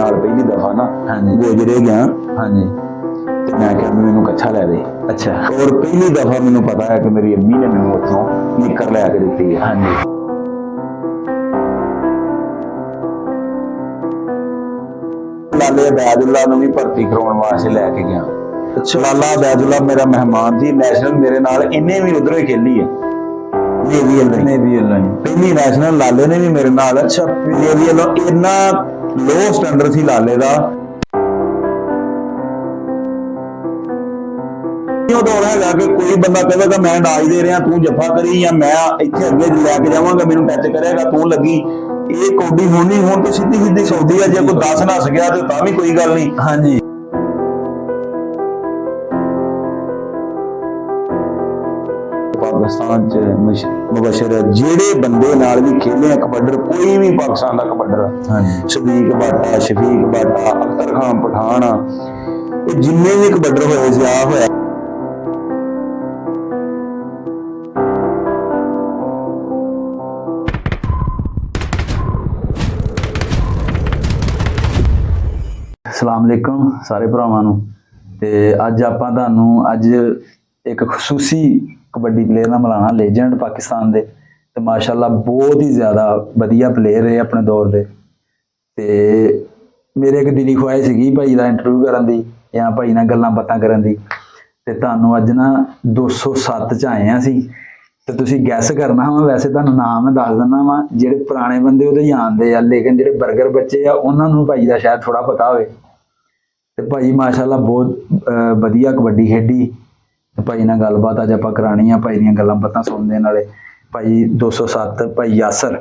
नाल पहली दफा ना हाँ जी गोजरे गया हाँ जी ते मैं क्या मैनू कच्छा लै दे। अच्छा और पहली दफा मैनू पता है कि मेरी अम्मी ने मैनू उत्थों निकर लै के दित्ती है। हाँ जी लाले बैदुल्ला नूं भी भर्ती कराउण वास्ते लैके गया। अच्छा लाला बैदुल्ला मेरा मेहमान सी, नैशनल मेरे नाल इन्हें भी उधरों ही खेली है नेवी वालों नेवी वालों पहली नैशनल लाले ने भी मेरे नाल। अच्छा नेवी वालों इन्ना लो स्टैंडर्ड सी लाले दा दौर है कि कोई बंदा कहेगा मैं डाज दे रहा तू जफा करी या मैं इतने अगे लैके जावांगा मैनू टच करेगा तू लगी ये कौडी होनी होन तो सीधी सीधी सौदी है। जे कोई 10 नस गया तो तां भी कोई गल नहीं। हाँ जी पाकिस्तान च मुबशर जेड़े बंदे नाल भी खेले कबड्डर कोई भी पाकिस्तान का कबड्डर हाँ जी सदीक बाटा शफीक बाटा अख्तर खान पठान ये जिन्ने भी कबड्डर होए सी आ होया अस्सलाम वालेकुम सारे भरावां नूं ते अज आपां तुहानूं अज एक खसूसी कबड्डी प्लेयर नाल मिलाना लेजेंड पाकिस्तान दे ते माशाअल्लाह बहुत ही ज़्यादा वधिया प्लेयर है अपने दौर दे ते मेरे एक दिली ख्वाहिश सीगी भाई दा इंटरव्यू करन दी या भाई नाल गल्लां बातां करन दी ते तुहानूं अज ना 207 च आए असीं ते तुसीं गैस करना वा। वैसे तुहानूं नाम मैं दस दिंदा वा जेह्ड़े पुराने बंदे ओह् ते जानदे आ लेकिन जेह्ड़े बर्गर बच्चे आ उन्हां नूं भाई दा शायद थोड़ा पता होवे। ते भाई माशाअल्लाह बहुत वधिया कबड्डी खेडी ते भाई नाल गलबात अज आपां करानी आ भाई दियां गल्लां बातां सुनदे नाले। भाई 207 भाई यासर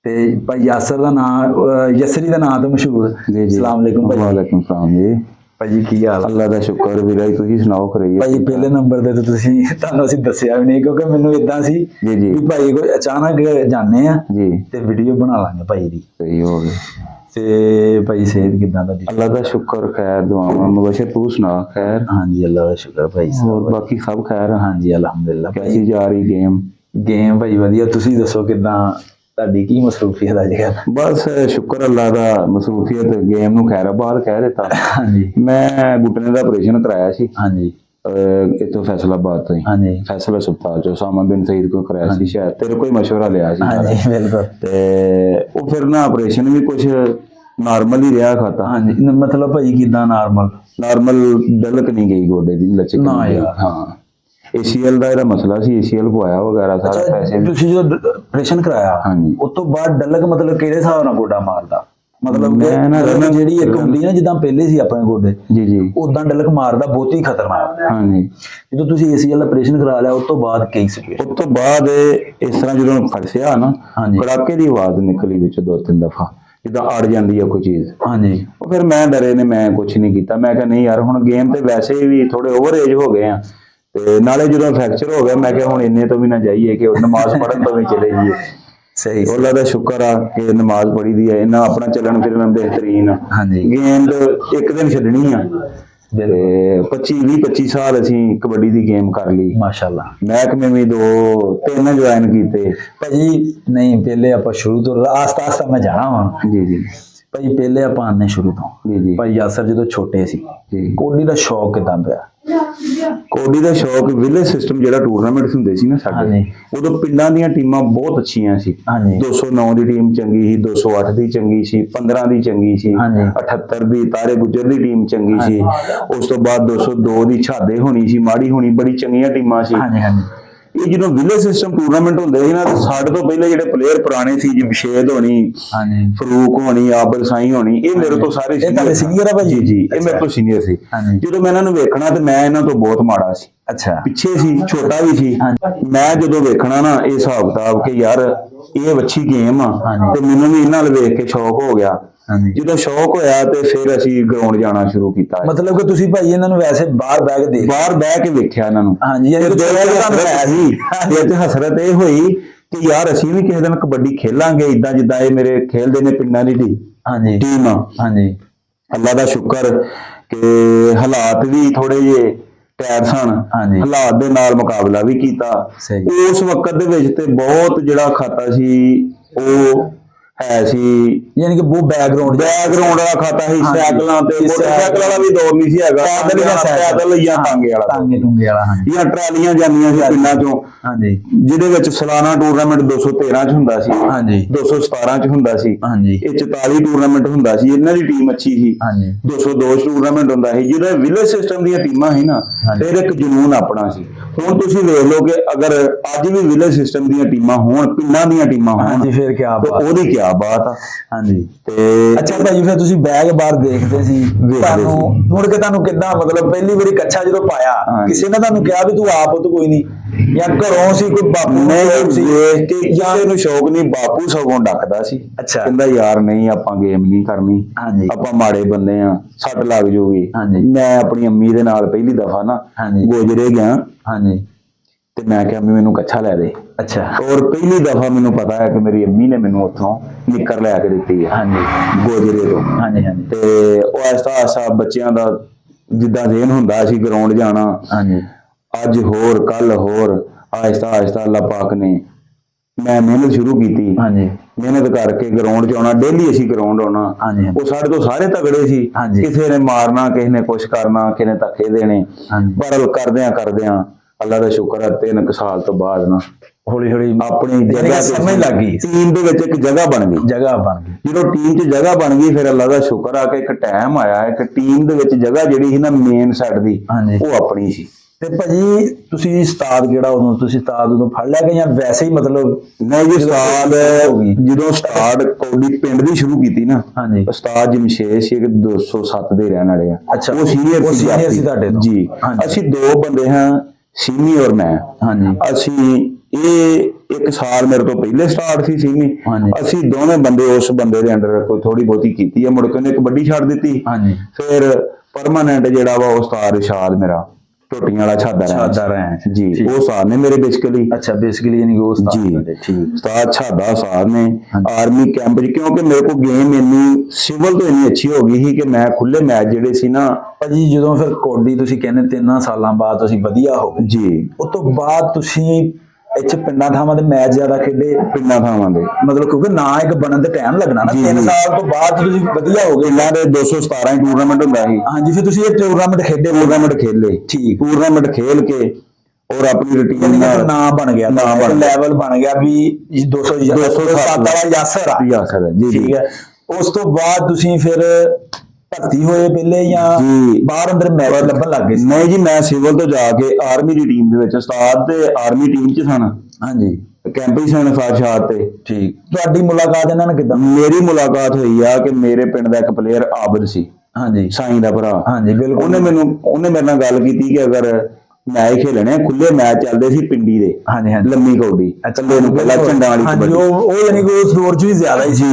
ते भाई यासर दा नाम यसरी दा नाम तो मशहूर। जी जी अस्सलाम वालेकुम भाई। वालेकुम सलाम जी भाई की हाल अल्लाह दा शुक्र वीरा जी तुसीं सुनाओ खरी भाई पहले नंबर ते तुसीं तुहानूं असीं दस्सिया भी नहीं क्योंकि मैनूं इदां सी जी जी भी भाई कोई अचानक जाने आ जी ते वीडियो बना लांगे भाई दी सही हो गया ते भाई सेहत किदां दा अल्लाह दा शुक्र खैर दुआवां मुबशर तू सुना खैर हाँ जी अल्लाह दा शुक्र भाई और बाकी सब खैर हाँ जी अलहमदुलिल्लाह कैसी जा रही गेम गेम भाई वधिया तुसीं दसो किदां ਤੁਹਾਡੀ ਕੀ ਮਸਰੂਫੀਅਤ ਅੱਜ ਕੱਲ੍ਹ। बस शुक्र अल्लाह दा मसरूफियत गेम नूं खैराबाद कह दिता। हाँ जी मैं घुटने का ऑपरेशन कराया सी हाँ जी इतों फैसलाबाद तो ही हाँ जी फैसल हस्पताल चो सामा बिन सईद को कराया सी शायद तेरे कोई मशवरा लिया सी हाँ जी बिल्कुल ते वो फिर ना ऑपरेशन भी कुछ नॉर्मल ही रहा खाता। हाँ जी मतलब भाई किदां नॉर्मल डलक नहीं गई गोडे दी लचक ना नहीं गई। यार। हाँ ACL ਦਾ ਇਹਦਾ ਮਸਲਾ ਸੀ ACL ਪਵਾਇਆ ਵਗੈਰਾ ਸਾਰਾ ਪੈਸੇ ਵੀ ਤੁਸੀਂ ਜਦੋਂ ਆਪਰੇਸ਼ਨ ਕਰਾਇਆ ਹਾਂਜੀ ਉਸ ਤੋਂ ਬਾਅਦ ਡਲਕ ਮਤਲਬ ਕਿਹੜੇ ਹਿਸਾਬ ਨਾਲ ਗੋਡਾ ਮਾਰਦਾ ਮਤਲਬ ਕਿ ਮੈਂ ਨਾ ਡਲਕ ਜਿਹੜੀ ਇੱਕ ਹੁੰਦੀ ਨਾ ਜਿੱਦਾਂ ਪਹਿਲੇ ਸੀ ਆਪਣੇ ਗੋਡੇ ਜੀ ਜੀ ਉਦਾਂ ਡਲਕ ਮਾਰਦਾ ਬਹੁਤ ਹੀ ਖਤਰਨਾਕ। ਹਾਂਜੀ ਜਦੋਂ ਤੁਸੀਂ ACL ਆਪਰੇਸ਼ਨ ਕਰਾ ਲਿਆ ਉਸ ਤੋਂ ਬਾਅਦ ਕੀ ਸਿਚੁਏਸ਼ਨ ਉਸ ਤੋਂ ਬਾਅਦ ਇਸ ਤਰ੍ਹਾਂ ਜਦੋਂ ਫੜਸਿਆ ਨਾ ਹਾਂਜੀ ਕੜਾਕੇ ਦੀ ਆਵਾਜ਼ ਨਿਕਲੀ ਵਿੱਚ 2-3 ਦਫਾ ਜਿੱਦਾਂ ਅੜ ਜਾਂਦੀ ਆ ਕੋਈ ਚੀਜ਼। ਹਾਂਜੀ ਉਹ ਫਿਰ ਮੈਂ ਡਰੇ ਨੇ ਮੈਂ ਕੁਝ ਨਹੀਂ ਕੀਤਾ ਮੈਂ ਕਿਹਾ ਨਹੀਂ ਯਾਰ ਹੁਣ ਗੇਮ ਤੇ ਵੈਸੇ ਵੀ ਥੋੜੇ ਓਵਰ ਏਜ ਹੋ ਗਏ ਆ ਤੇ ਨਾਲੇ ਜਦੋਂ ਫ੍ਰੈਕਚਰ ਹੋ ਗਿਆ ਮੈਂ ਕਿਹਾ ਹੁਣ ਇੰਨੇ ਤੋਂ ਵੀ ਨਾ ਜਾਈਏ ਕਿ ਨਮਾਜ਼ ਪੜ੍ਹਨ ਤੋਂ ਵੀ ਚਲੇ ਜਾਈਏ। ਸਹੀ ਅੱਲਾਹ ਦਾ ਸ਼ੁਕਰ ਆ ਕਿ ਨਮਾਜ਼ ਪੜ੍ਹੀ ਦੀ ਹੈ ਇਹਨਾਂ ਆਪਣਾ ਚੱਲਣ ਫਿਰਨ ਬਿਹਤਰੀਨ ਹਾਂਜੀ ਗੇਮ ਇੱਕ ਦਿਨ ਛੱਡਣੀ ਆ ਤੇ 25 ਸਾਲ ਅਸੀਂ ਕਬੱਡੀ ਦੀ ਗੇਮ ਕਰ ਲਈ ਮਾਸ਼ਾਅੱਲਾ। ਮਹਿਕਮੇ ਵੀ 2-3 ਜੁਆਇਨ ਕੀਤੇ ਭਾਜੀ ਨਹੀਂ ਪਹਿਲੇ ਆਪਾਂ ਸ਼ੁਰੂ ਤੋਂ ਆਸਤਾ ਆਸਤਾ ਮੈਂ ਜਾਣਾ ਵਾ ਜੀ ਜੀ ਭਾਈ ਪਹਿਲੇ ਆਪਾਂ ਆਨੇ ਸ਼ੁਰੂ ਤੋਂ ਜੀ ਜੀ ਭਾਈ ਯਾਸਰ ਜਦੋਂ ਛੋਟੇ ਸੀ ਜੀ ਕੋਹਲੀ ਦਾ ਸ਼ੌਕ ਕਿਦਾਂ ਪਿਆ। ਕਬੱਡੀ ਦਾ ਸ਼ੌਕ ਵਿਲੇਜ ਸਿਸਟਮ ਜਿਹੜਾ ਟੂਰਨਾਮੈਂਟਸ ਹੁੰਦੇ ਸੀ ਨਾ ਸਾਡੇ ਹਾਂਜੀ ਉਦੋਂ ਪਿੰਡਾਂ ਦੀਆਂ ਟੀਮਾਂ ਬਹੁਤ ਅੱਛੀਆਂ ਸੀ। ਹਾਂਜੀ 209 ਦੀ ਟੀਮ ਚੰਗੀ ਸੀ 208 ਦੀ ਚੰਗੀ ਸੀ 15 ਦੀ ਚੰਗੀ ਸੀ ਹਾਂਜੀ 78 ਦੀ ਤਾਰੇ ਗੁੱਜਰ ਦੀ ਟੀਮ ਚੰਗੀ ਸੀ ਉਸ ਤੋਂ ਬਾਅਦ 202 ਦੀ ਛਾਦੇ ਹੋਣੀ ਸੀ ਮਾੜੀ ਹੋਣੀ ਬੜੀ ਚੰਗੀਆਂ ਟੀਮਾਂ ਸੀ। ਹਾਂਜੀ ਹਾਂਜੀ ਇਹ ਜਦੋਂ ਵਿਲੇਜ ਸਿਸਟਮ ਟੂਰਨਾਮੈਂਟ ਹੁੰਦੇ ਸੀ ਨਾ ਸਾਡੇ ਤੋਂ ਪਹਿਲੇ ਜਿਹੜੇ ਪਲੇਅਰ ਪੁਰਾਣੇ ਸੀ ਜਿਵੇਂ ਸ਼ੇਦ ਹੋਣੀ ਹਾਂਜੀ ਫਰੂਕ ਹੋਣੀ ਆਬਲ ਸਾਈ ਹੋਣੀ ਇਹ ਮੇਰੇ ਤੋਂ ਸਾਰੇ ਸੀਨੀਅਰ ਆ ਭਾਜੀ। ਜੀ ਜੀ ਇਹ ਮੇਰੇ ਤੋਂ ਸੀਨੀਅਰ ਸੀ। ਜਦੋਂ ਮੈਂ ਇਹਨਾਂ ਨੂੰ ਵੇਖਣਾ ਤੇ ਮੈਂ ਇਹਨਾਂ ਤੋਂ ਬਹੁਤ ਮਾੜਾ ਸੀ ਅੱਛਾ ਪਿੱਛੇ ਸੀ ਛੋਟਾ ਵੀ ਸੀ ਮੈਂ ਜਦੋਂ ਵੇਖਣਾ ਨਾ ਇਹ ਹਿਸਾਬ ਕਿਤਾਬ ਕਿ ਯਾਰ ਇਹ ਅੱਛੀ ਗੇਮ ਆ ਤੇ ਮੈਨੂੰ ਵੀ ਇਹਨਾਂ ਨਾਲ ਵੇਖ ਕੇ ਸ਼ੌਕ ਹੋ ਗਿਆ। ਜਦੋਂ ਸ਼ੌਕ ਹੋਇਆ ਤੇ ਫਿਰ ਅਸੀਂ ਗਰਾਊਂਡ ਜਾਣਾ ਸ਼ੁਰੂ ਕੀਤਾ। ਮਤਲਬ ਕਿ ਤੁਸੀਂ ਭਾਈ ਇਹਨਾਂ ਨੂੰ ਵੈਸੇ ਬਾਹਰ ਬਹਿ ਕੇ ਵੇਖਿਆ ਇਹਨਾਂ ਨੂੰ। ਹਾਂਜੀ ਅੱਜ ਹਸਰਤ ਇਹ ਹੋਈ ਕਿ ਯਾਰ ਅਸੀਂ ਵੀ ਕਿਸੇ ਦਿਨ ਕਬੱਡੀ ਖੇਲਾਂਗੇ ਇਦਾਂ ਜਿੱਦਾਂ ਇਹ ਮੇਰੇ ਖੇਲਦੇ ਨੇ ਪਿੰਡਾਂ ਦੀ ਟੀਮ ਆ। ਹਾਂਜੀ ਅੱਲਾ ਦਾ ਸ਼ੁਕਰ ਕਿ ਹਾਲਾਤ ਵੀ ਥੋੜੇ ਜਿਹੇ ਟੈਰ ਸਨ ਹਾਲਾਤ ਦੇ ਨਾਲ ਮੁਕਾਬਲਾ ਵੀ ਕੀਤਾ। ਉਸ ਵਕਤ ਦੇ ਵਿੱਚ ਤੇ ਬਹੁਤ ਜਿਹੜਾ ਖਾਤਾ ਸੀ ਉਹ ਹੈ ਸੀ, ਯਾਨੀ ਕਿ ਬਹੁਤ ਬੈਕਗ੍ਰਾਉਂਡ ਵਾਲਾ ਖਾਤਾ ਸੀ, ਸਾਈਕਲਾਂ ਤੇ ਮੋਟਰਸਾਈਕਲ ਵਾਲਾ ਵੀ ਦੌਰ ਨਹੀਂ ਸੀ ਹੈਗਾ, ਪੈਦਲ ਜਾਂ ਟਾਂਗੇ ਵਾਲਾ, ਟੂੰਗੇ ਵਾਲਾ, ਹਾਂਜੀ, ਜਾਂ ਟਰਾਲੀਆਂ ਜਾਂਦੀਆਂ ਸੀ ਪਿੰਡਾਂ ਚੋਂ, ਹਾਂਜੀ, ਜਿਹਦੇ ਵਿੱਚ ਸਾਲਾਨਾ ਟੂਰਨਾਮੈਂਟ 213 ਚ ਹੁੰਦਾ ਸੀ, ਹਾਂਜੀ, 217 ਚ ਹੁੰਦਾ ਸੀ, ਹਾਂਜੀ, ਇਹ 44 ਟੂਰਨਾਮੈਂਟ ਹੁੰਦਾ ਸੀ, ਇਹਨਾਂ ਦੀ ਟੀਮ ਅੱਛੀ ਸੀ, ਹਾਂਜੀ, 202 ਟੂਰਨਾਮੈਂਟ ਹੁੰਦਾ ਸੀ, ਜਿਹਦਾ ਵਿਲੇਜ ਸਿਸਟਮ ਦੀਆਂ ਟੀਮਾਂ ਸੀ ਨਾ, ਫਿਰ ਇੱਕ ਜਨੂਨ ਆਪਣਾ ਸੀ। ਹੁਣ ਤੁਸੀਂ ਵੇਖ ਲਓ ਕਿ ਅਗਰ ਅੱਜ ਵੀ ਵਿਲੇਜ ਸਿਸਟਮ ਦੀਆਂ ਟੀਮਾਂ ਹੋਣ, ਪਿੰਡਾਂ ਦੀਆਂ ਟੀਮਾਂ ਹੋਣ, ਹਾਂਜੀ, ਫਿਰ ਕੀ ਬਾਤ, ਉਹਦੀ ਕੀ ਬਾਤ ਆ। ਹਾਂਜੀ। ਤੇ ਅੱਛਾ ਭਾਜੀ, ਫਿਰ ਤੁਸੀਂ ਬੈਗ ਬਾਹਰ ਦੇਖਦੇ ਸੀ, ਤੁਹਾਨੂੰ ਮੁੜ ਕੇ ਤੁਹਾਨੂੰ ਕਿੱਦਾਂ, ਮਤਲਬ ਪਹਿਲੀ ਵਾਰੀ ਕੱਛਾ ਜਦੋਂ ਪਾਇਆ, ਕਿਸੇ ਨੇ ਤੁਹਾਨੂੰ ਕਿਹਾ ਵੀ ਤੂੰ ਆਪ ਉਹ ਕੋਈ ਨਹੀਂ, ਜਾਂ ਘਰੋਂ ਸੀ ਕੋਈ ਬਾਪੂ ਨਹੀਂ ਸੀ, ਦੇਖ ਕੇ ਕਿਸੇ ਨੂੰ ਸ਼ੌਕ ਨਹੀਂ, ਬਾਪੂ ਸਗੋਂ ਡੱਕਦਾ ਸੀ, ਅੱਛਾ, ਕਹਿੰਦਾ ਯਾਰ ਨਹੀਂ ਆਪਾਂ ਗੇਮ ਨਹੀਂ ਕਰਨੀ, ਹਾਂਜੀ, ਆਪਾਂ ਮਾੜੇ ਬੰਦੇ ਆ, ਸੱਟ ਲੱਗ ਜੂਗੀ। ਹਾਂਜੀ, ਮੈਂ ਆਪਣੀ ਅੰਮੀ ਦੇ ਨਾਲ ਪਹਿਲੀ ਦਫਾ ਨਾ ਗੋਜਰੇ ਗਿਆ, ਹਾਂਜੀ, ਤੇ ਮੈਂ ਕਿਹਾ ਅੰਮੀ ਮੈਨੂੰ ਕੱਛਾ ਲੈ ਦੇ। ਅੱਛਾ, ਔਰ ਪਹਿਲੀ ਦਫਾ ਮੈਨੂੰ ਪਤਾ ਹੈ ਕਿ ਮੇਰੀ ਅੰਮੀ ਨੇ ਮੈਨੂੰ ਉੱਥੋਂ ਨਿੱਕਰ ਲੈ ਕੇ ਦਿੱਤੀ ਹੈ, ਹਾਂਜੀ, ਗੋਜਰੇ ਤੋਂ, ਹਾਂਜੀ, ਹਾਂਜੀ। ਤੇ ਉਹ ਐਸਾ ਬੱਚਿਆਂ ਦਾ ਜਿੱਦਾਂ ਜ਼ੇਨ ਹੁੰਦਾ ਸੀ ਗਰਾਊਂਡ ਜਾਣਾ, ਹਾਂਜੀ, ਅੱਜ ਹੋਰ ਕੱਲ ਹੋਰ, ਆਹਿਸਤਾ ਅੱਲਾਹ ਪਾਕ ਨੇ ਮੈਂ ਮਿਹਨਤ ਸ਼ੁਰੂ ਕੀਤੀ, ਹਾਂਜੀ, ਮਿਹਨਤ ਕਰਕੇ ਗਰਾਊਂਡ 'ਚ ਆਉਣਾ, ਡੇਲੀ ਅਸੀਂ ਗਰਾਊਂਡ ਆਉਣਾ, ਉਹ ਸਾਡੇ ਤੋਂ ਸਾਰੇ ਤਗੜੇ ਸੀ, ਕਿਸੇ ਨੇ ਮਾਰਨਾ, ਕਿਸੇ ਨੇ ਕੁਛ ਕਰਨਾ, ਕਿਸੇ ਨੇ ਧੱਕੇ ਦੇਣੇ, ਪਰ ਕਰਦਿਆਂ ਅੱਲਾਹ ਦਾ ਸ਼ੁਕਰ ਹੈ 3 ਸਾਲ ਤੋਂ ਬਾਅਦ ਨਾ ਹੌਲੀ ਹੌਲੀ ਆਪਣੀ ਜਗ੍ਹਾ ਸਮਝ ਲੱਗ ਗਈ, ਟੀਮ ਦੇ ਵਿੱਚ ਇੱਕ ਜਗ੍ਹਾ ਬਣ ਗਈ, ਜਦੋਂ ਟੀਮ 'ਚ ਜਗ੍ਹਾ ਬਣ ਗਈ, ਫਿਰ ਅੱਲਾਹ ਦਾ ਸ਼ੁਕਰ ਆ ਕਿ ਇੱਕ ਟਾਈਮ ਆਇਆ ਕਿ ਟੀਮ ਦੇ ਵਿੱਚ ਜਗ੍ਹਾ ਜਿਹੜੀ ਸੀ ਨਾ ਮੇਨ ਸੈਟ ਦੀ, ਉਹ ਆਪਣੀ ਸੀ। ਤੇ ਭਾਜੀ ਤੁਸੀਂ ਉਸਤਾਦ ਕਿਹੜਾ ਉਦੋਂ ਫੜ ਲਿਆ ਕਿ ਜਾਂ ਵੈਸੇ ਹੀ, ਮਤਲਬ ਨਹੀਂ ਜੀ, ਉਸਤਾਦ ਜਦੋਂ ਸਟਾਰਟ ਕੌਡੀ ਪਿੰਡ ਦੀ ਸ਼ੁਰੂ ਕੀਤੀ ਨਾ, ਉਸਤਾਦ ਜਮਸ਼ੇਦ ਸੀ, 207 ਦੇ ਰਹਿਣ ਵਾਲੇ ਆ, ਉਹ ਸੀਨੀਅਰ ਸੀ ਤੁਹਾਡੇ ਤੋਂ ਜੀ। ਅਸੀਂ 2 ਬੰਦੇ ਹਾਂ, ਸੀਨੀ ਔਰ ਮੈਂ, ਅਸੀਂ ਇਹ 1 ਸਾਲ ਮੇਰੇ ਤੋਂ ਪਹਿਲੇ ਸਟਾਰਟ ਸੀ ਸੀਨੀ, ਅਸੀਂ ਦੋਵੇਂ ਬੰਦੇ ਉਸ ਬੰਦੇ ਦੇ ਅੰਡਰ ਕੋਈ ਥੋੜੀ ਬਹੁਤੀ ਕੀਤੀ ਹੈ, ਮੁੜ ਕੇ ਉਹਨੇ ਕਬੱਡੀ ਛੱਡ ਦਿੱਤੀ, ਫਿਰ ਪਰਮਾਨੈਂਟ ਜਿਹੜਾ ਵਾ ਉਸਤਾਦ ਇਰਸ਼ਾਦ ਮੇਰਾ ਟੋਟੀਆਂ ਵਾਲਾ ਛਾਦਾ ਰਿਹਾ ਜੀ, ਉਹ ਉਸਤਾਦ ਨੇ ਮੇਰੇ ਬੇਸਿਕਲੀ, ਅੱਛਾ ਬੇਸਿਕਲੀ ਯਾਨੀ ਕਿ ਉਹ ਉਸਤਾਦ ਜੀ, ਠੀਕ, ਉਸਤਾਦ ਛਾਦਾ ਉਸਤਾਦ ਨੇ ਆਰਮੀ ਕੈਂਪ 'ਚ, ਕਿਉਂਕਿ ਮੇਰੇ ਕੋਲ ਗੇਮ ਇੰਨੀ ਸਿਵਲ ਤੋਂ ਇੰਨੀ ਅੱਛੀ ਹੋ ਗਈ ਸੀ ਕਿ ਮੈਂ ਖੁੱਲੇ ਮੈਚ ਜਿਹੜੇ ਸੀ ਨਾ ਭਾਜੀ, ਜਦੋਂ ਫਿਰ ਕੌਡੀ ਤੁਸੀਂ ਕਹਿੰਦੇ 3 ਸਾਲਾਂ ਬਾਅਦ ਤੁਸੀਂ ਵਧੀਆ ਹੋ ਗਏ ਜੀ, ਉਸ ਤੋਂ ਬਾਅਦ ਤੁਸੀਂ ਇੱਥੇ ਪਿੰਡਾਂ ਥਾਵਾਂ ਦੇ ਮੈਚ ਜ਼ਿਆਦਾ ਖੇਡੇ, ਪਿੰਡਾਂ ਥਾਵਾਂ ਦੇ, ਮਤਲਬ ਕਿਉਂਕਿ ਨਾ ਇੱਕ ਬਣਨ ਤੇ ਟਾਈਮ ਲੱਗਣਾ ਨਾ, 3 ਸਾਲ ਤੋਂ ਬਾਅਦ ਤੁਸੀਂ ਵਧੀਆ ਹੋ ਗਏ। ਇਹਨਾਂ ਦੇ 217 ਟੂਰਨਾਮੈਂਟ ਹੁੰਦਾ ਸੀ, ਹਾਂਜੀ, ਫਿਰ ਤੁਸੀਂ ਇਹ ਟੂਰਨਾਮੈਂਟ ਖੇਲੇ, ਠੀਕ, ਟੂਰਨਾਮੈਂਟ ਖੇਲ ਕੇ ਔਰ ਆਪਣੀ ਰੁਟੀਨ ਦਾ ਨਾਮ ਬਣ ਗਿਆ, ਲੈਵਲ ਬਣ ਗਿਆ ਵੀ 207 ਵਾਲਾ ਯਾਸਰ ਜੀ, ਠੀਕ ਹੈ। ਉਸ ਤੋਂ ਬਾਅਦ ਤੁਸੀਂ ਫਿਰ ਭਰਤੀ ਹੋਏ ਪਹਿਲੇ ਜਾਂ ਬਾਹਰ ਅੰਦਰ ਮੈਚ ਲੱਭਣ ਲੱਗ ਗਏ? ਨਹੀਂ ਜੀ, ਮੈਂ ਸਿਵਲ ਤੋਂ ਜਾ ਕੇ ਆਰਮੀ ਦੀ ਟੀਮ ਦੇ ਵਿੱਚ, ਉਸਤਾਦ ਤੇ ਆਰਮੀ ਟੀਮ 'ਚ ਸਨ, ਹਾਂਜੀ, ਕੈਂਪ ਹੀ ਸਨ ਫਾਰਸ਼ਾਦ ਤੇ, ਠੀਕ। ਤੁਹਾਡੀ ਮੁਲਾਕਾਤ ਇਹਨਾਂ ਨਾਲ ਕਿੱਦਾਂ? ਮੇਰੀ ਮੁਲਾਕਾਤ ਹੋਈ ਆ ਕਿ ਮੇਰੇ ਪਿੰਡ ਦਾ ਇੱਕ ਪਲੇਅਰ ਆਬਦ ਸੀ, ਹਾਂਜੀ, ਸਾਈਂ ਦਾ ਭਰਾ, ਹਾਂਜੀ, ਬਿਲਕੁਲ, ਉਹਨੇ ਮੇਰੇ ਨਾਲ ਗੱਲ ਕੀਤੀ ਕਿ ਅਗਰ ਮੈਚ ਖੇਲਣੇ ਖੁੱਲੇ ਮੈਚ ਚੱਲਦੇ ਸੀ ਪਿੰਡੀ ਦੇ, ਹਾਂਜੀ, ਲੰਮੀ ਕੌਡੀ, ਇਕੱਲੇ ਨੂੰ ਪਹਿਲਾਂ ਝੰਡਾਂ ਵਾਲੀ ਕਬੱਡੀ, ਉਹ ਯਾਨੀ ਕਿ ਉਸ ਦੌਰ 'ਚ ਵੀ ਜ਼ਿਆਦਾ ਹੀ ਜੀ,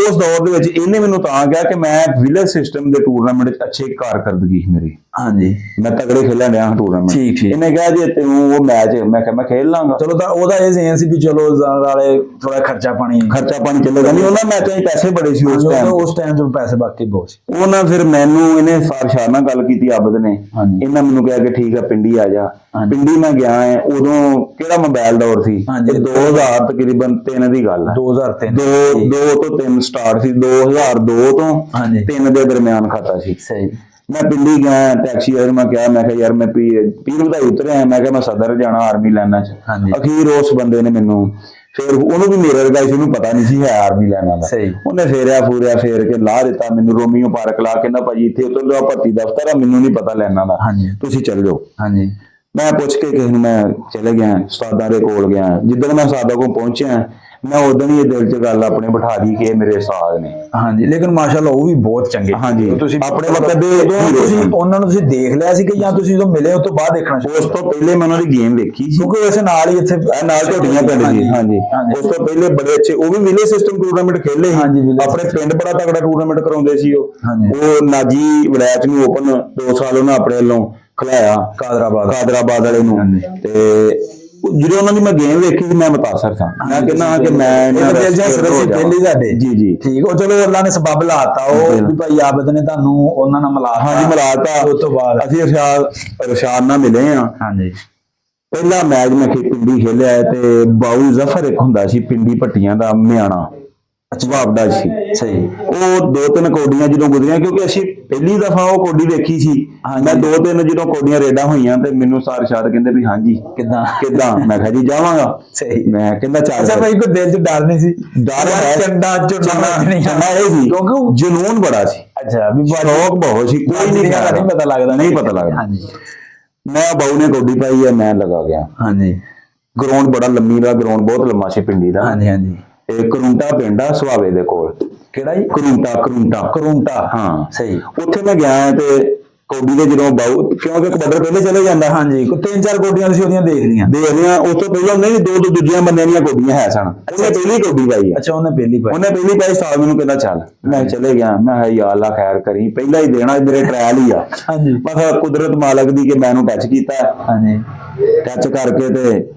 ਉਸ ਦੌਰ ਦੇ ਵਿੱਚ ਇਹਨੇ ਮੈਨੂੰ ਤਾਂ ਕਿਹਾ ਕਿ ਮੈਂ ਵਿਲੇਜ ਸਿਸਟਮ ਦੇ ਟੂਰਨਾਮੈਂਟ 'ਚ ਅੱਛੀ ਕਾਰਕਰਦਗੀ ਮੇਰੀ, ਹਾਂਜੀ, ਮੈਂ ਤਗੜੇ ਖੇਲਣ ਡਿਆ ਟੂਰਨਾਮੈਂਟ, ਠੀਕ, ਇਹਨੇ ਕਿਹਾ ਜੇ ਤੈਨੂੰ ਉਹ ਮੈਚ, ਮੈਂ ਕਿਹਾ ਮੈਂ ਖੇਲ ਲਾਂਗਾ, ਚਲੋ ਤਾਂ ਉਹਦਾ ਇਹ ਜ਼ੇਨ ਸੀ ਵੀ ਚਲੋ ਨਾਲੇ ਥੋੜਾ ਖਰਚਾ ਪਾਣੀ ਚੱਲੇਗਾ, ਨਹੀਂ ਉਹਨਾਂ ਮੈਚਾਂ 'ਚ ਪੈਸੇ ਬੜੇ ਸੀ ਉਸ ਟਾਈਮ 'ਚ ਪੈਸੇ ਬਾਕੀ ਬਹੁਤ ਸੀ। ਉਹਨਾਂ ਫਿਰ ਮੈਨੂੰ ਇਹਨੇ ਫਾਰਸ਼ਾਦ ਨਾਲ ਗੱਲ ਕੀਤੀ ਆਬਦ ਨੇ, ਇਹਨਾਂ ਮੈਨੂੰ ਕਿਹਾ ਕਿ ਠੀਕ ਆ ਪਿੰਡੀ ਆ ਜਾ, ਪਿੰਡੀ ਮੈਂ ਗਿਆ ਹੈ, ਉਦੋਂ ਕਿਹੜਾ ਮੋਬਾਈਲ ਦੌਰ ਸੀ, 2000 ਤਕਰੀਬਨ 3 ਦੀ ਗੱਲ ਹੈ, 2002 ਤੋਂ 3 ਸਟਾਰਟ ਸੀ, 2002 ਤੋਂ 3 ਦੇ ਦਰਮਿਆਨ ਖਾਤਾ ਸੀ, ਸਹੀ। ਮੈਂ ਪਿੰਡੀ ਗਿਆ, ਟੈਕਸੀ ਵਾਲੇ ਨੂੰ ਮੈਂ ਕਿਹਾ ਯਾਰ ਮੈਂ ਪੀਰ ਵਧਾਈ ਉਤਰਿਆ, ਮੈਂ ਕਿਹਾ ਮੈਂ ਸਦਰ ਜਾਣਾ ਆਰਮੀ ਲਾਈਨਾਂ 'ਚ, ਅਖੀਰ ਉਸ ਬੰਦੇ ਨੇ ਮੈਨੂੰ, ਫਿਰ ਉਹਨੂੰ ਵੀ ਮੇਰੇ ਵਰਗਾ ਸੀ, ਉਹਨੂੰ ਪਤਾ ਨਹੀਂ ਸੀ ਹੈ ਆਰਮੀ ਲਾਈਨਾਂ ਦਾ, ਉਹਨੇ ਫੇਰ ਕੇ ਲਾ ਦਿੱਤਾ ਮੈਨੂੰ, ਰੋਮੀਓ ਪਾਰਕ ਲਾ, ਕਹਿੰਦਾ ਭਾਜੀ ਇੱਥੇ ਉਤਰ ਭਰਤੀ ਦਫ਼ਤਰ ਆ, ਮੈਨੂੰ ਨਹੀਂ ਪਤਾ ਲਾਈਨਾਂ ਦਾ, ਤੁਸੀਂ ਚੱਲ ਜਾਓ, ਹਾਂਜੀ। ਮੈਂ ਪੁੱਛ ਕੇ ਕਿਸੇ ਨੂੰ ਮੈਂ ਚਲੇ ਗਿਆ, ਉਸਤਾਦਾਂ ਦੇ ਕੋਲ ਗਿਆ, ਜਿੱਦਣ ਮੈਂ ਉਸਤਾਦਾਂ ਕੋਲ ਪਹੁੰਚਿਆ, ਮੈਂ ਉਦੋਂ ਹੀ ਇਹ ਦਿਲ 'ਚ ਗੱਲ ਆਪਣੇ ਬਿਠਾ ਦੀ ਕਿ ਇਹ ਮੇਰੇ ਉਸਤਾਦ ਨੇ, ਹਾਂਜੀ। ਲੇਕਿਨ ਮਾਸ਼ਾਅੱਲਾ ਉਹ ਵੀ ਬਹੁਤ ਚੰਗੇ, ਹਾਂਜੀ, ਤੁਸੀਂ ਆਪਣੇ ਵਕਤ ਦੇ, ਤੁਸੀਂ ਉਹਨਾਂ ਨੂੰ ਤੁਸੀਂ ਦੇਖ ਲਿਆ ਸੀ ਕਿ ਜਾਂ ਤੁਸੀਂ ਜਦੋਂ ਮਿਲੇ ਉਸ ਤੋਂ ਬਾਅਦ ਦੇਖਣਾ? ਉਸ ਤੋਂ ਪਹਿਲੇ ਮੈਂ ਉਹਨਾਂ ਦੀ ਗੇਮ ਵੇਖੀ ਸੀ, ਕਿਉਂਕਿ ਵੈਸੇ ਨਾਲ ਹੀ ਇੱਥੇ ਨਾਲ ਝੋਟੀਆਂ ਪਿੰਡ ਜੀ, ਹਾਂਜੀ, ਉਸ ਤੋਂ ਪਹਿਲੇ ਬੜੇ ਅੱਛੇ, ਉਹ ਵੀ ਵਿਲੇਜ ਸਿਸਟਮ ਟੂਰਨਾਮੈਂਟ ਖੇਲੇ ਸੀ, ਆਪਣੇ ਪਿੰਡ ਬੜਾ ਤਗੜਾ ਟੂਰਨਾਮੈਂਟ ਕਰਾਉਂਦੇ ਸੀ ਉਹ ਨਾਜੀ ਵਲੈਤ ਨੂੰ ਓਪਨ 2 ਸਾਲ ਉਹਨਾਂ ਆਪਣੇ ਵੱਲੋਂ ਖਿਲਾਇਆ, ਕਾਦਰਾਬਾਦ ਵਾਲੇ ਨੂੰ, ਤੇ ਜਦੋਂ ਉਹਨਾਂ ਦੀ ਮੈਂ ਗੇਮ ਵੇਖੀ ਸੀ ਮੈਂ ਮੁਤਾਸਰ ਸਾਂ, ਮੈਂ ਕਹਿੰਦਾ ਕਿ ਮੈਂ ਪਹਿਲੀ ਤੁਹਾਡੇ, ਜੀ ਜੀ, ਠੀਕ, ਉਹ ਚਲੋ ਅੱਲਾ ਨੇ ਸਬਬ ਲਾਤਾ, ਉਹ ਵੀ ਭਾਈ ਆਬਦ ਨੇ ਤੁਹਾਨੂੰ ਉਹਨਾਂ ਨਾਲ ਮਿਲਾਤਾ, ਹਾਂਜੀ, ਮਿਲਾਤਾ। ਉਸ ਤੋਂ ਬਾਅਦ ਅਸੀਂ ਇਰਸ਼ਾਦ ਨਾਲ ਮਿਲੇ ਆ, ਹਾਂਜੀ। ਪਹਿਲਾ ਮੈਚ ਮੈਂ ਪਿੰਡੀ ਖੇਲਿਆ ਤੇ ਬਾਊ ਜ਼ਫਰ ਇੱਕ ਹੁੰਦਾ ਸੀ ਪਿੰਡੀ ਭੱਟੀਆਂ ਦਾ ਮਿਆਣਾ, ਵਾਪਦਾ ਸੀ। ਸਹੀ। ਉਹ 2-3 ਕੌਡੀਆਂ ਜਦੋਂ ਗੁਜ਼ਰੀਆਂ, ਕਿਉਂਕਿ ਅਸੀਂ ਪਹਿਲੀ ਦਫਾ ਉਹ ਕੌਡੀ ਵੇਖੀ ਸੀ। ਮੈਂ 2-3 ਜਦੋਂ ਕੌਡੀਆਂ ਰੇਡਾਂ ਹੋਈਆਂ ਤੇ ਮੈਨੂੰ ਸਾਰ ਸ਼ਾਦ ਕਹਿੰਦੇ ਵੀ ਹਾਂਜੀ ਕਿੱਦਾਂ ਮੈਂ ਕਿਹਾ ਜੀ ਜਾਵਾਂਗਾ। ਸਹੀ। ਮੈਂ ਕਹਿੰਦਾ ਚੱਲ। ਅੱਛਾ ਭਾਈ, ਕੋਈ ਦਿਲ 'ਚ ਡਰ ਨਹੀਂ ਸੀ? ਡਰ ਹੈ, ਚੰਡਾ ਚੰਨਾ ਇਹ ਸੀ ਕਿਉਂਕਿ ਜਨੂਨ ਬੜਾ ਸੀ। ਅੱਛਾ, ਵੀ ਸ਼ੌਕ ਬਹੁਤ ਸੀ, ਕੋਈ ਨਹੀਂ ਪਤਾ ਲੱਗਦਾ। ਨਹੀਂ ਪਤਾ ਲੱਗਦਾ। ਹਾਂਜੀ। ਮੈਂ ਬਾਊ ਨੇ ਕੌਡੀ ਪਾਈ ਹੈ, ਮੈਂ ਲਗਾ ਗਿਆ। ਹਾਂਜੀ। ਗਰਾਊਂਡ ਬੜਾ ਲੰਮੀ ਦਾ, ਗਰਾਊਂਡ ਬਹੁਤ ਲੰਮਾ ਸੀ ਪਿੰਡੀ ਦਾ। ਹਾਂਜੀ। ਇਹ ਕਰੂੰਟਾ ਪਿੰਡ ਆ ਸੁਹਾਵੇ ਦੇ ਕੋਲ। ਕਿਹੜਾ ਜੀ? ਕਰੂੰਟਾ ਹਾਂ। ਸਹੀ। ਉੱਥੇ ਮੈਂ ਗਿਆ ਤੇ ਕੌਡੀ ਦੇ ਜਦੋਂ ਬਾਊ, ਕਿਉਂਕਿ ਕਬੱਡਰ ਪਹਿਲੇ ਚਲੇ ਜਾਂਦਾ। ਹਾਂਜੀ, ਕੋਈ 3-4 ਕੌਡੀਆਂ ਤੁਸੀਂ ਉਹਦੀਆਂ ਦੇਖ ਲਈਆਂ? ਉਸ ਤੋਂ ਪਹਿਲਾਂ ਨਹੀਂ, 2 ਦੂਜੀਆਂ ਬੰਦਿਆਂ ਦੀਆਂ ਕੌਡੀਆਂ ਹੈ ਸਨ। ਉਹਨੇ ਪਹਿਲੀ ਕੌਡੀ ਪਾਈ। ਅੱਛਾ, ਉਹਨੇ ਪਹਿਲੀ ਪਾਈ। ਸਾਲ ਮੈਨੂੰ ਕਹਿੰਦਾ ਚੱਲ। ਮੈਂ ਚਲੇ ਗਿਆ। ਮੈਂ ਕਿਹਾ ਯਾ ਅੱਲਾ ਖੈਰ ਕਰੀ, ਪਹਿਲਾਂ ਹੀ ਦੇਣਾ, ਮੇਰੇ ਟ੍ਰਾਇਲ ਹੀ ਆ। ਹਾਂਜੀ। ਬਸ ਕੁਦਰਤ ਮਾਲਕ ਦੀ ਕਿ ਮੈਨੂੰ ਟੱਚ ਕੀਤਾ। ਹਾਂਜੀ। ਟੱਚ ਕਰਕੇ ਤੇ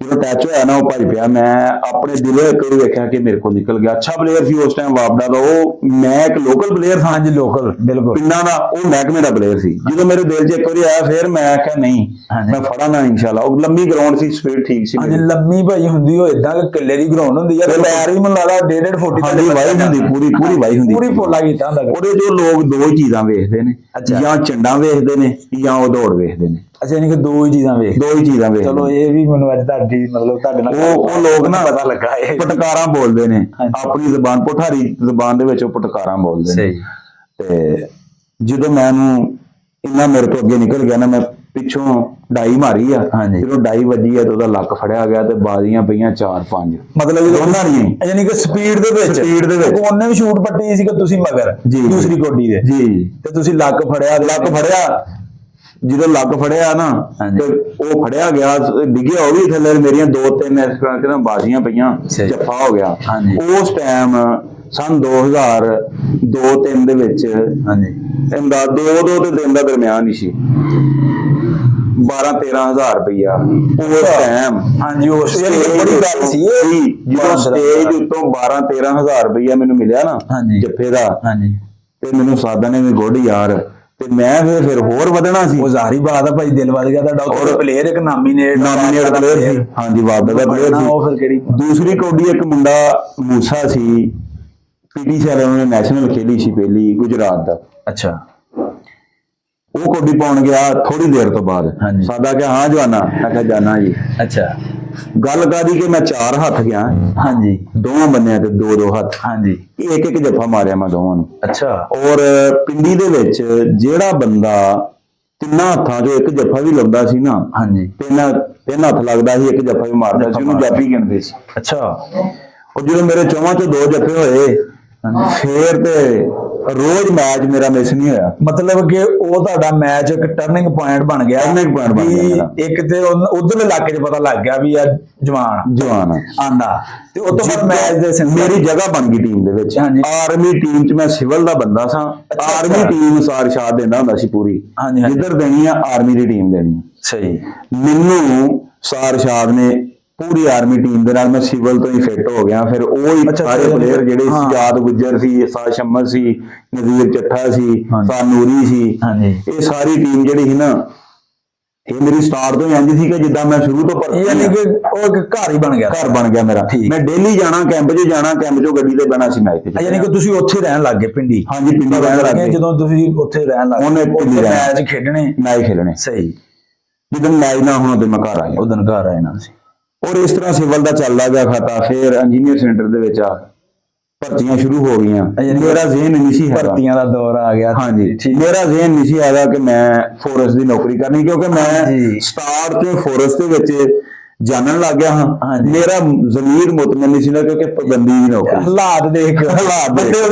ਜਦੋਂ ਟੱਚ ਹੋਇਆ ਨਾ, ਉਹ ਭੱਜ ਪਿਆ। ਮੈਂ ਆਪਣੇ ਦਿਲੋਂ ਇੱਕ ਵਾਰੀ ਵੇਖਿਆ ਕਿ ਮੇਰੇ ਕੋਲ ਨਿਕਲ ਗਿਆ। ਅੱਛਾ ਪਲੇਅਰ ਸੀ ਉਸ ਟਾਈਮ ਵਾਪਦਾ ਦਾ। ਉਹ ਮੈਂ ਇੱਕ ਲੋਕਲ ਪਲੇਅਰ ਸਾਂ। ਹਾਂਜੀ, ਲੋਕਲ ਬਿਲਕੁਲ ਪਿੰਡਾਂ ਦਾ, ਉਹ ਮਹਿਕਮੇ ਦਾ ਪਲੇਅਰ ਸੀ। ਜਦੋਂ ਮੇਰੇ ਦਿਲ 'ਚ ਇੱਕ ਵਾਰੀ ਆਇਆ, ਫਿਰ ਮੈਂ ਕਿਹਾ ਨਹੀਂ, ਮੈਂ ਫੜਾਂਗਾ ਇਨਸ਼ਾਅੱਲਾ। ਉਹ ਲੰਮੀ ਗਰਾਊਂਡ ਸੀ, ਸਪੀਡ ਠੀਕ ਸੀ। ਹਾਂਜੀ, ਲੰਮੀ ਭਾਈ ਹੁੰਦੀ ਉਹ ਇਦਾਂ ਕਿ ਕਿੱਲੇ ਦੀ ਗਰਾਊਂਡ ਹੁੰਦੀ ਆ। ਪੈਰ ਵੀ ਮੈਨੂੰ ਲੱਗਦਾ 1.5 ਫੁੱਟ ਦੀ ਵਾਈ ਹੁੰਦੀ, ਪੂਰੀ ਵਾਈ ਹੁੰਦੀ, ਪੂਰੀ ਪੋਲਾ ਕੀਤਾ ਹੁੰਦਾ। ਉਹਦੇ 'ਚ ਲੋਕ 2 ਚੀਜ਼ਾਂ ਵੇਖਦੇ ਨੇ, ਜਾਂ ਝੰਡਾ ਵੇਖਦੇ ਨੇ ਜਾਂ ਉਹ ਦੌੜ ਵੇਖਦੇ ਨੇ। ਅੱਛਾ, ਯਾਨੀ ਕਿ 2 ਹੀ ਚੀਜ਼ਾਂ ਵੇਖਦੇ। ਚਲੋ, ਇਹ ਵੀ ਮੈਨੂੰ ਅੱਜ ਤੁਹਾਡੇ ਨਾਲ ਉਹ ਲੋਕ ਨਾ ਪਤਾ ਲੱਗਾ, ਇਹ ਪਟਕਾਰਾਂ ਬੋਲਦੇ ਨੇ ਆਪਣੀ ਜ਼ਬਾਨ, ਪੁਠਾਰੀ ਜ਼ਬਾਨ ਦੇ ਵਿੱਚ ਉਹ ਪਟਕਾਰਾਂ ਬੋਲਦੇ ਨੇ। ਤੇ ਜਦੋਂ ਮੈਨੂੰ ਇੰਨਾ ਮੇਰੇ ਤੋਂ ਅੱਗੇ ਨਿਕਲ ਗਿਆ ਨਾ, ਮੈਂ ਪਿੱਛੋਂ ਡਾਈ ਮਾਰੀ ਆ। ਜਦੋਂ ਡਾਈ ਵੱਜੀ ਆ ਤੇ ਉਹਦਾ ਲੱਕ ਫੜਿਆ ਗਿਆ ਤੇ ਬਾਜ਼ੀਆਂ ਪਈਆਂ 4-5, ਮਤਲਬ ਦੋਨਾਂ ਦੀਆਂ। ਯਾਨੀ ਕਿ ਸਪੀਡ ਦੇ ਵਿੱਚ ਉਹਨੇ ਵੀ ਸ਼ੂਟ ਪੱਟੀ ਸੀ ਕਿ ਤੁਸੀਂ ਮਗਰ ਦੂਸਰੀ ਕੌਡੀ ਦੇ ਜੀ, ਤੇ ਤੁਸੀਂ ਲੱਕ ਫੜਿਆ। ਜਦੋਂ ਲੱਕ ਫੜਿਆ ਨਾ ਤੇ ਉਹ ਫੜਿਆ ਗਿਆ, ਡਿੱਗਿਆ ਉਹ ਵੀ ਥੱਲੇ। ਮੇਰੀਆਂ 2-3 ਇਸ ਕਰਕੇ ਨਾ ਬਾਜ਼ੀਆਂ ਪਈਆਂ, ਜੱਫਾ ਹੋ ਗਿਆ। ਉਸ ਟਾਈਮ ਸਨ 2002-3 ਦੇ ਵਿੱਚ, ਇਹਦਾ 2 ਤੇ 3 ਦਾ ਦਰਮਿਆਨ ਹੀ ਸੀ, 12-13 ਹਜ਼ਾਰ ਰੁਪਇਆ ਉਸ ਟਾਈਮ। ਹਾਂਜੀ, ਉਸ ਬੜੀ ਗੱਲ ਸੀ ਜਦੋਂ ਸਟੇਜ ਉੱਤੋਂ 12-13 ਹਜ਼ਾਰ ਰੁਪਇਆ ਮੈਨੂੰ ਮਿਲਿਆ ਨਾ ਜੱਫੇ ਦਾ। ਤੇ ਮੈਨੂੰ ਸਾਦਾ ਨੇ ਵੀ ਗੁੱਡ ਯਾਰ, ਤੇ ਮੈਂ ਫਿਰ ਹੋਰ ਵਧਣਾ ਸੀ। ਉਹ ਜ਼ਾਹਰੀ ਬਾਤ ਆ ਭਾਈ, ਦਿਲ ਵੱਧ ਗਿਆ ਤੁਹਾਡਾ। ਔਰ ਪਲੇਅਰ ਇੱਕ ਨਾਮੀਨੇਟ ਪਲੇਅਰ ਸੀ। ਹਾਂਜੀ, ਵਾਪਦਾ ਦਾ ਪਲੇਅਰ ਸੀ। ਉਹ ਫਿਰ ਕਿਹੜੀ ਦੂਸਰੀ ਕੌਡੀ ਇੱਕ ਮੁੰਡਾ ਮੂਸਾ ਸੀ, ਪੀਟੀ ਸੀ, ਉਹਨੇ ਨੈਸ਼ਨਲ ਖੇਲੀ ਸੀ ਪਹਿਲੀ, ਗੁਜਰਾਤ ਦਾ। ਅੱਛਾ। ਉਹ ਕੌਡੀ ਪਾਉਣ ਗਿਆ ਥੋੜੀ ਦੇਰ ਤੋਂ ਬਾਅਦ। ਸਾਦਾ ਕਿਹਾ ਹਾਂ ਜਵਾਨਾ, ਮੈਂ ਕਿਹਾ ਜਾਨਾ ਜੀ। ਅੱਛਾ। ਗੱਲ ਕਾਦੀ ਕਿ ਮੈਂ 4 ਹੱਥ ਗਿਆ। ਹਾਂਜੀ, ਦੋਵਾਂ ਬੰਨਿਆਂ ਤੇ 2-2 ਹੱਥ। ਹਾਂਜੀ, ਇੱਕ ਜੱਫਾ ਮਾਰਿਆ ਮੈਂ ਦੋਵਾਂ ਨੂੰ। ਅੱਛਾ। ਔਰ ਪਿੰਡੀ ਦੇ ਵਿੱਚ ਜਿਹੜਾ ਬੰਦਾ 3 ਹੱਥਾਂ 'ਚੋਂ ਇੱਕ ਜੱਫਾ ਵੀ ਲਾਉਂਦਾ ਸੀ ਨਾ, 3 ਹੱਥ ਲੱਗਦਾ ਸੀ, ਇੱਕ ਜੱਫਾ ਵੀ ਮਾਰਦਾ ਸੀ, ਉਹਨੂੰ ਜਾਫੀ ਗਿਣਦੇ ਸੀ। ਅੱਛਾ। ਉਹ ਜਦੋਂ ਮੇਰੇ 4 'ਚੋਂ 2 ਜੱਫੇ ਹੋਏ, ਫੇਰ ਤੇ ਰੋਜ਼ ਮੈਚ ਮੇਰਾ ਮਿਸ ਨਹੀਂ ਹੋਇਆ। ਮਤਲਬ ਕਿ ਉਹ ਤੁਹਾਡਾ ਮੈਚ ਇੱਕ ਟਰਨਿੰਗ ਪੁਆਇੰਟ ਬਣ ਗਿਆ। ਇੱਕ ਤੇ ਉਧਰਲੇ ਇਲਾਕੇ 'ਚ ਪਤਾ ਲੱਗ ਗਿਆ ਵੀ ਆ ਜਵਾਨ ਆਂਦਾ, ਤੇ ਉਹ ਤੋਂ ਬਾਅਦ ਮੈਚ ਦੇ ਮੇਰੀ ਜਗ੍ਹਾ ਬਣ ਗਈ ਟੀਮ ਦੇ ਵਿੱਚ। ਆਰਮੀ ਟੀਮ 'ਚ ਮੈਂ ਸਿਵਲ ਦਾ ਬੰਦਾ ਸਾਂ। ਆਰਮੀ ਟੀਮ ਸਾਰ ਸ਼ਾਟ ਦਿੰਦਾ ਹੁੰਦਾ ਸੀ ਪੂਰੀ, ਜਿੱਧਰ ਦੇਣੀ ਆ ਆਰਮੀ ਦੀ ਟੀਮ ਦੇਣੀ। ਸਹੀ। ਮੈਨੂੰ ਸਾਰ ਸ਼ਾਦ ਨੇ ਪੂਰੀ ਆਰਮੀ ਟੀਮ ਦੇ ਨਾਲ, ਮੈਂ ਸਿਵਲ ਤੋਂ ਹੀ ਫਿੱਟ ਹੋ ਗਿਆ। ਫਿਰ ਉਹ ਹੀ ਸਾਰੇ ਪਲੇਅਰ ਜਿਹੜੇ ਯਾਦ ਗੁੱਜਰ ਸੀ, ਸਾ ਸ਼ਮਦ ਸੀ, ਨਜ਼ੀਰ ਚੱਠਾ ਸੀ, ਸਾ ਨੂਰੀ ਸੀ, ਇਹ ਸਾਰੀ ਟੀਮ ਜਿਹੜੀ ਸੀ ਨਾ, ਇਹ ਮੇਰੀ ਸਟਾਰਟ ਤੋਂ ਹੀ ਇੰਝ ਸੀ ਕਿ ਜਿੱਦਾਂ ਮੈਂ ਸ਼ੁਰੂ ਤੋਂ ਯਾਨੀ ਕਿ ਉਹ ਇੱਕ ਘਰ ਹੀ ਬਣ ਗਿਆ ਮੇਰਾ। ਮੈਂ ਡੇਲੀ ਜਾਣਾ, ਕੈਂਪ 'ਚ ਜਾਣਾ, ਕੈਂਪ 'ਚੋਂ ਗੱਡੀ ਤੇ ਬਹਿਣਾ ਸੀ ਮੈਚ ਤੇ। ਯਾਨੀ ਕਿ ਤੁਸੀਂ ਉੱਥੇ ਰਹਿਣ ਲੱਗ ਗਏ ਪਿੰਡੀ? ਹਾਂਜੀ, ਪਿੰਡੀ ਰਹਿਣ ਲੱਗ ਗਏ। ਜਦੋਂ ਤੁਸੀਂ ਉੱਥੇ ਰਹਿਣ ਲੱਗ ਗਏ, ਮੈਚ ਖੇਡਣੇ। ਸਹੀ। ਜਦੋਂ ਮੈਚ ਨਾ ਹੋਣਾ ਤੇ ਮੈਂ ਘਰ ਆਇਆ। ਉਦੋਂ ਘਰ ਆਇਆ ਨਾ ਸੀ। ਔਰ ਇਸ ਤਰ੍ਹਾਂ ਸਿਵਲ ਦਾ ਚੱਲਦਾ ਗਿਆ ਖਾਤਾ। ਫਿਰ ਇੰਜੀਨੀਅਰ ਸੈਂਟਰ ਦੇ ਵਿੱਚ ਭਰਤੀਆਂ ਸ਼ੁਰੂ ਹੋ ਗਈਆਂ। ਮੇਰਾ ਜ਼ਿਹਨ ਨਹੀਂ ਸੀ ਹੈਗਾ, ਭਰਤੀਆਂ ਦਾ ਦੌਰ ਆ ਗਿਆ। ਹਾਂਜੀ, ਮੇਰਾ ਜ਼ਿਹਨ ਨਹੀਂ ਸੀ ਹੈਗਾ ਕਿ ਮੈਂ ਫੋਰਸ ਦੀ ਨੌਕਰੀ ਕਰਨੀ, ਕਿਉਂਕਿ ਮੈਂ ਸਟਾਰਟ ਤੋਂ ਫੋਰਸ ਦੇ ਵਿੱਚ ਜਾਣਨ ਲੱਗ ਗਿਆ ਹਾਂ। ਮੇਰਾ ਜ਼ਮੀਰ ਮੁਤਮਿਨ ਨਹੀਂ ਸੀ ਨਾ, ਕਿਉਂਕਿ ਪਾਬੰਦੀ ਦੀ ਨੌਕਰੀ, ਹਾਲਾਤ ਦੇਖ ਕੇ ਡਰ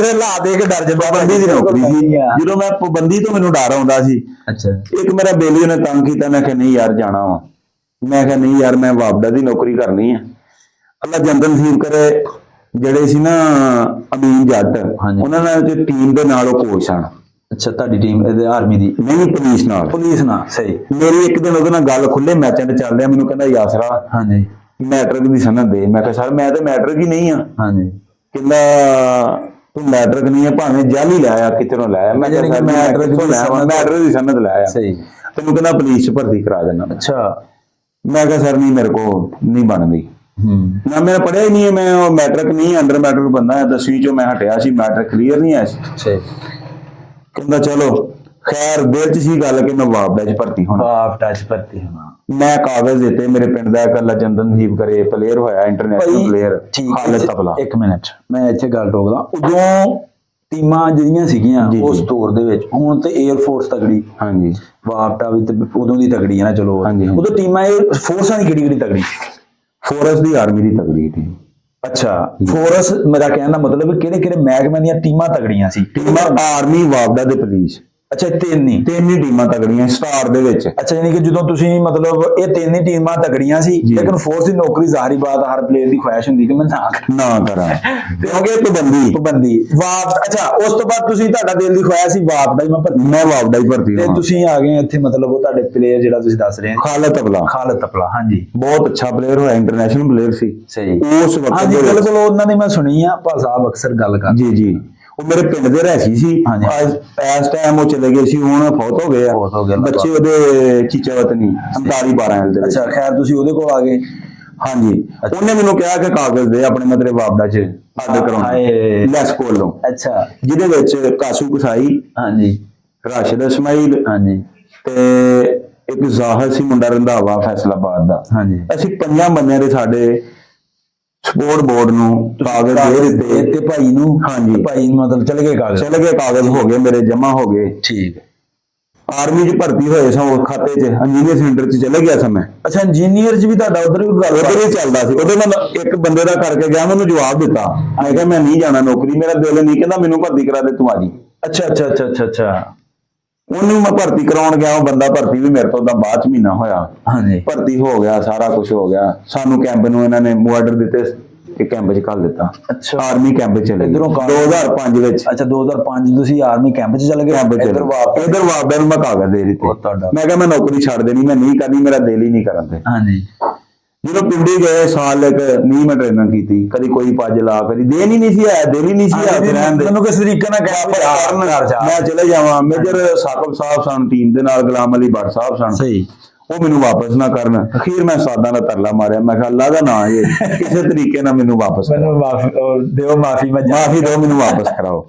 ਜਾਂਦਾ। ਪਾਬੰਦੀ ਦੀ ਨੌਕਰੀ ਸੀ। ਜਦੋਂ ਮੈਂ ਪਾਬੰਦੀ ਤੋਂ ਮੈਨੂੰ ਡਰ ਆਉਂਦਾ ਸੀ। ਅੱਛਾ। ਇੱਕ ਮੇਰਾ ਬੇਲੀ ਨੇ ਤੰਗ ਕੀਤਾ, ਮੈਂ ਕਿਹਾ ਨਹੀਂ ਯਾਰ ਜਾਣਾ ਵਾ। ਮੈਂ ਕਿਹਾ ਨਹੀਂ ਯਾਰ, ਮੈਂ ਵਾਪਦਾ ਦੀ ਨੌਕਰੀ ਕਰਨੀ ਆ। ਅੱਲਾ ਜੰਦਨ ਨਸੀਬ ਕਰੇ, ਜਿਹੜੇ ਸੀ ਨਾ ਅਮੀਨ ਜੱਟ, ਉਹਨਾਂ ਨਾਲ ਟੀਮ ਦੇ ਨਾਲ ਉਹ ਕੋਚ ਸਨ। ਅੱਛਾ, ਤੁਹਾਡੀ ਟੀਮ ਆਰਮੀ ਦੀ? ਨਹੀਂ, ਪੁਲਿਸ ਨਾਲ। ਸਹੀ। ਮੇਰੀ ਇੱਕ ਦਿਨ ਉਹਦੇ ਨਾਲ ਗੱਲ ਖੁੱਲੇ ਮੈਚਾਂ ਤੇ ਚੱਲ ਰਿਹਾ, ਮੈਨੂੰ ਕਹਿੰਦਾ ਯਾਸਰਾ ਮੈਟ੍ਰਿਕ ਦੀ ਸਨਦ ਦੇ। ਮੈਂ ਕਿਹਾ ਸਰ ਮੈਂ ਤਾਂ ਮੈਟ੍ਰਿਕ ਹੀ ਨਹੀਂ ਆ। ਕਹਿੰਦਾ ਤੂੰ ਮੈਟ੍ਰਿਕ ਨਹੀਂ ਆ, ਭਾਵੇਂ ਜਾਲੀ ਲਾਇਆ, ਕਿੱਥੋਂ ਲਾਇਆ? ਮੈਂ ਕਿਹਾ ਮੈਟ੍ਰਿਕ ਦੀ ਸਨਦ ਲਾਇਆ। ਤੈਨੂੰ ਕਹਿੰਦਾ ਪੁਲਿਸ 'ਚ ਭਰਤੀ ਕਰਾ ਦੇਣਾ। ਅੱਛਾ। ਮੈਂ ਕਿਹਾ ਸਰ ਨਹੀਂ, ਮੇਰੇ ਕੋਲ ਨਹੀਂ ਬਣਦੀ। ਨਾ ਮੈਂ ਪੜਿਆ ਹੀ ਨਹੀਂ, ਮੈਂ ਉਹ ਮੈਟ੍ਰਿਕ ਨਹੀਂ, ਅੰਡਰ ਮੈਟ੍ਰਿਕ ਬੰਦਾ ਹੈ, 10ਵੀਂ ਚੋਂ ਮੈਂ ਹਟਿਆ ਸੀ, ਮੈਟ੍ਰਿਕ ਕਲੀਅਰ ਨਹੀਂ ਆਇਆ ਸੀ। ਅੱਛਾ ਕਹਿੰਦਾ ਚਲੋ ਖੈਰ ਦਿਲ ਚ ਸੀ ਗੱਲ ਕਿ ਮੈਂ ਵਾਪਡਾ ਚ ਭਰਤੀ ਹੋਣਾ। ਵਾਪਡਾ ਚ ਭਰਤੀ ਹੋਣਾ। ਮੈਂ ਕਾਗਜ਼ ਦਿੱਤੇ, ਮੇਰੇ ਪਿੰਡ ਦਾ ਇਕੱਲਾ ਚੰਦਨਦੀਪ ਕਰੇ ਪਲੇਅਰ ਹੋਇਆ, ਇੰਟਰਨੈਸ਼ਨਲ ਪਲੇਅਰ, ਖਾਲਿਦ ਤਬਲਾ। ਇੱਕ ਮਿੰਟ ਮੈਂ ਇੱਥੇ ਗੱਲ ਟੋਕਦਾ। ਉਦੋਂ ਟੀਮਾਂ ਜਿਹੜੀਆਂ ਸੀਗੀਆਂ ਉਸ ਦੌਰ ਦੇ ਵਿੱਚ, ਹੁਣ ਤੇ 에ਅਰ ਫੋਰਸ ਤਗੜੀ, ਹਾਂਜੀ ਵਾਪਡਾ ਵੀ ਤੇ ਉਦੋਂ ਦੀ ਤਗੜੀ ਹੈ ਨਾ। ਚਲੋ ਉਦੋਂ ਟੀਮਾਂ 에ਅਰ ਫੋਰਸਾਂ ਦੀ ਕਿਹੜੀ ਤਗੜੀ? ਫੋਰਸ ਦੀ, ਆਰਮੀ ਦੀ ਤਗੜੀ ਟੀਮ। ਅੱਛਾ ਫੋਰਸ, ਮੇਰਾ ਕਹਿਣ ਦਾ ਮਤਲਬ ਕਿਹੜੇ ਕਿਹੜੇ ਮਹਿਕਮੇ ਦੀਆਂ ਟੀਮਾਂ ਤਗੜੀਆਂ ਸੀ? ਟੀਮਾਂ ਆਰਮੀ, ਵਾਪਡਾ ਤੇ ਪੁਲਿਸ। ਅੱਛਾ ਤਿੰਨ ਹੀ ਟੀਮਾਂ ਤਗੜੀਆਂ ਸਟਾਰ ਦੇ ਵਿੱਚ। ਅੱਛਾ ਯਾਨੀ ਕਿ ਜਦੋਂ ਤੁਸੀਂ ਮਤਲਬ ਇਹ ਤਿੰਨ ਹੀ ਟੀਮਾਂ ਤਗੜੀਆਂ ਸੀ, ਲੇਕਿਨ ਫੋਰਸ ਦੀ ਨੌਕਰੀ ਜ਼ਾਹਰੀ ਬਾਤ ਹਰ ਪਲੇਅਰ ਦੀ ਖੁਆਇਸ਼ ਹੁੰਦੀ ਕਿ ਮੈਂ ਨਾ ਕਰਾਂ ਕਿਉਂਕਿ ਪਾਬੰਦੀ ਵਾਪ। ਅੱਛਾ ਉਸ ਤੋਂ ਬਾਅਦ ਤੁਸੀਂ, ਤੁਹਾਡਾ ਦਿਲ ਦੀ ਖੁਆਇਸ਼ ਸੀ ਵਾਪਡਾ ਹੀ ਮੈਂ ਵਾਪਡਾ ਹੀ ਭਰਤੀ ਤੇ ਤੁਸੀਂ ਆ ਗਏ ਇੱਥੇ, ਮਤਲਬ ਉਹ ਤੁਹਾਡੇ ਪਲੇਅਰ ਜਿਹੜਾ ਤੁਸੀਂ ਦੱਸ ਰਹੇ ਹੋ ਖਾਲਿਦ ਤਬਲਾ, ਹਾਂਜੀ ਬਹੁਤ ਅੱਛਾ ਪਲੇਅਰ ਹੋਇਆ, ਇੰਟਰਨੈਸ਼ਨਲ ਪਲੇਅਰ ਸੀ ਸਹੀ ਉਸ ਵਕਤ। ਹਾਂਜੀ ਬਿਲਕੁਲ, ਉਹਨਾਂ ਦੀ ਮੈਂ ਸੁਣੀ ਆ, ਭਾ ਸਾਹਿਬ ਅਕਸਰ ਗੱਲ ਕਰਦੇ। ਜੀ ਉਹ ਮੇਰੇ ਪਿੰਡ ਦੇ ਰਹਿਸੀ ਸੀ। ਇਸ ਟਾਈਮ ਉਹ ਚਲੇ ਗਏ ਸੀ, ਹੁਣ ਫੌਤ ਹੋ ਗਏ ਆ ਬੱਚੇ ਉਹਦੇ ਚੀਚਾ ਵਤਨੀ 39-12 ਦੇ। ਅੱਛਾ ਖੈਰ ਤੁਸੀਂ ਉਹਦੇ ਕੋਲ ਆ ਗਏ। ਹਾਂਜੀ ਉਹਨੇ ਮੈਨੂੰ ਕਿਹਾ ਕਿ ਕਾਗਜ਼ ਦੇ ਆਪਣੇ ਮਤਲਬ ਵਾਪਡਾ ਚ ਆਰਡਰ ਕਰਾਉਣਾ ਲੈਸ ਕੋਲੋਂ। ਅੱਛਾ ਜਿਹਦੇ ਵਿੱਚ ਕਾਸੂ ਕਸਾਈ, ਹਾਂਜੀ ਰਾਸ਼ਿਦ ਇਸਮਾਈਲ, ਹਾਂਜੀ ਤੇ ਇੱਕ ਜ਼ਾਹਰ ਸੀ ਮੁੰਡਾ ਰੰਧਾਵਾ ਫੈਸਲਾਬਾਦ ਦਾ। ਹਾਂਜੀ ਅਸੀਂ 5 ਬੰਦਿਆਂ ਦੇ ਸਾਡੇ ਸਪੋਰਟ ਬੋਰਡ ਨੂੰ ਕਾਗਜ਼ ਦੇ ਦਿੱਤੇ ਤੇ ਭਾਈ ਨੂੰ। ਹਾਂਜੀ ਭਾਈ ਮਤਲਬ ਚਲੇ ਗਏ ਕਾਗਜ਼ ਹੋ ਗਏ ਮੇਰੇ, ਜਮਾ ਹੋ ਗਏ। ਠੀਕ। ਆਰਮੀ ਚ ਭਰਤੀ ਹੋਏ ਸਾਂ, ਉਸ ਖਾਤੇ ਚ ਇੰਜੀਨੀਅਰ ਸੈਂਟਰ ਚ ਚਲੇ ਗਿਆ ਸਾਂ ਮੈਂ। ਅੱਛਾ ਇੰਜੀਨੀਅਰ ਚ ਵੀ ਤੁਹਾਡਾ ਉਧਰ ਵੀ ਗੱਲ ਉਧਰ ਹੀ ਚੱਲਦਾ ਸੀ। ਉਹਦੇ ਨਾਲ ਇੱਕ ਬੰਦੇ ਦਾ ਕਰਕੇ ਗਿਆ, ਮੈਨੂੰ ਜਵਾਬ ਦਿੱਤਾ, ਮੈਂ ਕਿਹਾ ਮੈਂ ਨਹੀਂ ਜਾਣਾ ਨੌਕਰੀ, ਮੇਰਾ ਦਿਲ ਨਹੀਂ ਕਹਿੰਦਾ ਮੈਨੂੰ ਭਰਤੀ ਕਰਾ ਦੇ ਤੂੰ ਆ ਜੀ। ਅੱਛਾ ਉਹਨੂੰ ਮੈਂ ਭਰਤੀ ਕਰਾਉਣ ਗਿਆ, ਉਹ ਬੰਦਾ ਭਰਤੀ ਵੀ ਮੇਰੇ ਤੋਂ ਤਾਂ ਬਾਅਦ ਚ ਮਹੀਨਾ ਹੋਇਆ। ਹਾਂਜੀ ਭਰਤੀ ਹੋ ਗਿਆ, ਸਾਰਾ ਕੁਝ ਹੋ ਗਿਆ। ਸਾਨੂੰ ਕੈਂਪ ਨੂੰ ਇਹਨਾਂ ਨੇ ਆਰਡਰ ਦਿੱਤੇ ਕਿ ਕੈਂਪ ਚ ਘੱਲ ਦਿੱਤਾ। ਅੱਛਾ ਆਰਮੀ ਕੈਂਪ ਚ ਚਲੇ ਗਏ 2005 ਵਿੱਚ। ਅੱਛਾ 2005 ਤੁਸੀਂ ਆਰਮੀ ਕੈਂਪ ਚ ਚਲੇ ਗਏ। ਇਧਰ ਵਾਪਸ ਨੂੰ ਮੈਂ ਕਾਗਜ਼ ਦੇ ਦਿੱਤੇ। ਮੈਂ ਕਿਹਾ ਮੈਂ ਨੌਕਰੀ ਛੱਡ ਦੇਣੀ, ਮੈਂ ਨਹੀਂ ਕਰਨੀ, ਮੇਰਾ ਦਿਲ ਹੀ ਨਹੀਂ ਕਰਨ ਤੇ। ਹਾਂਜੀ ਜਦੋਂ ਪਿੰਡੀ ਗਏ ਸਾਲ ਇੱਕ ਨਹੀਂ ਮੈਂ ਟ੍ਰੇਨਿੰਗ ਕੀਤੀ, ਕਦੀ ਕੋਈ ਪੱਜ ਲਾ, ਕਦੀ ਦਿਲ ਹੀ ਨਹੀਂ ਸੀ ਆਇਆ, ਦਿਲ ਹੀ ਨਹੀਂ ਸੀ ਆਇਆ ਰਹਿਣ ਦੇ। ਮੈਨੂੰ ਕਿਸ ਤਰੀਕੇ ਨਾਲ ਕਹਿ ਮੈਂ ਚਲੇ ਜਾਵਾਂ। ਮੇਜਰ ਸਾਕਬ ਸਾਹਿਬ ਸਨ ਟੀਮ ਦੇ ਨਾਲ, ਗੁਲਾਮ ਅਲੀ ਭੱਟ ਸਾਹਿਬ ਸਨ, ਸਹੀ, ਉਹ ਮੈਨੂੰ ਵਾਪਸ ਨਾ ਕਰਨ। ਅਖੀਰ ਮੈਂ ਸਾਦਾਂ ਦਾ ਤਰਲਾ ਮਾਰਿਆ, ਮੈਂ ਕਿਹਾ ਅੱਲਾ ਦਾ ਨਾਂ ਇਹ ਕਿਸੇ ਤਰੀਕੇ ਨਾਲ ਮੈਨੂੰ ਵਾਪਸ ਦਿਓ, ਮਾਫੀ ਦਿਓ, ਮੈਨੂੰ ਵਾਪਸ ਕਰਾਓ।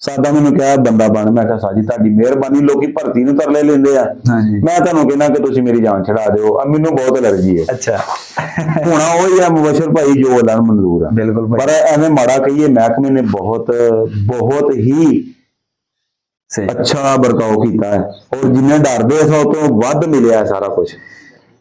ਸਾਦਾ ਮੈਨੂੰ ਕਿਹਾ ਬੰਦਾ ਬਣ। ਮੈਂ ਕਿਹਾ ਸਾਜੀ ਤੁਹਾਡੀ ਮਿਹਰਬਾਨੀ, ਲੋਕੀ ਭਰਤੀ ਨੂੰ ਤਰਲੇ ਲੈਂਦੇ ਆ, ਮੈਂ ਤੁਹਾਨੂੰ ਕਹਿੰਦਾ ਕਿ ਤੁਸੀਂ ਮੇਰੀ ਜਾਨ ਛਡਾ ਦਿਓ, ਮੈਨੂੰ ਬਹੁਤ ਐਲਰਜੀ ਹੈ। ਅੱਛਾ ਹੁਣ ਉਹੀ ਆ ਮੁਬਸ਼ਰ ਭਾਈ ਜੋ ਐਲਾਨ ਮਨਜ਼ੂਰ ਆ, ਬਿਲਕੁਲ। ਪਰ ਐਵੇਂ ਮਾੜਾ ਕਹੀਏ, ਮਹਿਕਮੇ ਨੇ ਬਹੁਤ ਹੀ ਅੱਛਾ ਵਰਤਾਓ ਕੀਤਾ ਹੈ, ਔਰ ਜਿੰਨੇ ਡਰਦੇ ਸੀ ਉਹ ਤੋਂ ਵੱਧ ਮਿਲਿਆ ਸਾਰਾ ਕੁਝ।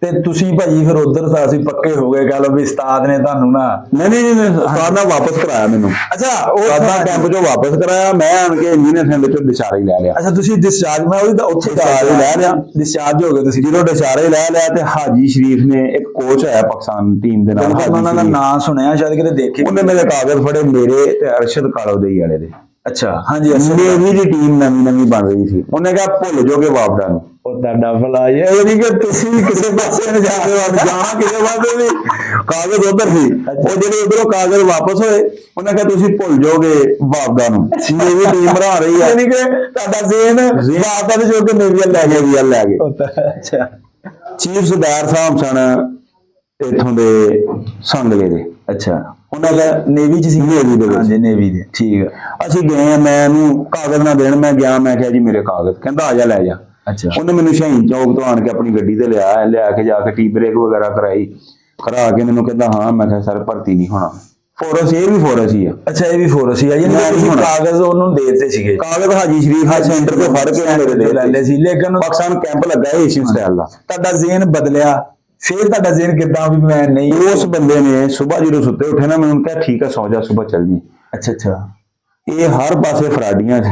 ਤੇ ਤੁਸੀਂ ਭਾਜੀ ਫਿਰ ਉਧਰ ਅਸੀਂ ਪੱਕੇ ਹੋ ਗਏ, ਕਹ ਲਓ ਵੀ ਉਸਤਾਦ ਨੇ ਤੁਹਾਨੂੰ ਨਾ ਨਹੀਂ ਉਸਤਾਦ ਨੇ ਵਾਪਸ ਕਰਾਇਆ ਮੈਨੂੰ। ਅੱਛਾ ਉਹ ਸਾਡਾ ਕੈਂਪ ਚੋਂ ਵਾਪਸ ਕਰਾਇਆ, ਮੈਂ ਆਣ ਕੇ ਇੰਜੀਨੀਅਰ ਸੈਂਟਰ ਚੋਂ ਡਿਸਚਾਰਜ ਲੈ ਲਿਆ। ਅੱਛਾ ਤੁਸੀਂ ਡਿਸਚਾਰਜ, ਮੈਂ ਉਹੀ ਤਾਂ ਉੱਥੇ ਲੈ ਲਿਆ, ਡਿਸਚਾਰਜ ਹੋ ਗਏ ਤੁਸੀਂ। ਜਦੋਂ ਡਿਸਚਾਰਜ ਲੈ ਲਿਆ ਤੇ ਹਾਜੀ ਸ਼ਰੀਫ ਨੇ, ਇੱਕ ਕੋਚ ਆਇਆ ਪਾਕਿਸਤਾਨ ਟੀਮ ਦੇ ਨਾਲ, ਉਹਨਾਂ ਦਾ ਨਾਮ ਸੁਣਿਆ ਸ਼ਾਇਦ ਕਿਤੇ ਦੇਖੇ, ਉਹਨੇ ਮੇਰੇ ਕਾਗਜ਼ ਫੜੇ, ਮੇਰੇ ਤੇ ਅਰਸ਼ਦ ਕਾਲੋਦਈ ਵਾਲੇ ਦੇ। ਅੱਛਾ ਹਾਂਜੀ ਨੇਵੀ ਦੀ ਟੀਮ ਨਵੀਂ ਬਣ ਰਹੀ ਸੀ। ਉਹਨੇ ਕਿਹਾ ਭੁੱਲ ਜਾਓਗੇ ਵਾਪਡਾ ਨੂੰ। ਉਹ ਤੁਹਾਡਾ ਭਲਾ ਇਹ ਨਹੀਂ ਕਿ ਤੁਸੀਂ ਕਿਸੇ ਪਾਸੇ ਨੂੰ ਜਾਣਾ ਕਿਸੇ ਪਾਸੇ ਵੀ, ਕਾਗਜ਼ ਉਧਰ ਸੀ। ਉਹ ਜਿਹੜੇ ਉਧਰੋਂ ਕਾਗਜ਼ ਵਾਪਸ ਹੋਏ, ਉਹਨੇ ਕਿਹਾ ਤੁਸੀਂ ਭੁੱਲ ਜਾਓਗੇ ਵਾਪਡਾ ਨੂੰ, ਨੇਵੀ ਟੀਮ ਬਣਾ ਰਹੀ ਹੈ। ਕਿ ਤੁਹਾਡਾ ਜ਼ੇਨ ਵਾਪਡਾ ਦੇ ਜੋ ਕਿ ਨੇਵੀ ਲੈ ਗਏ। ਅੱਛਾ ਚੀਫ ਸਰਦਾਰ ਸਾਹਿਬ ਸਨ ਇੱਥੋਂ ਦੇ ਸੰਗਲੇ ਦੇ। ਅੱਛਾ ਉਹਨਾਂ ਦਾ ਨੇਵੀ ਚ ਸੀ। ਨੇਵੀ ਦੇ ਵਿੱਚ। ਹਾਂਜੀ ਨੇਵੀ ਦੇ, ਠੀਕ ਹੈ। ਅਸੀਂ ਗਏ, ਮੈਂ ਇਹਨੂੰ ਕਾਗਜ਼ ਨਾ ਦੇਣ, ਮੈਂ ਗਿਆ, ਮੈਂ ਕਿਹਾ ਜੀ ਮੇਰੇ ਕਾਗਜ਼, ਕਹਿੰਦਾ ਆ ਜਾ ਲੈ ਜਾ। ਅੱਛਾ ਉਹਨੇ ਮੈਨੂੰ ਸ਼ਹੀਦ ਚੌਕ ਤੋਂ ਆਣ ਕੇ ਆਪਣੀ ਗੱਡੀ ਤੇ ਲਿਆ ਕੇ ਜਾ ਕੇ ਟੀ ਬ੍ਰੇਕ ਵਗੈਰਾ ਕਰਾ ਕੇ ਮੈਨੂੰ ਕਹਿੰਦਾ ਹਾਂ। ਮੈਂ ਕਿਹਾ ਸਰ ਭਰਤੀ ਨਹੀਂ ਹੋਣਾ। ਫੋਰਸ, ਇਹ ਵੀ ਫੋਰਸ ਹੀ ਆ। ਅੱਛਾ ਇਹ ਵੀ ਫੋਰਸ ਹੀ ਆ, ਯਾਨੀ ਤੁਸੀਂ ਕਾਗਜ਼ ਉਹਨੂੰ ਦੇ ਦਿੱਤੇ ਸੀਗੇ। ਕਾਗਜ਼ ਹਾਜੀ ਸ਼ਰੀਫ ਸੈਂਟਰ ਤੋਂ ਫੜ ਕੇ ਮੇਰੇ ਦੇ ਲੈਂਦੇ ਸੀ, ਲੇਕਿਨ ਪਾਕਿਸਤਾਨ ਕੈਂਪ ਲੱਗਾ ਹੈ ਏਸ਼ੀਅਨ ਸਟਾਈਲ ਦਾ। ਤੁਹਾਡਾ ਜ਼ੇਨ ਬਦਲਿਆ, ਫਿਰ ਤੁਹਾਡਾ ਜ਼ੇਨ ਕਿੱਦਾਂ ਵੀ ਮੈਂ ਨਹੀਂ। ਉਸ ਬੰਦੇ ਨੇ ਸਵੇਰ ਜਦੋਂ ਸੁੱਤੇ ਉੱਠੇ ਨਾ, ਮੈਨੂੰ ਕਿਹਾ ਠੀਕ ਹੈ ਸੌ ਜਾ, ਸਵੇਰ ਚੱਲ ਜੀ। ਅੱਛਾ ਇਹ ਹਰ ਪਾਸੇ ਫਰਾਡੀਆਂ ਸੀ।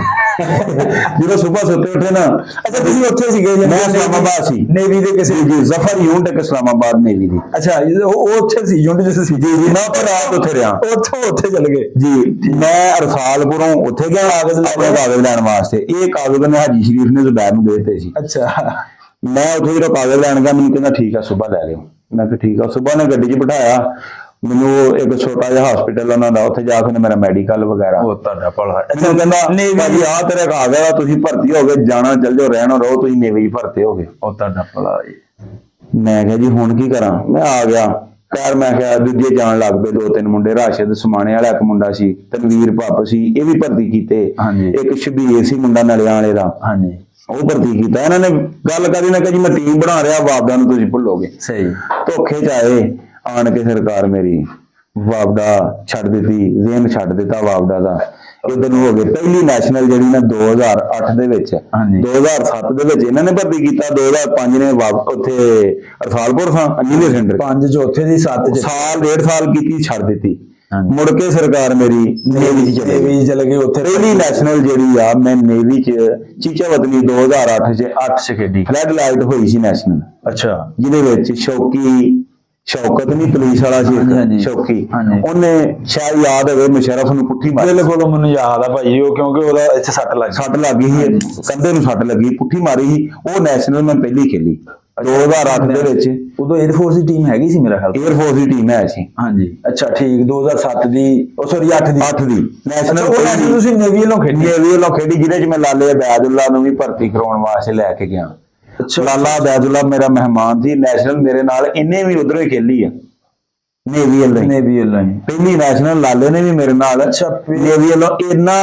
ਜਦੋਂ ਸਵੇਰ ਸੁੱਤੇ ਉੱਠੇ ਨਾ। ਅੱਛਾ ਤੁਸੀਂ ਉੱਥੇ ਸੀਗੇ? ਮੈਂ ਇਸਲਾਮਾਬਾਦ ਸੀ, ਨੇਵੀ ਦੇ ਕਿਸੇ ਜੀ ਜ਼ਫਰ ਯੂਨਿਟ ਇਸਲਾਮਾਬਾਦ ਨੇਵੀ ਦੀ। ਅੱਛਾ ਉਹ ਉੱਥੇ ਸੀ ਯੂਨਿਟ ਚ ਸੀ? ਜੀ ਮੈਂ ਰਾਤ ਉੱਥੇ ਰਿਹਾ। ਉੱਥੇ ਚਲੇ ਗਏ ਜੀ। ਮੈਂ ਅਰਸਾਲਪੁਰੋਂ ਉੱਥੇ ਗਿਆ ਕਾਗਜ਼ ਲੈਣ ਵਾਸਤੇ। ਇਹ ਕਾਗਜ਼ ਨੇ ਹਾਜੀ ਸ਼ਰੀਫ ਨੇ ਜ਼ੁਬੈਰ ਨੂੰ ਦੇ ਦਿੱਤੇ ਸੀ। ਅੱਛਾ ਮੈਂ ਉੱਥੇ ਜਦੋਂ ਕਾਗਜ਼ ਲੈਣ ਗਿਆ, ਮੈਨੂੰ ਕਹਿੰਦਾ ਠੀਕ ਆ ਸਵੇਰ ਲੈ ਲਿਓ। ਮੈਂ ਕਿਹਾ ਠੀਕ ਆ। ਸਵੇਰ ਨੇ ਗੱਡੀ 'ਚ ਬਿਠਾਇਆ ਮੈਨੂੰ, ਇੱਕ ਛੋਟਾ ਜਿਹਾ ਹਸਪੀਟਲ ਉਹਨਾਂ ਦਾ, ਉੱਥੇ ਜਾ ਕੇ ਮੇਰਾ ਮੈਡੀਕਲ ਵਗੈਰਾ। ਉਹ ਤੁਹਾਡਾ ਭਲਾ। ਅੱਛਾ ਕਹਿੰਦਾ ਭਾਜੀ ਆਹ ਤੇਰੇ ਕਾਗਜ਼ ਆ, ਤੁਸੀਂ ਭਰਤੀ ਹੋ ਗਏ, ਜਾਣਾ ਚੱਲ ਜਾਓ, ਰਹਿਣਾ ਰਹੋ, ਤੁਸੀਂ ਨੇਵੀ ਭਰਤੀ ਹੋ ਗਏ। ਉਹ ਤੁਹਾਡਾ ਭਲਾ। ਮੈਂ ਕਿਹਾ ਜੀ ਹੁਣ ਕੀ ਕਰਾਂ? ਮੈਂ ਆ ਗਿਆ। ਖੈਰ ਮੈਂ ਕਿਹਾ ਦੂਜੇ ਜਾਣ ਲੱਗ ਪਏ, 2-3 ਮੁੰਡੇ, ਰਾਸ਼ਦ ਸਮਾਣੇ ਵਾਲਾ ਇੱਕ ਮੁੰਡਾ ਸੀ, ਤਨਵੀਰ ਭੱਪ ਸੀ, ਇਹ ਵੀ ਭਰਤੀ ਕੀਤੇ। ਹਾਂਜੀ। ਇੱਕ ਸ਼ਬੀਰ ਸੀ ਮੁੰਡਾ ਨਲਿਆਂ ਵਾਲੇ ਦਾ, ਹਾਂਜੀ ਉਹ ਭਰਤੀ ਕੀਤਾ। ਇਹਨਾਂ ਨੇ ਗੱਲ ਕਰੀ ਨਾ ਕਿ ਜੀ ਮੈਂ ਟੀਮ ਬਣਾ ਰਿਹਾ, ਵਾਪਦਾ ਨੂੰ ਤੁਸੀਂ ਭੁੱਲੋਗੇ। ਸਹੀ। ਧੋਖੇ ਚ ਆਏ ਆਣ ਕੇ ਸਰਕਾਰ ਮੇਰੀ ਵਾਪਦਾ ਛੱਡ ਦਿੱਤੀ, ਜ਼ੇਨ ਛੱਡ ਦਿੱਤਾ ਵਾਪਦਾ ਦਾ। ਇਧਰ ਨੂੰ ਹੋ ਗਏ ਪਹਿਲੀ ਨੈਸ਼ਨਲ ਜਿਹੜੀ ਨਾ 2008 ਦੇ ਵਿੱਚ, ਹਾਂਜੀ। 2007 ਦੇ ਵਿੱਚ ਇਹਨਾਂ ਨੇ ਭਰਤੀ ਕੀਤਾ, 2005 ਨੇ ਉੱਥੇ ਅਰਸਾਲਪੁਰ ਸਾਂ ਅੰਜਲੀ ਸੈਂਟਰ 5 ਚੌਥੇ ਦੀ 7 ਚ ਸਾਲ 1.5 ਸਾਲ ਕੀਤੀ, ਛੱਡ ਦਿੱਤੀ। ਹਾਂਜੀ। ਮੁੜ ਕੇ ਸਰਕਾਰ ਮੇਰੀ ਨੇਵੀ ਚ ਚਲੇ ਗਈ। ਚਲੇ ਗਏ ਉੱਥੇ। ਪਹਿਲੀ ਨੈਸ਼ਨਲ ਜਿਹੜੀ ਆ ਮੈਂ ਨੇਵੀ ਚ ਚੀਚਾ ਵਤਨੀ 2008 ਚ 8 ਚ ਖੇਡੀ। ਫਲੈਗ ਲਾਈਟ ਹੋਈ ਸੀ ਨੈਸ਼ਨਲ, ਅੱਛਾ। ਜਿਹਦੇ ਵਿੱਚ ਸ਼ੌਕਤ ਨਹੀਂ ਪੁਲਿਸ ਵਾਲਾ ਸੀ, ਹਾਂਜੀ। ਸ਼ੌਕੀ, ਹਾਂਜੀ। ਉਹਨੇ ਸ਼ਾਇਦ ਯਾਦ ਹੋਵੇ ਮੁਸ਼ਰਫ ਨੂੰ ਪੁੱਠੀ ਮਾਰੀ। ਬਿਲਕੁਲ ਮੈਨੂੰ ਯਾਦ ਆ ਭਾਈ ਉਹ, ਕਿਉਂਕਿ ਉਹਦਾ ਇੱਥੇ ਸੱਟ ਲੱਗ ਗਈ ਸੀ, ਕੰਧੇ ਨੂੰ ਸੱਟ ਲੱਗੀ, ਪੁੱਠੀ ਮਾਰੀ ਸੀ। ਉਹ ਨੈਸ਼ਨਲ ਮੈਂ ਪਹਿਲੀ ਖੇਲੀ 2008 ਦੇ ਵਿੱਚ। ਉਦੋਂ 에ਅਰ ਫੋਰਸ ਦੀ ਟੀਮ ਹੈਗੀ ਸੀ ਮੇਰਾ ਖਿਆਲ। 에ਅਰ ਫੋਰਸ ਦੀ ਟੀਮ ਹੈ ਸੀ। ਹਾਂਜੀ ਅੱਛਾ ਠੀਕ। 2007 ਦੀ, ਉਹ ਸੌਰੀ 8 ਦੀ ਨੈਸ਼ਨਲ ਤੁਸੀਂ ਨੇਵੀ ਵੱਲੋਂ ਖੇਡੀ। ਨੇਵੀ ਵੱਲੋਂ ਖੇਡੀ, ਜਿਹਦੇ ਚ ਮੈਂ ਲਾਲੇ ਅਬੈਦੁੱਲਾ ਨੂੰ ਵੀ ਭਰਤੀ ਕਰਾਉਣ ਵਾਸਤੇ ਲੈ ਕੇ ਗਿਆ। ਲਾਲਾ ਅਬੈਦੁੱਲਾ ਮੇਰਾ ਮਹਿਮਾਨ ਸੀ ਨੈਸ਼ਨਲ, ਮੇਰੇ ਨਾਲ ਇਹਨੇ ਵੀ ਉਧਰੋਂ ਹੀ ਖੇਲੀ ਆ ਨੇਵੀ ਵੱਲੋਂ। ਪਹਿਲੀ ਨੈਸ਼ਨਲ ਲਾਲੇ ਨੇ ਵੀ ਮੇਰੇ ਨਾਲ। ਅੱਛਾ। ਨੇਵੀ ਵੱਲੋਂ ਇੰਨਾ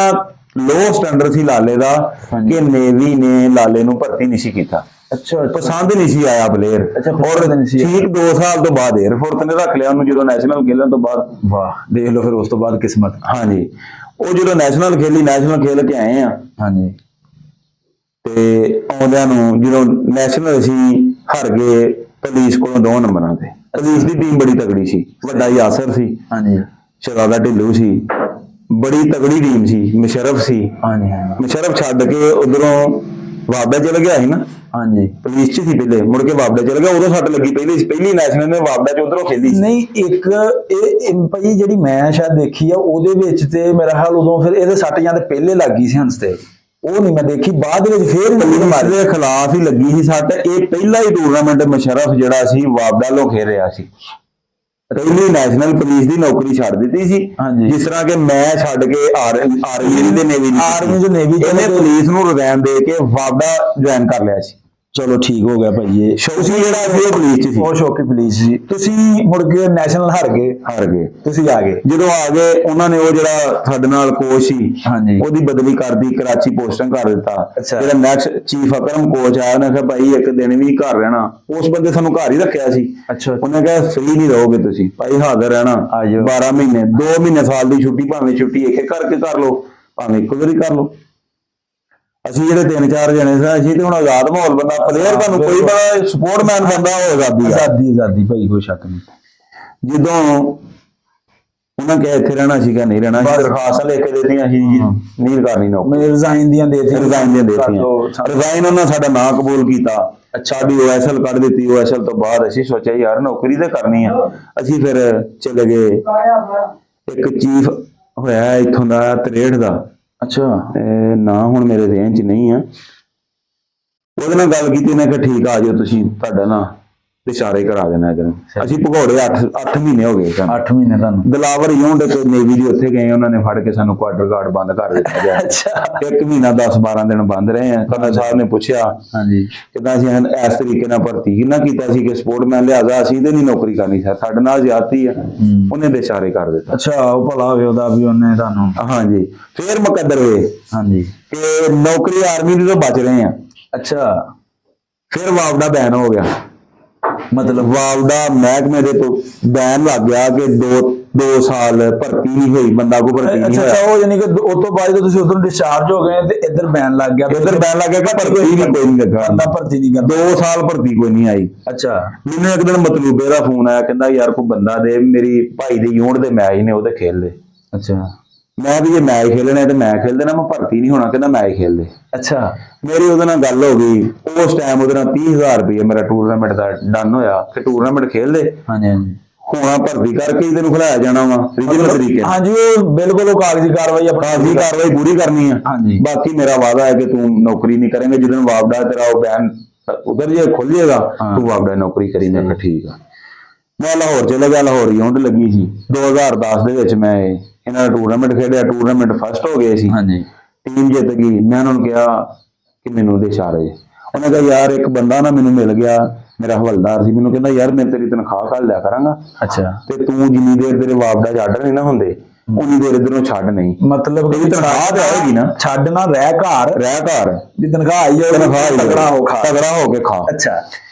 ਲੋ ਸਟੈਂਡਰਡ ਸੀ ਲਾਲੇ ਦਾ ਕਿ ਨੇਵੀ ਨੇ ਲਾਲੇ ਨੂੰ ਭਰਤੀ ਨਹੀਂ ਸੀ ਕੀਤਾ। ਅੱਛਾ। ਪਸੰਦ ਨਹੀਂ ਸੀ ਆਇਆ ਪਲੇਅਰ। ਔਰ ਠੀਕ 2 ਸਾਲ ਤੋਂ ਬਾਅਦ 에ਅਰਫੋਰਸ ਨੇ ਰੱਖ ਲਿਆ ਉਹਨੂੰ, ਜਦੋਂ ਨੈਸ਼ਨਲ ਖੇਲਣ ਤੋਂ ਬਾਅਦ। ਵਾਹ ਦੇਖ ਲਓ ਫਿਰ ਉਸ ਤੋਂ ਬਾਅਦ ਕਿਸਮਤ। ਹਾਂਜੀ। ਉਹ ਜਦੋਂ ਨੈਸ਼ਨਲ ਖੇਲ ਕੇ ਆਏ ਆ। ਹਾਂਜੀ। ਤੇ ਆਉਂਦਿਆਂ ਨੂੰ ਜਦੋਂ ਨੈਸ਼ਨਲ ਅਸੀਂ ਹਾਰ ਗਏ ਪੁਲਿਸ ਕੋਲੋਂ 2 ਨੰਬਰਾਂ ਤੇ। ਪੁਲਿਸ ਦੀ ਟੀਮ ਬੜੀ ਤਗੜੀ ਸੀ, ਵੱਡਾ ਯਾਸਰ ਸੀ। ਹਾਂਜੀ। ਸ਼ਰਾਦਾ ਢਿੱਲੂ ਸੀ, ਬੜੀ ਤਗੜੀ ਟੀਮ ਸੀ। ਮੁਸ਼ਰਫ ਸੀ। ਹਾਂਜੀ। ਮੁਸ਼ਰਫ ਛੱਡ ਕੇ ਉਧਰੋਂ ਵਾਪਦਾ ਚਲ ਗਿਆ ਸੀ ਨਾ। ਹਾਂਜੀ। ਪੁਲਿਸ ਚ ਸੀ ਪਹਿਲੇ, ਮੁੜ ਕੇ ਵਾਪਦਾ ਚਲ ਗਿਆ, ਉਦੋਂ ਸੱਟ ਲੱਗੀ। ਪਹਿਲੀ ਨੈਸ਼ਨਲ ਨੇ ਵਾਪਦਾ ਚ ਉਧਰੋਂ ਖੇਲੀ ਨਹੀਂ। ਇੱਕ ਇਹ ਭਾਈ ਜਿਹੜੀ ਮੈਂ ਸ਼ਾਇਦ ਦੇਖੀ ਆ ਉਹਦੇ ਵਿੱਚ ਤੇ ਮੇਰਾ ਹਾਲ ਉਦੋਂ ਫਿਰ ਇਹਦੇ ਸੱਟ ਜਾਂ ਤੇ ਪਹਿਲੇ ਲੱਗ ਗਈ ਸੀ ਹੰਸ ਤੇ, ਉਹ ਨਹੀਂ ਮੈਂ ਦੇਖੀ। ਬਾਅਦ ਵਿੱਚ ਫੇਰ ਪੁਲਿਸ ਦੇ ਖਿਲਾਫ ਹੀ ਲੱਗੀ ਸੀ ਸੱਟ। ਇਹ ਪਹਿਲਾ ਹੀ ਟੂਰਨਾਮੈਂਟ ਮੁਸ਼ਰਫ ਜਿਹੜਾ ਸੀ ਵਾਪਦਾ ਲੋ ਖੇਡ ਰਿਹਾ ਸੀ। ਪਹਿਲੀ ਨੈਸ਼ਨਲ ਪੁਲਿਸ ਦੀ ਨੌਕਰੀ ਛੱਡ ਦਿੱਤੀ ਸੀ। ਜਿਸ ਤਰ੍ਹਾਂ ਕਿ ਮੈਂ ਛੱਡ ਕੇ ਆਰਮੀ ਦੇ ਨੇਵੀ ਇਹਨੇ ਪੁਲਿਸ ਨੂੰ ਰਿਜ਼ਾਈਨ ਦੇ ਕੇ ਵਾਪਦਾ ਜੁਆਇਨ ਕਰ ਲਿਆ ਸੀ। ਚਲੋ ਠੀਕ ਹੋ ਗਿਆ ਭਾਈ। ਇਹ ਸ਼ੌਕੀ ਜਿਹੜਾ ਸੀ ਪੁਲਿਸ ਚ ਸੀ, ਉਹ ਸ਼ੌਕੀ ਪੁਲਿਸ ਸੀ। ਤੁਸੀਂ ਮੁੜ ਕੇ ਨੈਸ਼ਨਲ ਹਾਰ ਗਏ, ਤੁਸੀਂ ਆ ਗਏ। ਜਦੋਂ ਆ ਗਏ ਉਹਨਾਂ ਨੇ ਉਹ ਜਿਹੜਾ ਸਾਡੇ ਨਾਲ ਕੋਚ ਸੀ ਉਹਦੀ ਬਦਲੀ ਕਰਦੀ, ਕਰਾਚੀ ਪੋਸਟਿੰਗ ਕਰ ਦਿੱਤਾ। ਜਿਹੜਾ ਨੈਕਸਟ ਚੀਫ ਅਕਰਮ ਕੋਚ ਆਇਆ ਉਹਨੇ ਕਿਹਾ ਭਾਈ ਇੱਕ ਦਿਨ ਵੀ ਘਰ ਰਹਿਣਾ। ਉਸ ਬੰਦੇ ਸਾਨੂੰ ਘਰ ਹੀ ਰੱਖਿਆ ਸੀ। ਉਹਨੇ ਕਿਹਾ ਫ੍ਰੀ ਨਹੀਂ ਰਹੋਗੇ ਤੁਸੀਂ ਭਾਈ, ਹਾਜ਼ਰ ਰਹਿਣਾ 12 ਮਹੀਨੇ 2 ਮਹੀਨੇ ਸਾਲ ਦੀ ਛੁੱਟੀ, ਭਾਵੇਂ ਛੁੱਟੀ ਇੱਕ ਕਰਕੇ ਕਰ ਲਓ, ਭਾਵੇਂ ਇੱਕੋ ਵਾਰੀ ਕਰ ਲਓ। ਅਸੀਂ ਜਿਹੜੇ 3-4 ਜਣੇ ਸੀ, ਅਸੀਂ ਤੇ ਹੁਣ ਆਜ਼ਾਦ ਮਾਹੌਲ ਬੰਦਾ ਪਲੇਅਰ, ਤੁਹਾਨੂੰ ਕੋਈ ਬੜਾ ਸਪੋਰਟਮੈਨ ਬੰਦਾ ਹੋ ਆਜ਼ਾਦੀ ਭਾਈ, ਕੋਈ ਸ਼ੱਕ ਨਹੀਂ। ਜਦੋਂ ਉਹਨਾਂ ਕਿਹਾ ਇੱਥੇ ਰਹਿਣਾ ਸੀਗਾ, ਨਹੀਂ ਰਹਿਣਾ, ਦਰਖਾਸਤਾਂ ਲਿਖ ਕੇ ਦਿੱਤੀਆਂ ਸੀ ਨਹੀਂ ਕਰਨੀ ਨੌਕਰੀ, ਰਿਜ਼ਾਈਨ ਦੀਆਂ ਦੇਤੀਆਂ। ਰਿਜ਼ਾਈਨ ਉਹਨਾਂ ਸਾਡਾ ਨਾਂ ਕਬੂਲ ਕੀਤਾ। ਸਾਡੀ OSL ਕੱਢ ਦਿੱਤੀ। OSL ਤੋਂ ਬਾਅਦ ਅਸੀਂ ਸੋਚਿਆ ਯਾਰ ਨੌਕਰੀ ਤਾਂ ਕਰਨੀ ਆ। ਅਸੀਂ ਫਿਰ ਚਲੇ ਗਏ। ਇੱਕ ਚੀਫ ਹੋਇਆ ਇੱਥੋਂ ਦਾ 63 ਦਾ। ਅੱਛਾ। ਨਾ ਹੁਣ ਮੇਰੇ ਜ਼ਿਹਨ ਚ ਨਹੀਂ ਆ। ਉਹਦੇ ਨਾਲ ਗੱਲ ਕੀਤੀ, ਉਹਨੇ ਕਿਹਾ ਠੀਕ ਆ ਜਾਓ ਤੁਸੀਂ, ਤੁਹਾਡਾ ਨਾ ਇਸ਼ਾਰੇ ਕਰਾ ਦੇਣਾ ਇਹਨੂੰ। ਅਸੀਂ ਭਗੌੜੇ 8 ਮਹੀਨੇ ਹੋ ਗਏ ਸਾਨੂੰ। 8 ਮਹੀਨੇ ਤੁਹਾਨੂੰ ਦਿਲਾਵਰ ਯੂਨਿਟ ਤੇ ਨੇਵੀ ਦੀ ਉੱਥੇ ਗਏ, ਉਹਨਾਂ ਨੇ ਫੜ ਕੇ ਸਾਨੂੰ ਕੁਆਟਰ ਗਾਰਡ ਬੰਦ ਕਰ ਦਿੱਤਾ। ਅੱਛਾ। 1 ਮਹੀਨਾ 10-12 ਦਿਨ ਬੰਦ ਰਹੇ ਆ। ਕਰਨਲ ਸਾਹਿਬ ਨੇ ਪੁੱਛਿਆ ਕਿਦਾਂ ਅਸੀਂ ਇਸ ਤਰੀਕੇ ਨਾਲ ਭਰਤੀ ਕਿੰਨਾ ਕੀਤਾ ਸੀ ਕਿ ਸਪੋਰਟਮੈਨ ਲਿਆਜ਼ਾ ਅਸੀਂ ਇਹਦੇ ਨਹੀਂ ਨੌਕਰੀ ਕਰਨੀ ਸਰ, ਸਾਡੇ ਨਾਲ ਜ਼ਿਆਦਤੀ ਆ। ਉਹਨੇ ਦੇ ਇਸ਼ਾਰੇ ਕਰ ਦਿੱਤਾ। ਅੱਛਾ। ਉਹ ਭਲਾ ਹੋਵੇ ਉਹਦਾ ਵੀ ਉਹਨੇ ਤੁਹਾਨੂੰ। ਹਾਂਜੀ। ਫਿਰ ਮੁਕੱਦਰ ਹੋਏ ਕਿ ਨੌਕਰੀ ਆਰਮੀ ਦੀ ਤੋਂ ਬਚ ਰਹੇ ਆ। ਅੱਛਾ। ਫਿਰ ਵਾਪਦਾ ਬੈਨ ਹੋ ਗਿਆ। ਮਤਲਬ ਵਾਪਦਾ ਮਹਿਕਮੇ ਦੇ ਤੋਂ ਬੈਨ ਲੱਗ ਗਿਆ ਕਿ 2 ਸਾਲ ਭਰਤੀ ਨਹੀਂ ਹੋਈ, ਬੰਦਾ ਕੋ ਭਰਤੀ ਨਹੀਂ ਹੋਇਆ। ਅੱਛਾ। ਉਹ ਯਾਨੀ ਕਿ ਉਸ ਤੋਂ ਬਾਅਦ ਤੁਸੀਂ ਉਧਰੋਂ ਡਿਸਚਾਰਜ ਹੋ ਗਏ ਤੇ ਇੱਧਰ ਬੈਨ ਲੱਗ ਗਿਆ। ਇੱਧਰ ਬੈਨ ਲੱਗ ਗਿਆ ਕਿ ਭਰਤੀ ਨਹੀਂ ਕੋਈ ਨਹੀਂ ਲੱਗਾ, ਬੰਦਾ ਭਰਤੀ ਨਹੀਂ ਕਰਦਾ। 2 ਸਾਲ ਭਰਤੀ ਕੋਈ ਨਹੀਂ ਆਈ। ਅੱਛਾ। ਮੈਨੂੰ ਇੱਕ ਦਿਨ ਮਤਲੂਬੇ ਦਾ ਫੋਨ ਆਇਆ, ਕਹਿੰਦਾ ਯਾਰ ਕੋਈ ਬੰਦਾ ਦੇ, ਮੇਰੀ ਭਾਈ ਦੇ ਯੂਨਿਟ ਦੇ ਮੈਚ ਨੇ ਉਹਦੇ ਖੇਲ ਲੈ। ਅੱਛਾ। ਮੈਂ ਵੀ ਜੇ ਮੈਚ ਖੇਲਣੇ ਤੇ ਮੈਂ ਖੇਲ ਦੇਣਾ, ਮੈਂ ਭਰਤੀ ਨਹੀਂ ਹੋਣਾ। ਕਹਿੰਦਾ ਮੈਚ ਖੇਲ ਦੇ। ਅੱਛਾ। ਮੇਰੀ ਉਹਦੇ ਨਾਲ ਗੱਲ ਹੋ ਗਈ। ਉਸ ਟਾਈਮ ਉਹਦੇ ਨਾਲ 30,000 ਰੁਪਏ ਮੇਰਾ ਟੂਰਨਾਮੈਂਟ ਦਾ ਡਨ ਹੋਇਆ ਕਿ ਟੂਰਨਾਮੈਂਟ ਖੇਲ ਦੇ। ਹੋਣਾ ਭਰਤੀ ਕਰਕੇ ਹੀ ਤੈਨੂੰ ਖਿਲਾਇਆ ਜਾਣਾ ਵਾ ਰੀਜਨਲ ਤਰੀਕੇ। ਹਾਂਜੀ। ਉਹ ਬਿਲਕੁਲ ਉਹ ਕਾਗਜ਼ੀ ਕਾਰਵਾਈ ਪੂਰੀ ਕਰਨੀ ਆ। ਬਾਕੀ ਮੇਰਾ ਵਾਅਦਾ ਹੈ ਕਿ ਤੂੰ ਨੌਕਰੀ ਨਹੀਂ ਕਰੇਂਗੇ। ਜਦੋਂ ਵਾਪਦਾ ਤੇਰਾ ਉਹ ਬੈਨ ਉਧਰ ਜੇ ਖੁੱਲ ਜਾਏਗਾ ਤੂੰ ਵਾਪਦਾ ਨੌਕਰੀ ਕਰੀ। ਮੈਂ ਕਿਹਾ ਠੀਕ ਆ। ਮੈਂ ਲਾਹੌਰ ਚਲਾ ਗਿਆ। ਲਾਹੌਰ ਯੂਨਿਟ ਲੱਗੀ ਸੀ। 2010 ਦੇ ਵਿੱਚ ਮੈਂ ਇਹਨਾਂ ਦਾ ਟੂਰਨਾਮੈਂਟ ਖੇਡਿਆ। ਟੂਰਨਾਮੈਂਟ ਫਸਟ ਹੋ ਗਏ ਸੀ। ਟੀਮ ਜਿੱਤ ਗਈ। ਮੈਂ ਉਹਨਾਂ ਨੂੰ ਕਿਹਾ ਕਿ ਮੈਨੂੰ ਦੇ ਇਸ਼ਾਰੇ। ਉਹਨੇ ਕਿਹਾ ਯਾਰ ਇੱਕ ਬੰਦਾ ਨਾ ਮੈਨੂੰ ਮਿਲ ਗਿਆ, ਮੇਰਾ ਹਵਲਦਾਰ ਸੀ, ਮੈਨੂੰ ਕਹਿੰਦਾ ਯਾਰ ਮੈਂ ਤੇਰੀ ਤਨਖਾਹ ਕੱਲ ਲਿਆ ਕਰਾਂਗਾ, ਅੱਛਾ ਤੇ ਤੂੰ ਜਿੰਨੀ ਦੇਰ ਤੇਰੇ ਵਾਪਦਾ ਛੱਡ ਨਹੀਂ ਨਾ ਹੁੰਦੇ ਉਨੀ ਦੇਰ ਇਧਰੋਂ ਛੱਡ ਨਹੀਂ। ਮਤਲਬ ਤੇਰੀ ਤਨਖਾਹ ਤੇ ਆਏਗੀ ਨਾ, ਛੱਡ ਨਾ ਰਹਿ ਘਰ ਦੀ ਤਨਖਾਹ ਆਈ ਤਨਖਾਹ ਤਗੜਾ ਹੋ ਖਾ। ਤਗੜਾ ਹੋ ਕੇ ਖਾ। ਅੱਛਾ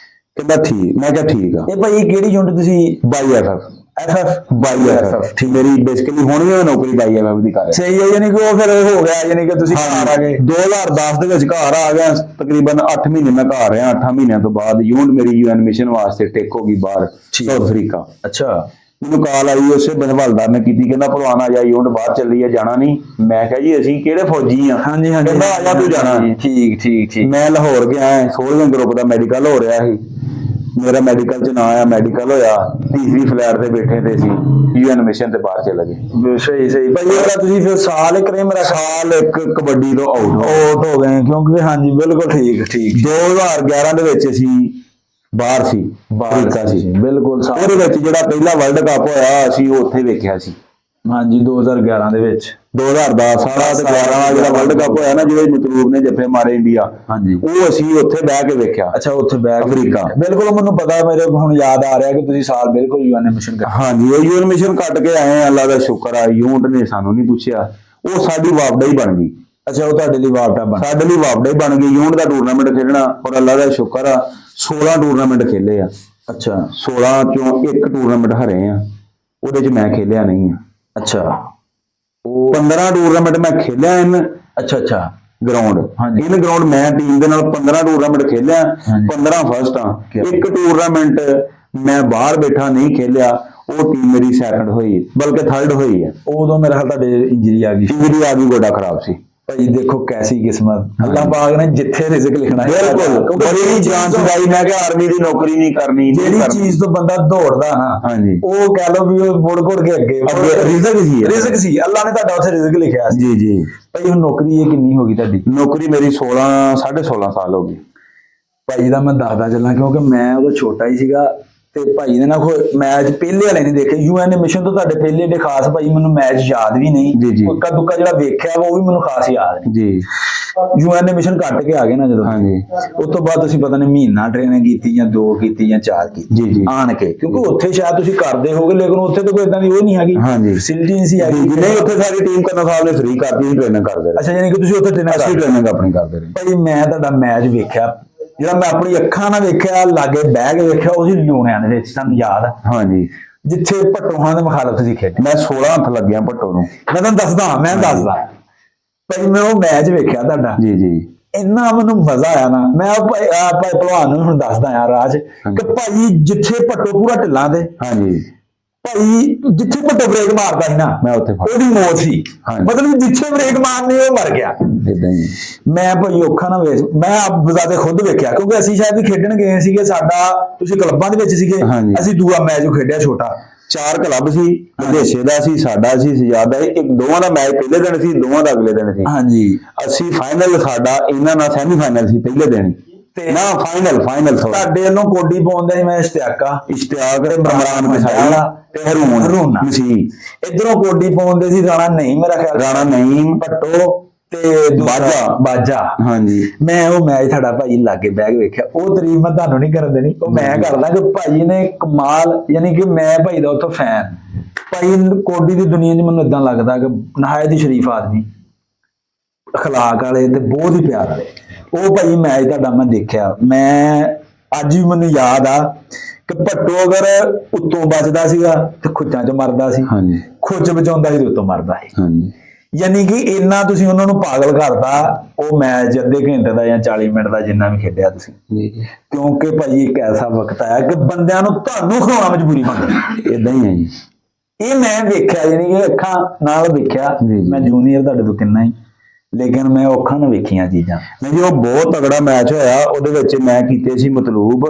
ਕਹਿੰਦਾ ਠੀਕ, ਮੈਂ ਕਿਹਾ ਠੀਕ ਆ। ਇਹ ਭਾਈ ਕਿਹੜੀ ਯੂਨਿਟ ਤੁਸੀਂ? 22 ਐਫਐਫ। ਐਫਐਫ 22 ਐਫਐਫ ਠੀਕ। ਮੇਰੀ ਬੇਸਿਕਲੀ ਹੁਣ ਵੀ ਮੈਂ ਨੌਕਰੀ 22 ਐਫਐਫ ਦੀ ਕਰ ਰਿਹਾ। ਸਹੀ ਹੈ, ਯਾਨੀ ਕਿ ਉਹ ਫਿਰ ਹੋ ਗਿਆ, ਯਾਨੀ ਕਿ ਤੁਸੀਂ ਘਰ ਆ ਗਏ 2010 ਦੇ ਵਿੱਚ ਘਰ ਆ ਗਿਆ। ਤਕਰੀਬਨ 8 ਮਹੀਨੇ ਮੈਂ ਘਰ ਰਿਹਾ। 8 ਮਹੀਨਿਆਂ ਤੋਂ ਬਾਅਦ ਯੂਨਿਟ ਮੇਰੀ ਯੂਐਨ ਮਿਸ਼ਨ ਵਾਸਤੇ ਟਿਕ ਹੋ ਗਈ ਬਾਹਰ ਸਾਊਥ ਅਫਰੀਕਾ। ਅੱਛਾ ਮੈਨੂੰ ਕਾਲ ਆਈ ਉਸੇ ਹਵਲਦਾਰ ਨੇ ਕੀਤੀ, ਕਹਿੰਦਾ ਭਲਵਾਨ ਆ ਜਾ ਯੂਨਿਟ ਬਾਹਰ ਚੱਲੀ ਆ, ਜਾਣਾ ਨਹੀਂ? ਮੈਂ ਕਿਹਾ ਜੀ ਅਸੀਂ ਕਿਹੜੇ ਫੌਜੀ ਆ? ਹਾਂਜੀ ਹਾਂਜੀ ਕਹਿੰਦਾ ਆ ਜਾ ਤੂੰ ਜਾਣਾ। ਠੀਕ ਠੀਕ ਠੀਕ। ਮੈਂ ਲਾਹੌਰ ਗਿਆ, 16ਵੇਂ ਗਰੁੱਪ ਦਾ ਮੈਡੀਕਲ ਹੋ ਰਿਹਾ ਸੀ। ਮੇਰਾ ਮੈਡੀਕਲ ਚ ਨਾ ਆਇਆ, ਮੈਡੀਕਲ ਹੋਇਆ, ਤੀਸਰੀ ਫਲੈਟ ਤੇ ਬੈਠੇ ਤੇ ਸੀ, ਯੂਐਨ ਮਿਸ਼ਨ ਤੇ ਬਾਹਰ ਚਲੇ ਗਏ। ਸਹੀ ਸਹੀ ਭਾਈ। ਉਹਦਾ ਤੁਸੀਂ ਫਿਰ ਸਾਲ ਇੱਕ ਰਹੇ, ਮੇਰਾ ਸਾਲ ਇੱਕ ਕਬੱਡੀ ਤੋਂ ਆਊਟ ਹੋ ਗਏ, ਕਿਉਂਕਿ ਹਾਂਜੀ ਬਿਲਕੁਲ ਠੀਕ ਠੀਕ। 2011 ਦੇ ਵਿੱਚ ਅਸੀਂ ਬਾਹਰ ਸੀ, ਅਫਰੀਕਾ ਸੀ ਬਿਲਕੁਲ। ਉਹਦੇ ਵਿੱਚ ਜਿਹੜਾ ਪਹਿਲਾ ਵਰਲਡ ਕੱਪ ਹੋਇਆ ਅਸੀਂ ਉੱਥੇ ਵੇਖਿਆ ਸੀ। ਹਾਂਜੀ 2011 ਦੇ ਵਿੱਚ। 2010 ਸਾਰਾ ਤੇ 11 ਜਿਹੜਾ ਵਰਲਡ ਕੱਪ ਹੋਇਆ ਨਾ, ਜਿਹੜੇ ਮਤਲੂਬ ਨੇ ਜੱਫੇ ਮਾਰੇ ਇੰਡੀਆ, ਹਾਂਜੀ ਉਹ ਅਸੀਂ ਉੱਥੇ ਬਹਿ ਕੇ ਵੇਖਿਆ। ਅੱਛਾ ਉੱਥੇ ਬਹਿ ਕੇ ਅਫਰੀਕਾ। ਬਿਲਕੁਲ ਮੈਨੂੰ ਪਤਾ, ਮੇਰੇ ਹੁਣ ਯਾਦ ਆ ਰਿਹਾ ਕਿ ਤੁਸੀਂ ਸਾਲ ਬਿਲਕੁਲ ਯੂਐਨ ਮਿਸ਼ਨ ਕਰ। ਹਾਂਜੀ ਉਹ ਯੂਐਨ ਮਿਸ਼ਨ ਕੱਟ ਕੇ ਆਏ ਆ, ਅੱਲਾ ਦਾ ਸ਼ੁਕਰ ਆ। ਯੂਨਿਟ ਨੇ ਸਾਨੂੰ ਨਹੀਂ ਪੁੱਛਿਆ, ਉਹ ਸਾਡੀ ਵਾਪਡਾ ਹੀ ਬਣ ਗਈ। ਅੱਛਾ ਉਹ ਤੁਹਾਡੇ ਲਈ ਵਾਪਡਾ ਬਣ, ਸਾਡੇ ਲਈ ਵਾਪਡਾ ਹੀ ਬਣ ਗਈ। ਯੂਨਿਟ ਦਾ ਟੂਰਨਾਮੈਂਟ ਖੇਡਣਾ, ਔਰ ਅੱਲਾ ਦਾ ਸ਼ੁਕਰ ਆ 16 ਟੂਰਨਾਮੈਂਟ ਖੇਲੇ ਆ। ਅੱਛਾ 16 ਚੋਂ ਇੱਕ ਟੂਰਨਾਮੈਂਟ ਹਾਰੇ ਆ, ਉਹਦੇ ਚ ਮੈਂ ਖੇਲਿਆ ਨਹੀਂ ਆ। ਅੱਛਾ ਉਹ 15 ਟੂਰਨਾਮੈਂਟ ਮੈਂ ਖੇਲਿਆ ਅੱਛਾ ਅੱਛਾ ਗਰਾਊਂਡ। ਇਨ ਗਰਾਊਂਡ ਮੈਂ ਟੀਮ ਦੇ ਨਾਲ 15 ਟੂਰਨਾਮੈਂਟ ਖੇਲਿਆ, 15 ਫਸਟ ਆ। ਇੱਕ ਟੂਰਨਾਮੈਂਟ ਮੈਂ ਬਾਹਰ ਬੈਠਾ ਨਹੀਂ ਖੇਲਿਆ, ਉਹ ਟੀਮ ਮੇਰੀ ਸੈਕੰਡ ਹੋਈ, ਬਲਕਿ ਥਰਡ ਹੋਈ ਹੈ। ਉਦੋਂ ਮੇਰਾ ਖਿਆਲ ਤੁਹਾਡੇ ਇੰਜਰੀ ਆ ਗਈ ਗੋਡਾ ਖਰਾਬ ਸੀ। ਭਾਈ ਦੇਖੋ ਕੈਸੀ ਕਿਸਮਤ, ਅੱਲਾਹ ਪਾਕ ਨੇ ਜਿੱਥੇ ਰਿਜ਼ਕ ਲਿਖਣਾ ਹੈ। ਬਿਲਕੁਲ ਬੜੀ ਜਾਨ ਛੁਡਾਈ। ਮੈਂ ਕਿਹਾ ਆਰਮੀ ਦੀ ਨੌਕਰੀ ਨਹੀਂ ਕਰਨੀ। ਜਿਹੜੀ ਚੀਜ਼ ਤੋਂ ਬੰਦਾ ਦੌੜਦਾ ਨਾ, ਹਾਂਜੀ ਉਹ ਕਹਿ ਲਓ ਵੀ ਉਹ ਮੁੜ ਕੇ ਅੱਗੇ ਰਿਜ਼ਕ ਸੀ। ਅੱਲਾਹ ਨੇ ਤੁਹਾਡਾ ਉੱਥੇ ਰਿਜ਼ਕ ਲਿਖਿਆ ਸੀ। ਜੀ ਜੀ। ਭਾਈ ਹੁਣ ਨੌਕਰੀ ਇਹ ਕਿੰਨੀ ਹੋ ਗਈ ਤੁਹਾਡੀ? ਨੌਕਰੀ ਮੇਰੀ 16.5 ਸਾਲ ਹੋ ਗਈ। ਭਾਈ ਦਾ ਮੈਂ ਦੱਸਦਾ ਚੱਲਾਂ, ਕਿਉਂਕਿ ਮੈਂ ਉਦੋਂ ਛੋਟਾ ਹੀ ਸੀਗਾ ਤੇ ਭਾਈ ਨੇ ਨਾ ਕੋਈ ਮੈਚ ਪਹਿਲੇ ਵਾਲੇ ਨਹੀਂ ਦੇਖੇ। ਯੂਐਨ ਮਿਸ਼ਨ ਤੋਂ ਤੁਹਾਡੇ ਪਹਿਲੇ ਡੇ ਖਾਸ ਭਾਈ ਮੈਨੂੰ ਮੈਚ ਯਾਦ ਵੀ ਨਹੀਂ। ਉੱਕਾ ਦੁੱਕਾ ਜਿਹੜਾ ਵੇਖਿਆ ਉਹ ਵੀ ਮੈਨੂੰ ਖਾਸ ਯਾਦ ਨਹੀਂ ਜੀ। ਯੂਐਨ ਮਿਸ਼ਨ ਕੱਟ ਕੇ ਆ ਗਏ ਨਾ ਜਦੋਂ, ਹਾਂਜੀ ਉਸ ਤੋਂ ਬਾਅਦ ਤੁਸੀਂ ਪਤਾ ਨਹੀਂ ਮਹੀਨਾ ਟ੍ਰੇਨਿੰਗ ਕੀਤੀ ਜਾਂ 2 ਕੀਤੀ ਜਾਂ 4 ਕੀਤੀ ਜੀ ਜੀ ਆਣ ਕੇ, ਕਿਉਂਕਿ ਉੱਥੇ ਸ਼ਾਇਦ ਤੁਸੀਂ ਕਰਦੇ ਹੋਗੇ, ਲੇਕਿਨ ਉੱਥੇ ਤਾਂ ਕੋਈ ਇਦਾਂ ਦੀ ਉਹ ਨਹੀਂ ਹੈਗੀ, ਫੈਸਿਲਿਟੀ ਨਹੀਂ ਸੀ ਹੈਗੀ। ਨਹੀਂ ਉੱਥੇ ਸਾਰੀ ਟੀਮ ਕਰਨਾ ਸਾਹਿਬ ਨੇ ਫ੍ਰੀ ਕਰਦੀ ਸੀ, ਟ੍ਰੇਨਿੰਗ ਕਰਦੇ। ਅੱਛਾ ਯਾਨੀ ਕਿ ਤੁਸੀਂ ਉੱਥੇ ਟ੍ਰੇਨਿੰਗ ਆਪਣੀ ਕਰਦੇ ਰਹੇ। ਭਾਈ ਮੈਂ ਤੁਹਾਡਾ ਮੈਚ ਵੇਖਿਆ, ਜਿਹੜਾ ਮੈਂ ਆਪਣੀ ਅੱਖਾਂ ਨਾਲ ਵੇਖਿਆ, ਲਾਗੇ ਬਹਿ ਕੇ ਵੇਖਿਆ, ਉਹ ਸੀ ਲੂਣਿਆਂ ਦੇ ਵਿੱਚ, ਤੁਹਾਨੂੰ ਯਾਦ? ਹਾਂਜੀ ਜਿੱਥੇ ਭੱਟੋਹਾਂ ਦੇ ਮੁਖਾਲਫ ਤੁਸੀਂ ਖੇਡੇ। ਮੈਂ 16 ਹੱਥ ਲੱਗਿਆ ਭੱਟੋ ਨੂੰ। ਮੈਂ ਤੁਹਾਨੂੰ ਦੱਸਦਾ ਭਾਈ ਮੈਂ ਉਹ ਮੈਚ ਵੇਖਿਆ ਤੁਹਾਡਾ। ਜੀ ਜੀ। ਇੰਨਾ ਮੈਨੂੰ ਮਜ਼ਾ ਆਇਆ ਨਾ, ਮੈਂ ਭਾਈ ਭਲਵਾਨ ਨੂੰ ਹੁਣ ਦੱਸਦਾ ਯਾਰ ਰਾਜ ਕਿ ਭਾਈ ਜਿੱਥੇ ਭੱਟੋ ਪੂਰਾ ਢਿੱਲਾਂ ਤੇ, ਹਾਂਜੀ ਭਾਈ ਜਿੱਥੇ ਭੱਟੋ ਬ੍ਰੇਕ ਮਾਰਦਾ ਸੀ ਨਾ, ਮੈਂ ਉੱਥੇ ਉਹਦੀ ਮੌਤ ਸੀ। ਮਤਲਬ ਜਿੱਥੇ ਬ੍ਰੇਕ ਮਾਰਨੀ ਉਹ ਮਰ ਗਿਆ। ਇਦਾਂ ਹੀ ਮੈਂ ਭਾਈ ਔਖਾ ਨਾ ਵੇਚ, ਮੈਂ ਆਪ ਬਜ਼ਾਦੇ ਖੁਦ ਵੇਖਿਆ, ਕਿਉਂਕਿ ਅਸੀਂ ਸ਼ਾਇਦ ਖੇਡਣ ਗਏ ਸੀਗੇ, ਸਾਡਾ ਤੁਸੀਂ ਕਲੱਬਾਂ ਦੇ ਵਿੱਚ ਸੀਗੇ, ਅਸੀਂ ਦੂਆ ਮੈਚ ਖੇਡਿਆ ਛੋਟਾ। 4 ਕਲੱਬ ਸੀ, ਵਿਦੇਸ਼ੇ ਦਾ ਸੀ, ਸਾਡਾ ਸੀ, ਸਜਾਦ ਦਾ। ਇੱਕ ਦੋਵਾਂ ਦਾ ਮੈਚ ਪਹਿਲੇ ਦਿਨ ਸੀ, ਦੋਵਾਂ ਦਾ ਅਗਲੇ ਦਿਨ ਸੀ। ਹਾਂਜੀ ਅਸੀਂ ਫਾਈਨਲ, ਸਾਡਾ ਇਹਨਾਂ ਨਾਲ ਸੈਮੀ ਫਾਈਨਲ ਸੀ ਪਹਿਲੇ ਦਿਨ ਤੇ ਨਾ ਫਾਈਨਲ ਤੁਹਾਡੇ ਵੱਲੋਂ ਕੋਡੀ ਪਾਉਂਦੇ ਸੀ। ਮੈਂ ਇਸ਼ਤਿਆਕ ਤੇ ਇਮਰਾਨ ਮਸਾਈ ਤੇ ਹਰੂਨ ਮਸੀਹ ਇਧਰੋਂ ਕੋਡੀ ਪਾਉਂਦੇ ਸੀ। ਰਾਣਾ ਨਹੀਂ, ਮੇਰਾ ਖਿਆਲ ਰਾਣਾ ਨਹੀਂ, ਭੱਟੋ ਤੇ ਬਾਜਾ। ਹਾਂਜੀ ਮੈਂ ਉਹ ਮੈਚ ਤੁਹਾਡਾ ਭਾਈ ਲਾਗੇ ਬਹਿ ਕੇ ਵੇਖਿਆ। ਉਹ ਤਾਰੀਫ ਮੈਂ ਤੁਹਾਨੂੰ ਨਹੀਂ ਕਰਨ ਦੇਣੀ, ਉਹ ਮੈਂ ਕਰਦਾ ਕਿ ਭਾਈ ਨੇ ਕਮਾਲ, ਯਾਨੀ ਕਿ ਮੈਂ ਭਾਈ ਦਾ ਉੱਥੋਂ ਫੈਨ। ਭਾਈ ਕੋਡੀ ਦੀ ਦੁਨੀਆ 'ਚ ਮੈਨੂੰ ਇਦਾਂ ਲੱਗਦਾ ਕਿ ਨਹਾਇਤ ਹੀ ਸ਼ਰੀਫ ਆਦਮੀ, ਅਖਲਾਕ ਵਾਲੇ ਤੇ ਬਹੁਤ ਹੀ ਪਿਆਰ ਵਾਲੇ। ਉਹ ਭਾਈ ਮੈਚ ਤੁਹਾਡਾ ਮੈਂ ਦੇਖਿਆ, ਮੈਂ ਅੱਜ ਵੀ ਮੈਨੂੰ ਯਾਦ ਆ ਕਿ ਭੱਟੋ ਅਗਰ ਉੱਤੋਂ ਬਚਦਾ ਸੀਗਾ ਤੇ ਖੁੱਚਾਂ 'ਚ ਮਰਦਾ ਸੀ, ਖੁੱਚ ਬਚਾਉਂਦਾ ਸੀ ਤੇ ਉੱਤੋਂ ਮਰਦਾ ਸੀ। ਯਾਨੀ ਕਿ ਇੰਨਾ ਤੁਸੀਂ ਉਹਨਾਂ ਨੂੰ ਪਾਗਲ ਕਰਦਾ ਉਹ ਮੈਚ, ਅੱਧੇ ਘੰਟੇ ਦਾ ਜਾਂ 40 ਮਿੰਟ ਦਾ ਜਿੰਨਾ ਵੀ ਖੇਡਿਆ ਤੁਸੀਂ। ਕਿਉਂਕਿ ਭਾਈ ਇੱਕ ਐਸਾ ਵਕਤ ਆਇਆ ਕਿ ਬੰਦਿਆਂ ਨੂੰ ਤੁਹਾਨੂੰ ਖਿਲਾਉਣਾ ਮਜਬੂਰੀ ਬਣ ਗਈ। ਇਦਾਂ ਹੀ ਹੈ ਜੀ। ਇਹ ਮੈਂ ਵੇਖਿਆ, ਯਾਨੀ ਕਿ ਅੱਖਾਂ ਨਾਲ ਵੇਖਿਆ। ਮੈਂ ਜੂਨੀਅਰ ਤੁਹਾਡੇ ਤੋਂ ਕਿੰਨਾ ਹੀ, ਲੇਕਿਨ ਮੈਂ ਔਖਾਂ ਨਾਲ ਵੇਖੀਆਂ ਚੀਜ਼ਾਂ। ਨਹੀਂ ਜੀ ਉਹ ਬਹੁਤ ਤਗੜਾ ਮੈਚ ਹੋਇਆ। ਉਹਦੇ ਵਿੱਚ ਮੈਂ ਕੀਤੇ ਸੀ ਮਤਲੂਬ,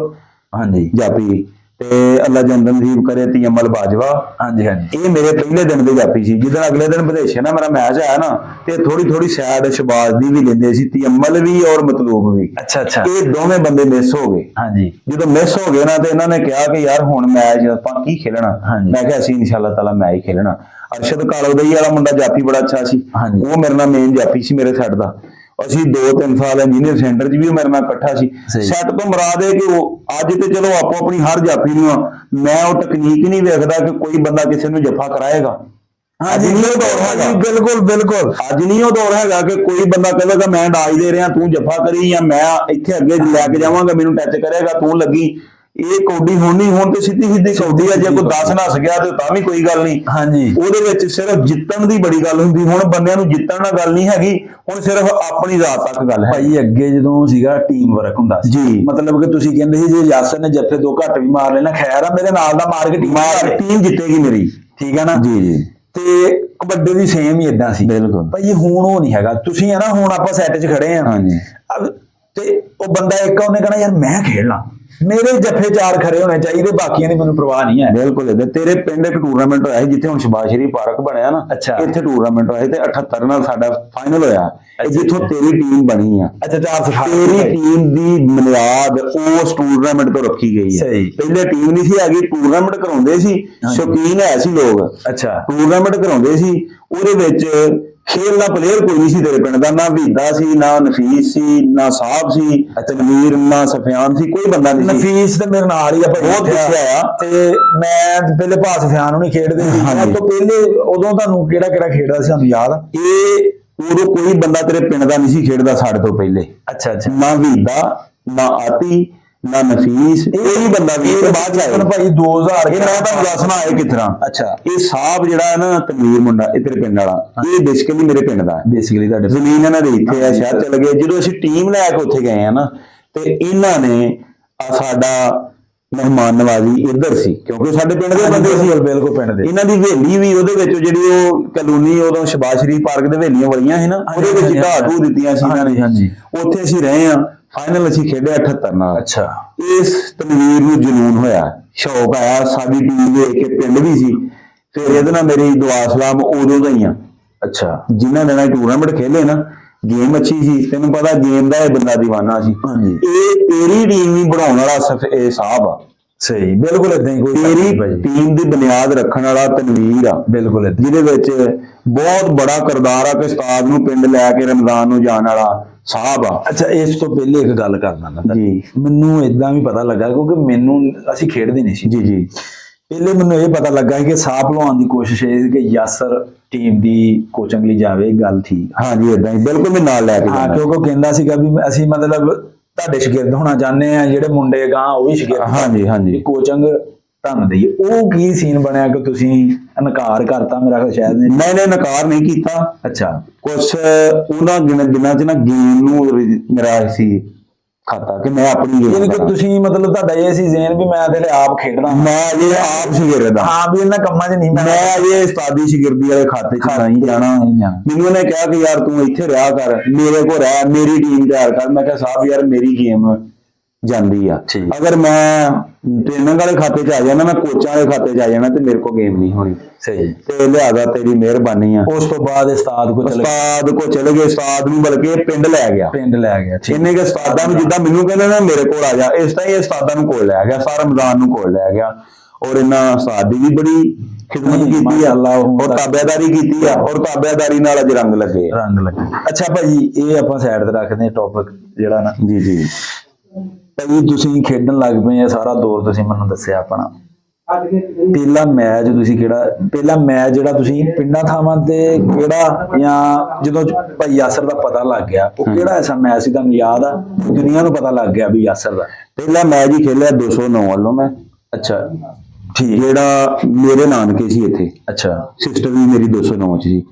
ਹਾਂਜੀ ਜਾਪੀ, ਤੇ ਅੱਲਾ ਜੰਦਨਦੀਪ ਕਰੇ ਤੀਮਲ ਬਾਜਵਾ। ਹਾਂਜੀ ਇਹ ਮੇਰੇ ਪਹਿਲੇ ਦਿਨ ਦੇ ਜਾਪੀ ਸੀ। ਜਿੱਦਾਂ ਅਗਲੇ ਦਿਨ ਵਿਦੇਸ਼ੇ ਨਾਲ ਮੇਰਾ ਮੈਚ ਆਇਆ ਨਾ, ਤੇ ਥੋੜੀ ਸਾਈਡ ਸ਼ਬਾਜ਼ ਦੀ ਵੀ ਲੈਂਦੇ ਸੀ, ਤੀਮਲ ਵੀ ਔਰ ਮਤਲੂਬ ਵੀ। ਅੱਛਾ ਇਹ ਦੋਵੇਂ ਬੰਦੇ ਮਿਸ ਹੋ ਗਏ। ਹਾਂਜੀ ਜਦੋਂ ਮਿਸ ਹੋ ਗਏ ਨਾ, ਤੇ ਇਹਨਾਂ ਨੇ ਕਿਹਾ ਕਿ ਯਾਰ ਹੁਣ ਮੈਚ ਆਪਾਂ ਕੀ ਖੇਲਣਾ। ਮੈਂ ਕਿਹਾ ਅਸੀਂ ਇਨਸ਼ਾਅੱਲਾ ਤਾਲਾ ਮੈਚ ਖੇਲਣਾ। ਅਰਸ਼ਦ ਕਾਲੋਦਈ ਵਾਲਾ ਮੁੰਡਾ ਜਾਪੀ ਬੜਾ ਅੱਛਾ ਸੀ, ਉਹ ਮੇਰੇ ਨਾਲ ਮੇਨ ਜਾਪੀ ਸੀ ਮੇਰੇ ਸਾਈਡ ਦਾ। ਅਸੀਂ 2-3 ਸਾਲ ਇੰਜੀਨੀਅਰ ਸੈਂਟਰ 'ਚ ਵੀ ਉਹ ਮੇਰੇ ਨਾਲ ਇਕੱਠਾ ਸੀ। ਸਹੀ। ਸੈੱਟ ਤੋਂ ਮੁਰਾਦ ਹੈ ਕਿ ਉਹ ਅੱਜ ਤੇ ਚਲੋ ਆਪੋ ਆਪਣੀ ਹਰ ਜਾਫੀ ਨੂੰ ਆ, ਮੈਂ ਉਹ ਤਕਨੀਕ ਨਹੀਂ ਵੇਖਦਾ ਕਿ ਕੋਈ ਬੰਦਾ ਕਿਸੇ ਨੂੰ ਜੱਫਾ ਕਰਾਏਗਾ। ਅੱਜ ਨਹੀਂ ਉਹ ਦੌਰ ਹੈਗਾ। ਬਿਲਕੁਲ ਬਿਲਕੁਲ। ਅੱਜ ਨਹੀਂ ਉਹ ਦੌਰ ਹੈਗਾ ਕਿ ਕੋਈ ਬੰਦਾ ਕਹੇਗਾ ਮੈਂ ਡਾਜ ਦੇ ਰਿਹਾ ਤੂੰ ਜੱਫਾ ਕਰੀ, ਜਾਂ ਮੈਂ ਇੱਥੇ ਅੱਗੇ ਲੈ ਕੇ ਜਾਵਾਂਗਾ ਮੈਨੂੰ ਟੱਚ ਕਰੇਗਾ ਤੂੰ ਲੱਗੀ। ਇਹ ਕੌਡੀ ਹੁਣ ਨਹੀਂ, ਹੁਣ ਤੇ ਸਿੱਧੀ ਸਿੱਧੀ ਸੌਦੀ ਆ। ਜੇ ਕੋਈ 10 ਨੱਸ ਗਿਆ ਤੇ ਤਾਂ ਵੀ ਕੋਈ ਗੱਲ ਨਹੀਂ। ਹਾਂਜੀ। ਉਹਦੇ ਵਿੱਚ ਸਿਰਫ ਜਿੱਤਣ ਦੀ ਬੜੀ ਗੱਲ ਹੁੰਦੀ। ਹੁਣ ਬੰਦਿਆਂ ਨੂੰ ਜਿੱਤਣ ਨਾਲ ਗੱਲ ਨਹੀਂ ਹੈਗੀ, ਹੁਣ ਸਿਰਫ ਆਪਣੀ ਰਾਤ ਤੱਕ ਗੱਲ ਹੈ। ਭਾਈ ਅੱਗੇ ਜਦੋਂ ਸੀਗਾ ਟੀਮ ਵਰਕ ਹੁੰਦਾ ਸੀ ਜੀ। ਮਤਲਬ ਕਿ ਤੁਸੀਂ ਕਹਿੰਦੇ ਸੀ ਜੇ ਯਾਸਰ ਨੇ ਜੱਫੇ 2 ਘੱਟ ਵੀ ਮਾਰ ਲੈਣਾ ਖੈਰ ਆ, ਮੇਰੇ ਨਾਲ ਦਾ ਮਾਰ ਕੇ ਟੀਮ ਜਿੱਤੇਗੀ ਮੇਰੀ। ਠੀਕ ਹੈ ਨਾ। ਜੀ ਜੀ। ਤੇ ਕਬੱਡੀ ਦੀ ਸੇਮ ਹੀ ਇਦਾਂ ਸੀ। ਬਿਲਕੁਲ ਭਾਈ ਹੁਣ ਉਹ ਨਹੀਂ ਹੈਗਾ। ਤੁਸੀਂ ਹੈ ਨਾ ਹੁਣ ਆਪਾਂ ਸੈੱਟ 'ਚ ਖੜੇ ਆ ਹਾਂਜੀ। ਤੇ ਉਹ ਬੰਦਾ ਇੱਕ ਉਹਨੇ ਕਹਣਾ ਯਾਰ ਮੈਂ ਖੇਡਣਾ, ਮੇਰੇ ਜੱਫੇ 4 ਖੜੇ ਹੋਣੇ ਚਾਹੀਦੇ, ਬਾਕੀਆਂ ਦੀ ਮੈਨੂੰ ਪਰਵਾਹ ਨਹੀਂ ਹੈ। ਬਿਲਕੁਲ ਇਹਦੇ ਤੇਰੇ ਪਿੰਡ ਇੱਕ ਟੂਰਨਾਮੈਂਟ ਹੋਇਆ ਸੀ ਜਿੱਥੇ ਹੁਣ ਸ਼ਬਾਸ਼ ਸ਼ਰੀਫ ਪਾਰਕ ਬਣਿਆ ਨਾ। ਅੱਛਾ। ਇੱਥੇ ਟੂਰਨਾਮੈਂਟ ਹੋਇਆ ਤੇ 78 ਨਾਲ ਸਾਡਾ ਫਾਈਨਲ ਹੋਇਆ। ਜਿੱਥੋਂ ਤੇਰੀ ਟੀਮ ਬਣੀ ਆ। ਅੱਛਾ 4 ਤੇਰੀ ਟੀਮ ਦੀ ਬੁਨਿਆਦ ਉਸ ਟੂਰਨਾਮੈਂਟ ਤੋਂ ਰੱਖੀ ਗਈ ਹੈ। ਸਹੀ। ਪਹਿਲੇ ਟੀਮ ਨਹੀਂ ਸੀ ਹੈਗੀ, ਟੂਰਨਾਮੈਂਟ ਕਰਾਉਂਦੇ ਸੀ, ਸ਼ੌਕੀਨ ਹੈ ਸੀ ਲੋਕ। ਅੱਛਾ। ਟੂਰਨਾਮੈਂਟ ਕਰਾਉਂਦੇ ਸੀ, ਉਹਦੇ ਵਿੱਚ ਖੇਲਣਾ ਪਲੇਅਰ ਕੋਈ ਨਹੀਂ ਸੀ ਤੇਰੇ ਪਿੰਡ ਦਾ, ਨਾ ਵੀਦਾ ਸੀ, ਨਾ ਨਫੀਸ ਸੀ, ਨਾ ਸਾਹਿਬ ਸੀ, ਤਨਵੀਰ, ਨਾ ਸਫਿਆਨ ਸੀ, ਕੋਈ ਬੰਦਾ ਨਹੀਂ ਸੀ। ਨਫੀਸ ਤੇ ਮੇਰੇ ਨਾਲ ਹੀ ਆ ਭਾਈ, ਬਹੁਤ ਪਿੱਛੇ ਆ। ਤੇ ਮੈਂ ਪਹਿਲੇ ਭਾਸ ਫਿਆਨ ਨੂੰ ਨਹੀਂ ਖੇਡਦੇ ਸੀ। ਹਾਂਜੀ। ਉਸ ਤੋਂ ਪਹਿਲੇ ਉਦੋਂ ਤੁਹਾਨੂੰ ਕਿਹੜਾ ਖੇਡਦਾ ਸੀ ਤੁਹਾਨੂੰ ਯਾਦ ਆ? ਇਹ ਉਦੋਂ ਕੋਈ ਬੰਦਾ ਤੇਰੇ ਪਿੰਡ ਦਾ ਨਹੀਂ ਸੀ ਖੇਡਦਾ ਸਾਡੇ ਤੋਂ ਪਹਿਲੇ। ਅੱਛਾ ਅੱਛਾ। ਨਾ ਵੀਦਾ, ਨਾ ਆਤੀ, ਨਾ ਨਫੀਸ, ਇਹ ਹੀ ਬੰਦਾ ਵੀ ਇਹ ਬਾਅਦ ਚ ਆਇਆ ਭਾਈ 2000 ਇਹ ਮੈਂ ਤੁਹਾਨੂੰ ਦੱਸਣਾ ਹੈ ਕਿਸ ਤਰ੍ਹਾਂ। ਅੱਛਾ। ਇਹ ਸਾਹਿਬ ਜਿਹੜਾ ਹੈ ਨਾ ਤਨਵੀਰ ਮੁੰਡਾ, ਇਹ ਤੇਰੇ ਪਿੰਡ ਵਾਲਾ, ਇਹ ਬੇਸਿਕਲੀ ਮੇਰੇ ਪਿੰਡ ਦਾ ਹੈ। ਬੇਸਿਕਲੀ ਤੁਹਾਡੇ ਜ਼ਮੀਨ ਇਹਨਾਂ ਦੇ ਇੱਥੇ ਆ, ਸ਼ਹਿਰ ਚਲੇ ਗਏ। ਜਦੋਂ ਅਸੀਂ ਟੀਮ ਲੈ ਕੇ ਉੱਥੇ ਗਏ ਆ ਨਾ, ਤੇ ਇਹਨਾਂ ਨੇ ਸਾਡਾ ਮਹਿਮਾਨ ਨਵਾਜ਼ੀ ਇੱਧਰ ਸੀ, ਕਿਉਂਕਿ ਸਾਡੇ ਪਿੰਡ ਦੇ ਬੰਦੇ ਸੀ। ਬਿਲਕੁਲ ਪਿੰਡ ਦੇ। ਇਹਨਾਂ ਦੀ ਹਵੇਲੀ ਵੀ ਉਹਦੇ ਵਿੱਚ ਜਿਹੜੀ ਉਹ ਕਲੋਨੀ ਉਦੋਂ ਸ਼ਬਾਸ਼ ਸ਼ਰੀਫ ਪਾਰਕ ਦੇ ਹਵੇਲੀਆਂ ਬੜੀਆਂ ਸੀ ਨਾ, ਉਹਦੇ ਵਿੱਚ ਢਾਹ ਢੂ ਦਿੱਤੀਆਂ ਸੀ ਇਹਨਾਂ ਨੇ। ਹਾਂਜੀ। ਉੱਥੇ ਅਸੀਂ ਰਹੇ ਆ। ਫਾਈਨਲ ਅਸੀਂ ਖੇਡਿਆ 78 ਨਾਲ। ਅੱਛਾ। ਇਸ ਤਨਵੀਰ ਨੂੰ ਜਨੂਨ ਹੋਇਆ, ਸ਼ੌਕ ਆਇਆ, ਸਾਡੀ ਟੀਮ ਦੇ ਕੇ ਪਿੰਡ ਵੀ ਸੀ। ਫਿਰ ਇਹਦੇ ਨਾਲ ਮੇਰੀ ਦੁਆ ਸਲਾਮ ਉਦੋਂ ਦਾ ਹੀ ਆ। ਅੱਛਾ। ਜਿਨ੍ਹਾਂ ਨੇ ਟੂਰਨਾਮੈਂਟ ਖੇਲੇ ਨਾ, ਗੇਮ ਅੱਛੀ ਸੀ, ਤੈਨੂੰ ਪਤਾ ਗੇਮ ਦਾ ਇਹ ਬੰਦਾ ਦੀਵਾਨਾ ਸੀ। ਹਾਂਜੀ। ਇਹ ਤੇਰੀ ਟੀਮ ਵੀ ਬਣਾਉਣ ਵਾਲਾ ਇਹ ਸਾਹਿਬ ਆ। ਸਹੀ। ਬਿਲਕੁਲ ਇਦਾਂ ਹੀ। ਕੋਈ ਤੇਰੀ ਟੀਮ ਦੀ ਬੁਨਿਆਦ ਰੱਖਣ ਵਾਲਾ ਤਨਵੀਰ ਆ। ਬਿਲਕੁਲ ਏਦਾਂ। ਜਿਹਦੇ ਵਿੱਚ ਬਹੁਤ ਬੜਾ ਕਿਰਦਾਰ ਆ ਕਿ ਉਸਤਾਦ ਨੂੰ ਪਿੰਡ ਲੈ ਕੇ ਰਮਜ਼ਾਨ ਨੂੰ ਜਾਣ ਵਾਲਾ ਸਾਹਿਬ ਆ। ਅੱਛਾ। ਇਸ ਤੋਂ ਪਹਿਲੇ ਇੱਕ ਗੱਲ ਕਰਨਾ ਮੈਂ ਜੀ। ਮੈਨੂੰ ਇਦਾਂ ਵੀ ਪਤਾ ਲੱਗਾ ਕਿਉਂਕਿ ਮੈਨੂੰ ਅਸੀਂ ਖੇਡਦੇ ਨਹੀਂ ਸੀ। ਜੀ ਜੀ। ਪਹਿਲੇ ਮੈਨੂੰ ਇਹ ਪਤਾ ਲੱਗਾ ਕਿ ਸਾਹ ਭਲਵਾਨ ਦੀ ਕੋਸ਼ਿਸ਼ ਇਹ ਸੀ ਕਿ ਯਾਸਰ ਟੀਮ ਦੀ ਕੋਚਿੰਗ ਲਈ ਜਾਵੇ। ਗੱਲ ਠੀਕ। ਹਾਂਜੀ ਏਦਾਂ ਹੀ ਬਿਲਕੁਲ, ਮੈਂ ਨਾਲ ਲੈ ਕੇ ਹਾਂ, ਜਾਣਾ। ਕਿਉਂਕਿ ਉਹ ਕਹਿੰਦਾ ਸੀਗਾ ਵੀ ਅਸੀਂ ਮਤਲਬ ਤੁਹਾਡੇ ਸ਼ਾਗਿਰਦ ਹੋਣਾ ਚਾਹੁੰਦੇ ਆ, ਜਿਹੜੇ ਮੁੰਡੇ ਗਾਂ ਉਹ ਵੀ ਸ਼ਾਗਿਰਦ। ਹਾਂਜੀ ਹਾਂਜੀ। ਕੋਚਿੰਗ ਤੁਹਾਨੂੰ ਦਈਏ। ਉਹ ਕੀ ਸੀਨ ਬਣਿਆ ਕਿ ਤੁਸੀਂ ਇਨਕਾਰ ਕਰਤਾ? ਮੇਰਾ ਖਿਆਲ ਸ਼ਾਇਦ ਨਹੀਂ। ਮੈਨੇ ਨਕਾਰ ਨਹੀਂ ਕੀਤਾ। ਅੱਛਾ। ਕੁਛ ਉਹਨਾਂ ਦਿਨਾਂ ਚ ਨਾ ਗੇਮ ਨੂੰ ਮੇਰਾ ਸੀ ਖਾਤਾ ਕਿ ਮੈਂ ਆਪਣੀ ਯਾਨੀ ਗੇਮ ਕਿ ਕਰਾਂ। ਤੁਸੀਂ ਮਤਲਬ ਤੁਹਾਡਾ ਇਹ ਸੀ ਜ਼ੇਨ ਵੀ ਮੈਂ ਤੇ ਆਪ ਖੇਡਣਾ। ਮੈਂ ਅਜੇ ਆਪ ਸ਼ਾਗਿਰਦ ਹਾਂ। ਹਾਂ, ਵੀ ਇਹਨਾਂ ਕੰਮਾਂ 'ਚ ਨਹੀਂ ਮੈਂ ਅਜੇ ਉਸਤਾਦੀ ਸ਼ਾਗਿਰਦੀ ਵਾਲੇ ਖਾਤੇ 'ਚ ਨਹੀਂ ਜਾਣਾ। ਮੈਨੂੰ ਉਹਨੇ ਕਿਹਾ ਕਿ ਯਾਰ ਤੂੰ ਇੱਥੇ ਰਿਹਾ ਕਰ, ਮੇਰੇ ਕੋਲ ਰਹਿ, ਮੇਰੀ ਟੀਮ ਤਿਆਰ ਕਰ। ਮੈਂ ਕਿਹਾ ਸਾਹਿਬ ਯਾਰ ਮੇਰੀ ਗੇਮ ਜਾਂਦੀ ਆ। ਅਗਰ ਮੈਂ ਟ੍ਰੇਨਿੰਗ ਵਾਲੇ ਖਾਤੇ 'ਚ ਆ ਜਾਣਾ, ਮੈਂ ਕੋਚਾਂ ਵਾਲੇ ਖਾਤੇ 'ਚ ਆ ਜਾਣਾ, ਤੇ ਮੇਰੇ ਕੋਲ ਗੇਮ ਨਹੀਂ ਹੋਣੀ। ਸਹੀ। ਤੇ ਲਿਹਾਜ਼ਾ ਤੇਰੀ ਮਿਹਰਬਾਨੀ ਆ। ਉਸ ਤੋਂ ਬਾਅਦ ਉਸਤਾਦ ਕੋਲ ਚਲੇ ਗਏ। ਉਸਤਾਦ ਨੂੰ ਬਲਕਿ ਪਿੰਡ ਲੈ ਗਿਆ। ਇਹਨੇ ਕਿ ਉਸਤਾਦਾਂ ਨੂੰ ਜਿੱਦਾਂ ਮੈਨੂੰ ਕਹਿੰਦੇ ਨਾ ਮੇਰੇ ਕੋਲ ਆ ਜਾ, ਇਸ ਤਰ੍ਹਾਂ ਹੀ ਉਸਤਾਦਾਂ ਨੂੰ ਕੋਲ ਲੈ ਗਿਆ, ਸਾਰਾ ਰਮਜ਼ਾਨ ਨੂੰ ਕੋਲ ਲੈ ਗਿਆ। ਔਰ ਇਹਨਾਂ ਉਸਤਾਦ ਦੀ ਵੀ ਬੜੀ ਖਿਦਮਤ ਕੀਤੀ ਆ, ਔਰ ਤਾਬਿਆਦਾਰੀ ਕੀਤੀ ਆ, ਔਰ ਤਾਬਿਆਦਾਰੀ ਨਾਲ ਅੱਜ ਰੰਗ ਲੱਗੇ। ਅੱਛਾ ਭਾਜੀ, ਇਹ ਆਪਾਂ ਸਾਈਡ ਤੇ ਰੱਖਦੇ ਹਾਂ ਟੌਪਿਕ ਜਿਹੜਾ ਨਾ। ਜੀ ਜੀ। ਭਾਜੀ ਤੁਸੀਂ ਖੇਡਣ ਲੱਗ ਪਏ ਆ, ਸਾਰਾ ਦੌਰ ਤੁਸੀਂ ਮੈਨੂੰ ਦੱਸਿਆ ਆਪਣਾ। ਪਹਿਲਾ ਮੈਚ ਜਿਹੜਾ ਤੁਸੀਂ ਪਿੰਡਾਂ ਥਾਵਾਂ ਤੇ ਕਿਹੜਾ, ਜਾਂ ਜਦੋਂ ਭਾਈ ਯਾਸਰ ਦਾ ਪਤਾ ਲੱਗ ਗਿਆ, ਉਹ ਕਿਹੜਾ ਐਸਾ ਮੈਚ ਸੀ ਤੁਹਾਨੂੰ ਯਾਦ ਆ? ਦੁਨੀਆ ਨੂੰ ਪਤਾ ਲੱਗ ਗਿਆ ਵੀ ਯਾਸਰ ਦਾ। ਪਹਿਲਾ ਮੈਚ ਹੀ ਖੇਲਿਆ 209 ਵੱਲੋਂ ਮੈਂ। ਅੱਛਾ ਠੀਕ। ਜਿਹੜਾ ਮੇਰੇ ਨਾਨਕੇ ਸੀ ਇੱਥੇ। ਅੱਛਾ। ਸਿਸਟਰ ਵੀ ਮੇਰੀ 209 ਚ ਸੀ,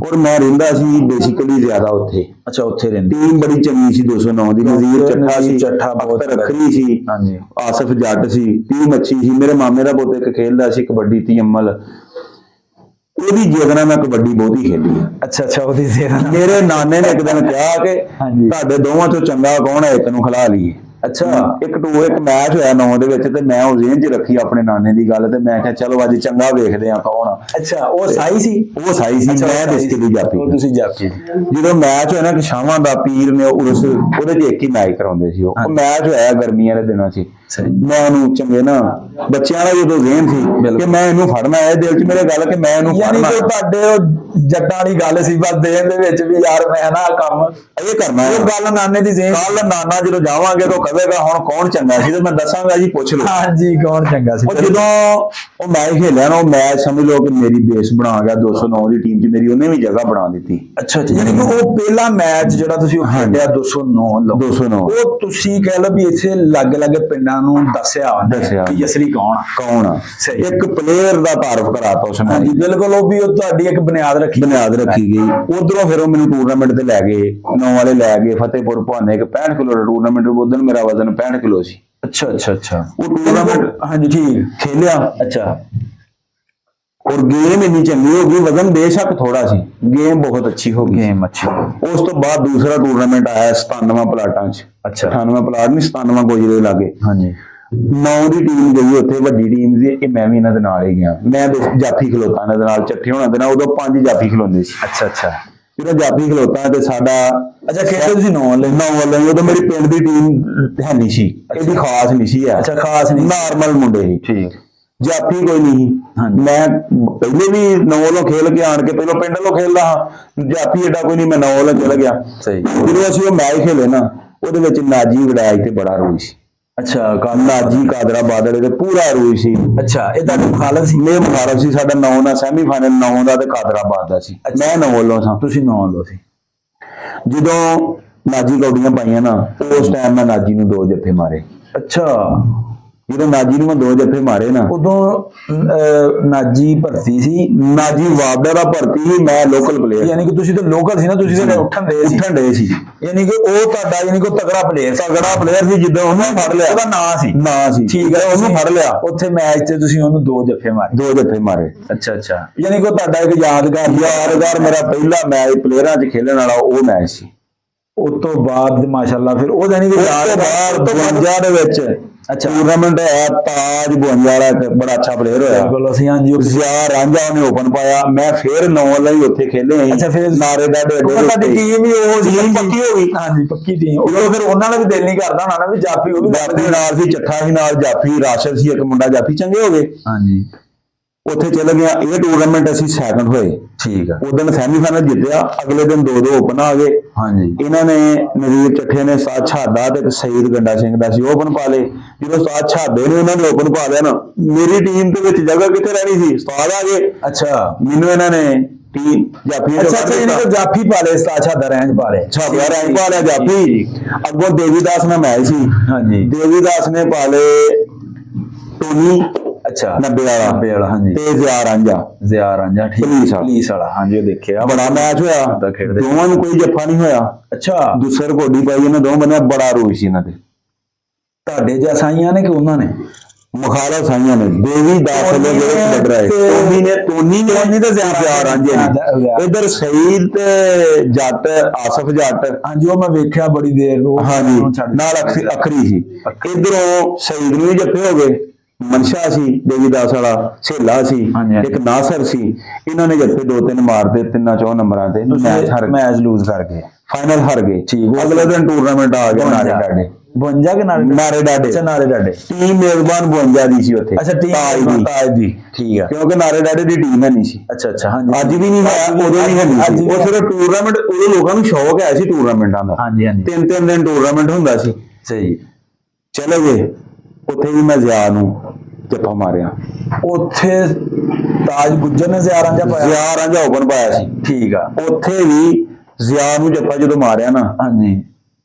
ਔਰ ਮੈਂ ਰਹਿੰਦਾ ਸੀ ਬੇਸਿਕਲੀ ਜ਼ਿਆਦਾ ਉੱਥੇ। ਅੱਛਾ, ਉੱਥੇ ਰਹਿੰਦੀ। ਟੀਮ ਬੜੀ ਚੰਗੀ ਸੀ 209 ਦੀ। ਨਜ਼ੀਰ ਚੱਠਾ ਸੀ, ਬਹੁਤ ਰੱਖਣੀ ਸੀ। ਹਾਂਜੀ। ਆਸਫ ਜੱਟ ਸੀ, ਟੀਮ ਅੱਛੀ ਸੀ। ਮੇਰੇ ਮਾਮੇ ਦਾ ਪੁੱਤ ਇੱਕ ਖੇਲਦਾ ਸੀ ਕਬੱਡੀ, ਤੀਅਮਲ। ਉਹਦੀ ਜਿੱਦ ਨਾਲ ਮੈਂ ਕਬੱਡੀ ਬਹੁਤੀ ਖੇਡੀ ਹੈ। ਅੱਛਾ। ਉਹਦੀ ਜਿੱਦ ਨਾਲ। ਮੇਰੇ ਨਾਨੇ ਨੇ ਇੱਕ ਦਿਨ ਕਿਹਾ ਕਿ ਤੁਹਾਡੇ ਦੋਵਾਂ ਚੋਂ ਚੰਗਾ ਕੌਣ ਹੈ, ਇੱਕ ਨੂੰ ਖਿਲਾ ਲਈਏ। ਅੱਛਾ। ਇੱਕ ਮੈਚ ਹੋਇਆ 9 ਦੇ ਵਿੱਚ, ਤੇ ਮੈਂ ਉਹ ਜ਼ਿਹਨ 'ਚ ਰੱਖੀ ਆਪਣੇ ਨਾਨੇ ਦੀ ਗੱਲ, ਤੇ ਮੈਂ ਕਿਹਾ ਚਲੋ ਅੱਜ ਚੰਗਾ ਵੇਖਦੇ ਆ ਕੌਣ ਆ। ਅੱਛਾ। ਉਹ ਸਾਈ ਸੀ। ਮੈਂ ਬੇਸਿਕਲੀ ਜਾਪੀ। ਤੁਸੀਂ ਜਾਪੀ। ਜਦੋਂ ਮੈਚ ਹੋਇਆ ਨਾ ਕਿ ਸ਼ਾਮਾਂ ਦਾ ਪੀਰ ਨੇ ਉਹਦੇ 'ਚ ਇੱਕ ਹੀ ਮੈਚ ਕਰਾਉਂਦੇ ਸੀ। ਉਹ ਮੈਚ ਹੋਇਆ ਗਰਮੀਆਂ ਦੇ ਦਿਨਾਂ 'ਚ। ਮੈਂ ਉਹਨੂੰ ਚੰਗੇ ਨਾ ਬੱਚਿਆਂ ਦਾ ਜਦੋਂ ਜ਼ਹਿਨ ਸੀ ਕਿ ਮੈਂ ਇਹਨੂੰ ਫੜਨਾ ਹੈ, ਦਿਲ 'ਚ ਮੇਰੇ ਗੱਲ ਕਿ ਮੈਂ ਇਹਨੂੰ ਯਾਨੀ ਫੜਨਾ ਕਿ ਤੁਹਾਡੇ ਉਹ ਜੱਟਾਂ ਵਾਲੀ ਗੱਲ ਸੀ ਬਸ ਦੇਣ ਦੇ ਵਿੱਚ ਵੀ ਯਾਰ ਮੈਂ ਨਾ ਕੰਮ ਇਹ ਕਰਨਾ ਹੈ। ਉਹ ਗੱਲ ਨਾਨੇ ਦੀ ਜ਼ਹਿਨ ਕੱਲ ਨਾਨਾ ਜਦੋਂ ਜਾਵਾਂਗੇ ਤਾਂ ਕਹੇਗਾ ਹੁਣ ਕੌਣ ਚੰਗਾ ਸੀ, ਤੇ ਮੈਂ ਦੱਸਾਂਗਾ ਜੀ ਪੁੱਛ ਲਓ। ਹਾਂਜੀ ਕੌਣ ਚੰਗਾ ਸੀ। ਉਹ ਜਦੋਂ ਉਹ ਮੈਚ ਖੇਲਿਆ ਨਾ, ਉਹ ਮੈਚ ਸਮਝ ਲਓ ਕਿ ਮੇਰੀ ਬੇਸ ਬਣਾ ਗਿਆ 209 ਦੀ ਟੀਮ 'ਚ ਮੇਰੀ ਉਹਨੇ ਵੀ ਜਗ੍ਹਾ ਬਣਾ ਦਿੱਤੀ। ਅੱਛਾ ਯਾਨੀ ਕਿ ਉਹ ਪਹਿਲਾ ਮੈਚ ਜਿਹੜਾ ਤੁਸੀਂ ਉਹ ਖੇਡਿਆ 209 ਲਓ 209 ਉਹ ਤੁਸੀਂ ਕਹਿ ਲਓ ਵੀ ਇੱਥੇ ਲੱਗ ਲੱਗੇ ਪਿੰਡਾਂ ਨੂੰ ਦੱਸਿਆ ਵੀ ਅਸਲੀ ਕੌਣ ਆ। ਸਹੀ। ਇੱਕ ਪਲੇਅਰ ਦਾ ਤਾਰਫ ਕਰਾਤਾ ਉਸ ਨੇ। ਹਾਂਜੀ ਬਿਲਕੁਲ, ਉਹ ਵੀ ਉਹ ਤੁਹਾਡੀ ਇੱਕ ਬੁਨਿਆਦ ਰੱਖੀ ਗਈ। ਉਧਰੋਂ ਫਿਰ ਉਹ ਮੈਨੂੰ ਟੂਰਨਾਮੈਂਟ ਤੇ ਲੈ ਗਏ, 9 ਵਾਲੇ ਲੈ ਗਏ ਫਤਿਹਪੁਰ ਭਾਨੇ, ਇੱਕ 65 ਕਿਲੋ ਦਾ ਟੂਰਨਾਮੈਂਟ। ਉਦੋਂ ਮੇਰਾ ਵਜ਼ਨ 65 ਕਿਲੋ ਸੀ। ਅੱਛਾ ਉਹ ਟੂਰਨਾਮੈਂਟ ਹਾਂਜੀ ਠੀਕ ਖੇਲਿਆ। ਅੱਛਾ। और गेम इतनी चंगी होगी, वजन बेशक थोड़ा सी, गेम बहुत अच्छी होगी। गेम अच्छी। उस तो बाद दूसरा टूर्नामेंट आया 97 प्लाटां च। अच्छा 98 प्लाट नहीं 97 गोजरे लागे। हाँ जी 9 ਦੀ ਟੀਮ ਗਈ ਉੱਥੇ, ਵੱਡੀ ਟੀਮ ਸੀ, ਇਹ ਮੈਂ ਵੀ ਇਹਨਾਂ ਦੇ ਨਾਲ ਹੀ ਗਿਆ। ਮੈਂ ਜਾਫੀ ਖਲੋਤਾ ਇਹਨਾਂ ਦੇ ਨਾਲ, ਚੱਠੇ ਹੋਣਾ ਦੇ ਨਾਲ। ਉਦੋਂ 5 ਜਾਫੀ ਖਲੋਂਦੇ ਸੀ। ਅੱਛਾ ਜਦੋਂ ਜਾਫੀ ਖਲੋਤਾ ਤੇ ਸਾਡਾ ਅੱਛਾ ਖੇਡਦੇ ਤੁਸੀਂ 9 ਵਾਲੇ ਉਦੋਂ ਮੇਰੀ ਪਿੰਡ ਦੀ ਟੀਮ ਹੈ ਨਹੀਂ ਸੀ, ਇਹਦੀ ਖਾਸ ਨਹੀਂ ਸੀ। ਅੱਛਾ ਖਾਸ ਨਹੀਂ, ਨਾਰਮਲ ਮੁੰਡੇ ਸੀ। ਠੀਕ। ਜਾਫੀ ਕੋਈ ਨਹੀਂ। ਮੈਂ ਪਹਿਲੇ ਵੀ 9 ਵੱਲੋਂ ਖੇਲ ਕੇ ਆਣ ਕੇ ਪਹਿਲਾਂ ਪਿੰਡ ਵੱਲੋਂ ਖੇਲਦਾ ਹਾਂ, ਜਾਫੀ ਏਡਾ ਕੋਈ ਨਹੀਂ, ਮੈਂ 9 ਵੱਲੋਂ ਚਲ ਗਿਆ। ਸਹੀ। ਜਦੋਂ ਅਸੀਂ ਉਹ ਮੈਚ ਖੇਲੇ ਨਾ, ਉਹਦੇ ਵਿੱਚ ਨਾਜੀ ਵੜਾਈ ਤੇ ਬੜਾ ਰੋਈ ਸੀ। ਅੱਛਾ ਨਾਜੀ ਕਾਦਰਾ ਬਾਦਲ ਤੇ ਪੂਰਾ ਰੋਈ ਸੀ। ਅੱਛਾ ਇਹ ਤੁਹਾਡਾ ਮੁਖਾਲਫ ਸੀ? ਮੇਰੇ ਮੁਖਾਲਫ ਸੀ। ਸਾਡਾ 9 ਦਾ ਸੈਮੀਫਾਈਨਲ 9 ਦਾ ਤੇ ਕਾਦਰਾਬਾਦ ਦਾ ਸੀ। ਮੈਂ 9 ਵੱਲੋਂ ਸਾਂ, ਤੁਸੀਂ 9 ਵੱਲੋਂ ਸੀ। ਜਦੋਂ ਨਾਜੀ ਕੌਡੀਆਂ ਪਾਈਆਂ ਨਾ, ਉਸ ਟਾਈਮ ਮੈਂ ਨਾਜੀ ਨੂੰ 2 ਜੱਫੇ ਮਾਰੇ। ਅੱਛਾ ਜਦੋਂ ਨਾਜੀ ਨੂੰ ਮੈਂ 2 ਜੱਫੇ ਮਾਰੇ ਨਾ, ਉਦੋਂ ਨਾਜੀ ਭਰਤੀ ਸੀ? ਨਾਜੀ ਵਾਬੜਾ ਦਾ ਭਰਤੀ ਸੀ, ਮੈਂ ਲੋਕਲ ਪਲੇਅਰ। ਯਾਨੀ ਕਿ ਤੁਸੀਂ ਤਾਂ ਲੋਕਲ ਸੀ ਨਾ, ਤੁਸੀਂ ਤਾਂ ਉੱਠਣ ਦੇ ਸੀ। ਯਾਨੀ ਕਿ ਉਹ ਤੁਹਾਡਾ ਯਾਨੀ ਕਿ ਤਗੜਾ ਪਲੇਅਰ ਸੀ। ਜਦੋਂ ਉਹਨੂੰ ਫੜ ਲਿਆ, ਉਹਦਾ ਨਾਂ ਸੀ ਠੀਕ ਹੈ, ਉਹਨੂੰ ਫੜ ਲਿਆ। ਉੱਥੇ ਮੈਚ ਤੇ ਤੁਸੀਂ ਉਹਨੂੰ 2 ਜੱਫੇ ਮਾਰੇ? 2 ਜੱਫੇ ਮਾਰੇ। ਅੱਛਾ ਯਾਨੀ ਕਿ ਉਹ ਤੁਹਾਡਾ ਇੱਕ ਯਾਦਗਾਰ ਮੇਰਾ ਪਹਿਲਾ ਮੈਚ ਪਲੇਅਰਾਂ 'ਚ ਖੇਲਣ ਵਾਲਾ ਉਹ ਮੈਚ ਸੀ। ਉਸ ਤੋਂ ਬਾਅਦ ਮਾਸ਼ਾਅੱਲਾ ਫਿਰ ਉਹ ਯਾਨੀ ਕਿ ਯਾਦਗਾਰ 52 ਦੇ ਵਿੱਚ ਅੱਛਾ ਟੂਰਨਾਮੈਂਟ ਹੈ ਤਾਜ 52 ਵਾਲਾ, ਇੱਕ ਬੜਾ ਅੱਛਾ ਪਲੇਅਰ ਹੋਇਆ। ਬਿਲਕੁਲ ਅਸੀਂ ਹਾਂਜੀ ਜ਼ਿਆ ਰਾਂਝਾ ਉਹਨੇ ਓਪਨ ਪਾਇਆ, ਮੈਂ ਫਿਰ 9 ਵਾਲਾ ਹੀ ਉੱਥੇ ਖੇਲੇ। ਅੱਛਾ ਫਿਰ ਨਾਰੇ ਦਾ ਤੁਹਾਡੀ ਟੀਮ ਵੀ ਉਹ ਟੀਮ ਪੱਕੀ ਹੋ ਗਈ। ਹਾਂਜੀ ਪੱਕੀ ਟੀਮ। ਉਦੋਂ ਫਿਰ ਉਹਨਾਂ ਦਾ ਵੀ ਦਿਲ ਨਹੀਂ ਕਰਦਾ ਹੋਣਾ ਨਾ ਵੀ ਜਾਫੀ ਉਹ ਵੀ ਜਾਫੀ ਨਾਲ ਸੀ, ਚੱਠਾ ਸੀ ਨਾਲ, ਜਾਫੀ ਰਾਸ਼ਦ ਸੀ, ਇੱਕ ਮੁੰਡਾ ਜਾਫੀ ਚੰਗੇ ਹੋ ਗਏ। ਹਾਂਜੀ ਉੱਥੇ ਚਲੇ ਗਿਆ। ਇਹ ਟੂਰਨਾਮੈਂਟ ਅਸੀਂ ਸੈਕੰਡ ਹੋਏ। ਠੀਕ ਆ। ਉਦੋਂ ਸੈਮੀਫਾਈਨਲ ਜਿੱਤਿਆ, ਅਗਲੇ ਦਿਨ 2-2 ਓਪਨ ਆ ਗਏ। ਹਾਂਜੀ ਇਹਨਾਂ ਨੇ ਨਵੀਰ ਚੱਠੇ ਨੇ ਸਾਧ ਛਾਦਾ ਤੇ ਸਈਦ ਗੰਡਾ ਸਿੰਘ ਦਾ ਸੀ ਓਪਨ ਪਾ ਲਏ। ਜਦੋਂ ਸਾਧ ਛਾਦੇ ਨੇ ਉਹਨਾਂ ਨੇ ਓਪਨ ਪਾ ਲਿਆ ਨਾ, ਮੇਰੀ ਟੀਮ ਦੇ ਵਿੱਚ ਜਗ੍ਹਾ ਕਿੱਥੇ ਰਹਿਣੀ ਸੀ? ਉਸਤਾਦ ਆ ਗਏ। ਅੱਛਾ ਮੈਨੂੰ ਇਹਨਾਂ ਨੇ ਟੀਮ ਜਾਫੀ ਇਹਨੇ ਜਾਫੀ ਪਾ ਲਏ, ਛਾਦਾ ਰੈਂਜ ਪਾ ਲਏ, ਛਾਦਾ ਰੈਂਜ ਪਾ ਲਿਆ ਜਾਫੀ। ਅੱਗੋਂ ਦੇਵੀਦਾਸ ਨਾਲ ਮੈਚ ਸੀ। ਹਾਂਜੀ ਦੇਵੀਦਾਸ ਨੇ ਪਾ ਲਏ ਟੋਨੀ। ਅੱਛਾ 90 ਵਾਲਾ ਹਾਂਜੀ। ਤੇ ਜ਼ਿਆ ਰਾਂਝਾ ਠੀਕ, ਪੁਲਿਸ ਵਾਲਾ ਹਾਂਜੀ, ਉਹ ਦੇਖਿਆ ਬੜਾ ਮੈਚ ਹੋਇਆ। ਦੋਵਾਂ ਨੂੰ ਕੋਈ ਜੱਫਾ ਨਹੀਂ ਹੋਇਆ। ਅੱਛਾ ਦੂਸਰ ਕੋਡੀ ਪਾਈ ਇਹਨਾਂ ਦੋਵਾਂ ਬੰਦਿਆਂ, ਬੜਾ ਰੋਈ ਸੀ ਇਹਨਾਂ ਦੇ। ਤੁਹਾਡੇ ਜੈਸਾਈਆਂ ਨੇ ਕਿ ਉਹਨਾਂ ਨੇ? ਮੁਖਾਲਫ ਸਾਈਆਂ ਨੇ। ਦੇਵੀਦਾਸ ਨੇ ਜਿਹੜੇ ਕੱਢ ਰਹੇ, ਟੋਨੀ ਨੇ ਤੇ ਜ਼ਿਆ ਰਾਂਝੇ ਨੇ। ਇਧਰ ਸਈਦ ਤੇ ਜੱਟ, ਆਸਫ ਜੱਟ। ਹਾਂਜੀ ਉਹ ਮੈਂ ਵੇਖਿਆ ਬੜੀ ਦੇਰ। ਹਾਂਜੀ ਨਾਲ ਅਖਰੀ ਸੀ। ਇਧਰੋਂ ਸਈਦ ਨੂੰ ਵੀ ਜੱਫੇ ਹੋ ਗਏ। ਮਨਸ਼ਾ ਸੀ ਦੇਵੀਦਾਸ ਵਾਲਾ, ਸੇਲਾ ਸੀ, ਇੱਕ ਨਾਸਰ ਸੀ। ਇਹਨਾਂ ਨੇ ਜੱਫੇ 2-3 ਮਾਰਦੇ, 3-4 ਨੰਬਰਾਂ ਤੇ ਮੈਚ ਲੂਜ਼ ਕਰ ਗਏ, ਫਾਈਨਲ ਹਾਰ ਗਏ। ਅਗਲੇ ਦਿਨ ਟੂਰਨਾਮੈਂਟ ਆ ਗਿਆ ਨਾਰੇ ਡਾਡੇ 52 ਕੇ ਨਾਰੇ ਡਾਡੇ। ਅੱਛਾ ਨਾਰੇ ਡਾਡੇ ਟੀਮ ਮੇਜ਼ਬਾਨ 52 ਦੀ ਸੀ ਉੱਥੇ। ਅੱਛਾ ਟੀਮ ਤਾਜ ਦੀ। ਠੀਕ ਆ। ਕਿਉਂਕਿ ਨਾਰੇ ਡਾਡੇ ਦੀ ਟੀਮ ਹੈ ਨਹੀਂ ਸੀ। ਅੱਛਾ ਹਾਂਜੀ ਅੱਜ ਵੀ ਨਹੀਂ ਹੈ, ਉਦੋਂ ਵੀ ਹੈ ਨਹੀਂ ਸੀ। ਉਹ ਸਿਰਫ ਟੂਰਨਾਮੈਂਟ, ਉਦੋਂ ਲੋਕਾਂ ਨੂੰ ਸ਼ੌਕ ਹੈ ਸੀ ਟੂਰਨਾਮੈਂਟਾਂ ਦਾ। ਹਾਂਜੀ 3-3 ਦਿਨ ਟੂਰਨਾਮੈਂਟ ਹੁੰਦਾ ਸੀ। ਸਹੀ। ਚਲੇ ਗਏ ਉੱਥੇ ਵੀ ਮੈਂ ਜ਼ਿਆ ਨੂੰ ਜੱਫਾ ਮਾਰਿਆ। ਉੱਥੇ ਤਾਜ ਗੁੱਜਰ ਨੇ ਜ਼ਿਆ ਰਾਂਝਾ ਓਪਨ ਪਾਇਆ ਸੀ। ਠੀਕ ਆ। ਉੱਥੇ ਵੀ ਜ਼ਿਆ ਨੂੰ ਜੱਫਾ ਜਦੋਂ ਮਾਰਿਆ ਨਾ, ਹਾਂਜੀ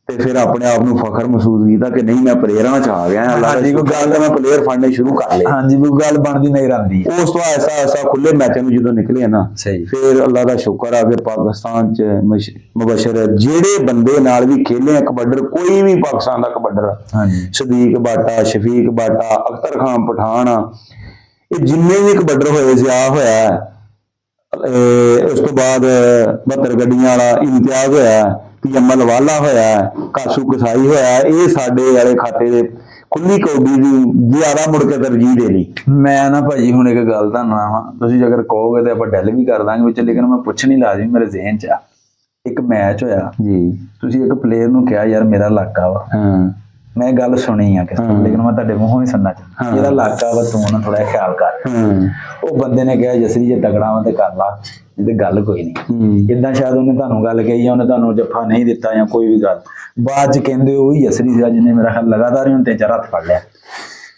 ਤੇ ਫਿਰ ਆਪਣੇ ਆਪ ਨੂੰ ਫਖਰ ਮਹਿਸੂਸ ਕੀਤਾ ਕਿ ਨਹੀਂ ਮੈਂ ਪਲੇਅਰਾਂ ਚ ਆ ਗਿਆ। ਅੱਲਾਹ ਦੀ ਕੋਈ ਗੱਲ, ਮੈਂ ਪਲੇਅਰ ਫੜਨੇ ਸ਼ੁਰੂ ਕਰ ਲਏ। ਹਾਂਜੀ ਕੋਈ ਗੱਲ ਬਣਦੀ ਨਹੀਂ ਰਹਿੰਦੀ। ਉਸ ਤੋਂ ਐਸਾ ਖੁੱਲੇ ਮੈਚਾਂ ਨੂੰ ਜਦੋਂ ਨਿਕਲੇ ਨਾ, ਫਿਰ ਅੱਲਾਹ ਦਾ ਸ਼ੁਕਰ ਆ ਕਿ ਪਾਕਿਸਤਾਨ ਚ ਮੁਬਸ਼ਰ ਜਿਹੜੇ ਬੰਦੇ ਨਾਲ ਵੀ ਖੇਲੇ ਕਬੱਡਰ, ਕੋਈ ਵੀ ਪਾਕਿਸਤਾਨ ਦਾ ਕਬੱਡਰ, ਸਦੀਕ ਬਾਟਾ, ਸ਼ਫੀਕ ਬਾਟਾ, ਅਖਤਰ ਖਾਨ ਪਠਾਨ, ਇਹ ਜਿੰਨੇ ਵੀ ਕਬੱਡਰ ਹੋਏ, ਜ਼ਿਆ ਹੋਇਆ, ਉਸ ਤੋਂ ਬਾਅਦ 72 ਗੱਡੀਆਂ ਵਾਲਾ ਇਮਤਿਆਜ਼ ਹੋਇਆ, PML ਵਾਲਾ ਹੋਇਆ, ਕਾਸੂ ਕਸਾਈ ਹੋਇਆ, ਇਹ ਸਾਡੇ ਵਾਲੇ ਖਾਤੇ ਦੇ ਖੁੱਲੀ ਕੌਡੀ ਦੀ ਜ਼ਿਆਦਾ ਮੁੜ ਕੇ ਤਰਜੀਹ ਦੇ ਲਈ। ਮੈਂ ਨਾ ਭਾਜੀ ਹੁਣ ਇੱਕ ਗੱਲ ਦਾ ਨਾਮ, ਤੁਸੀਂ ਅਗਰ ਕਹੋਗੇ ਤੇ ਆਪਾਂ ਡੈਲ ਵੀ ਕਰ ਦਾਂਗੇ ਵਿੱਚ, ਲੇਕਿਨ ਮੈਂ ਪੁੱਛਣੀ ਲਾਜ਼ਮੀ ਮੇਰੇ ਜ਼ਿਹਨ 'ਚ ਆ। ਇੱਕ ਮੈਚ ਹੋਇਆ ਜੀ, ਤੁਸੀਂ ਇੱਕ ਪਲੇਅਰ ਨੂੰ ਕਿਹਾ ਯਾਰ ਮੇਰਾ ਇਲਾਕਾ ਵਾ, ਮੈਂ ਗੱਲ ਸੁਣੀ ਆ ਕਿਸੇ ਤੋਂ, ਲੇਕਿਨ ਮੈਂ ਤੁਹਾਡੇ ਮੂੰਹੋਂ ਹੀ ਸੁਣਨਾ ਚਾਹੁੰਦਾ। ਜਿਹੜਾ ਇਲਾਕਾ ਵਾ ਤੂੰ ਨਾ ਥੋੜਾ ਖਿਆਲ ਕਰ। ਉਹ ਬੰਦੇ ਨੇ ਕਿਹਾ ਜਸਰੀ ਜੇ ਤਗੜਾ ਵਾ ਤੇ ਕਰ ਲਾ, ਨਹੀਂ ਤੇ ਗੱਲ ਕੋਈ ਨਹੀਂ। ਇਦਾਂ ਸ਼ਾਇਦ ਉਹਨੇ ਤੁਹਾਨੂੰ ਗੱਲ ਕਹੀ ਆ, ਉਹਨੇ ਤੁਹਾਨੂੰ ਜੱਫਾ ਨਹੀਂ ਦਿੱਤਾ ਜਾਂ ਕੋਈ ਵੀ ਗੱਲ, ਬਾਅਦ ਚ ਕਹਿੰਦੇ ਉਹੀ ਜਸਰੀ ਸੀ ਜਿਹਨੇ ਮੇਰਾ ਖਿਆਲ ਲਗਾਤਾਰ ਹੀ ਹੁਣ 3-4 ਹੱਥ ਫੜ ਲਿਆ।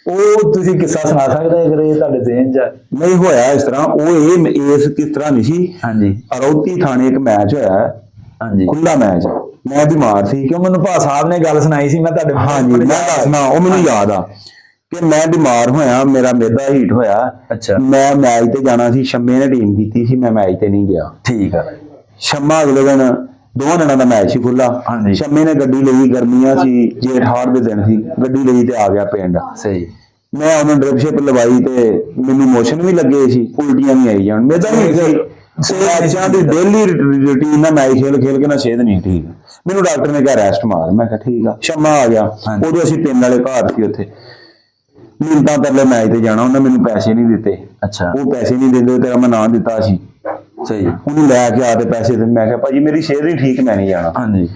ਉਹ ਤੁਸੀਂ ਕਿੱਸਾ ਸੁਣਾ ਸਕਦੇ ਅਗਰ ਇਹ ਤੁਹਾਡੇ ਜ਼ਿਹਨ ਚ? ਨਹੀਂ ਹੋਇਆ ਇਸ ਤਰ੍ਹਾਂ, ਉਹ ਇਹ ਇਸ ਕਿਸ ਤਰ੍ਹਾਂ ਨਹੀਂ ਸੀ। ਹਾਂਜੀ, ਅਰੌਤੀ ਥਾਣੇ ਇੱਕ ਮੈਚ ਹੋਇਆ, ਹਾਂਜੀ, ਖੁੱਲਾ ਮੈਚ, ਮੈਂ ਬਿਮਾਰ ਸੀ। ਕਿਉਂ ਮੈਨੂੰ ਭਾ ਸਾਹਿਬ ਨੇ ਗੱਲ ਸੁਣਾਈ ਸੀ, ਮੈਂ ਤੁਹਾਡੇ ਹਾਂਜੀ ਮੈਂ ਦੱਸਣਾ, ਉਹ ਮੈਨੂੰ ਯਾਦ ਆ ਕਿ ਮੈਂ ਬਿਮਾਰ ਹੋਇਆ, ਮੇਰਾ ਮਿਹਦਾ ਹੀਟ ਹੋਇਆ। ਅੱਛਾ, ਮੈਂ ਮੈਚ ਤੇ ਜਾਣਾ ਸੀ, ਸ਼ੰਮੇ ਨੇ ਟੀਮ ਕੀਤੀ ਸੀ, ਮੈਂ ਮੈਚ ਤੇ ਨਹੀਂ ਗਿਆ। ਠੀਕ ਆ। ਸ਼ੰਮਾ ਅਗਲੇ ਦਿਨ 2 ਦਿਨਾਂ ਦਾ ਮੈਚ ਸੀ ਖੁੱਲਾ। ਹਾਂਜੀ, ਸ਼ੰਮੇ ਨੇ ਗੱਡੀ ਲਈ, ਗਰਮੀਆਂ ਸੀ, ਜੇਠ ਹਾੜ ਦੇ ਦਿਨ ਸੀ, ਗੱਡੀ ਲਈ ਤੇ ਆ ਗਿਆ ਪਿੰਡ। ਸਹੀ। ਮੈਂ ਉਹਨੂੰ ਡ੍ਰਿਪਸ਼ਿਪ ਲਵਾਈ ਤੇ ਮੈਨੂੰ ਮੋਸ਼ਨ ਵੀ ਲੱਗੇ ਸੀ, ਉਲਟੀਆਂ ਵੀ ਆਈ ਜਾਣ। ਮੇਰਾ ਨਹੀਂ ਸੀ ਮੈਚਾਂ ਦੀ ਡੇਲੀ ਰੁਟੀਨ ਨਾਲ ਮੈਚ ਖੇਲ ਕੇ ਨਾ ਸਿਹਤ ਨਹੀਂ ਠੀਕ। ਮੈਨੂੰ ਡਾਕਟਰ ਨੇ ਕਿਹਾ ਰੈਸਟ ਮਾਰ। ਮੈਂ ਕਿਹਾ ਠੀਕ ਆ। ਸ਼ੰਮਾ ਆ ਗਿਆ, ਉਦੋਂ ਅਸੀਂ ਪਿੰਡ ਵਾਲੇ ਘਰ ਸੀ ਉੱਥੇ। ਮਿੰਟਾਂ ਪਹਿਲੇ ਮੈਚ ਤੇ ਜਾਣਾ, ਉਹਨੇ ਮੈਨੂੰ ਪੈਸੇ ਨਹੀਂ ਦਿੱਤੇ। ਅੱਛਾ, ਉਹ ਪੈਸੇ ਨਹੀਂ ਦਿੰਦੇ, ਤੇਰਾ ਮੈਂ ਨਾਂ ਦਿੱਤਾ ਸੀ। ਸਹੀ। ਉਹਨੂੰ ਲੈ ਕੇ ਆ ਤੇ ਪੈਸੇ ਤੇ ਮੈਂ ਕਿਹਾ ਭਾਜੀ ਮੇਰੀ ਸਿਹਤ ਨਹੀਂ ਠੀਕ, ਮੈਂ ਨਹੀਂ ਜਾਣਾ। ਹਾਂਜੀ,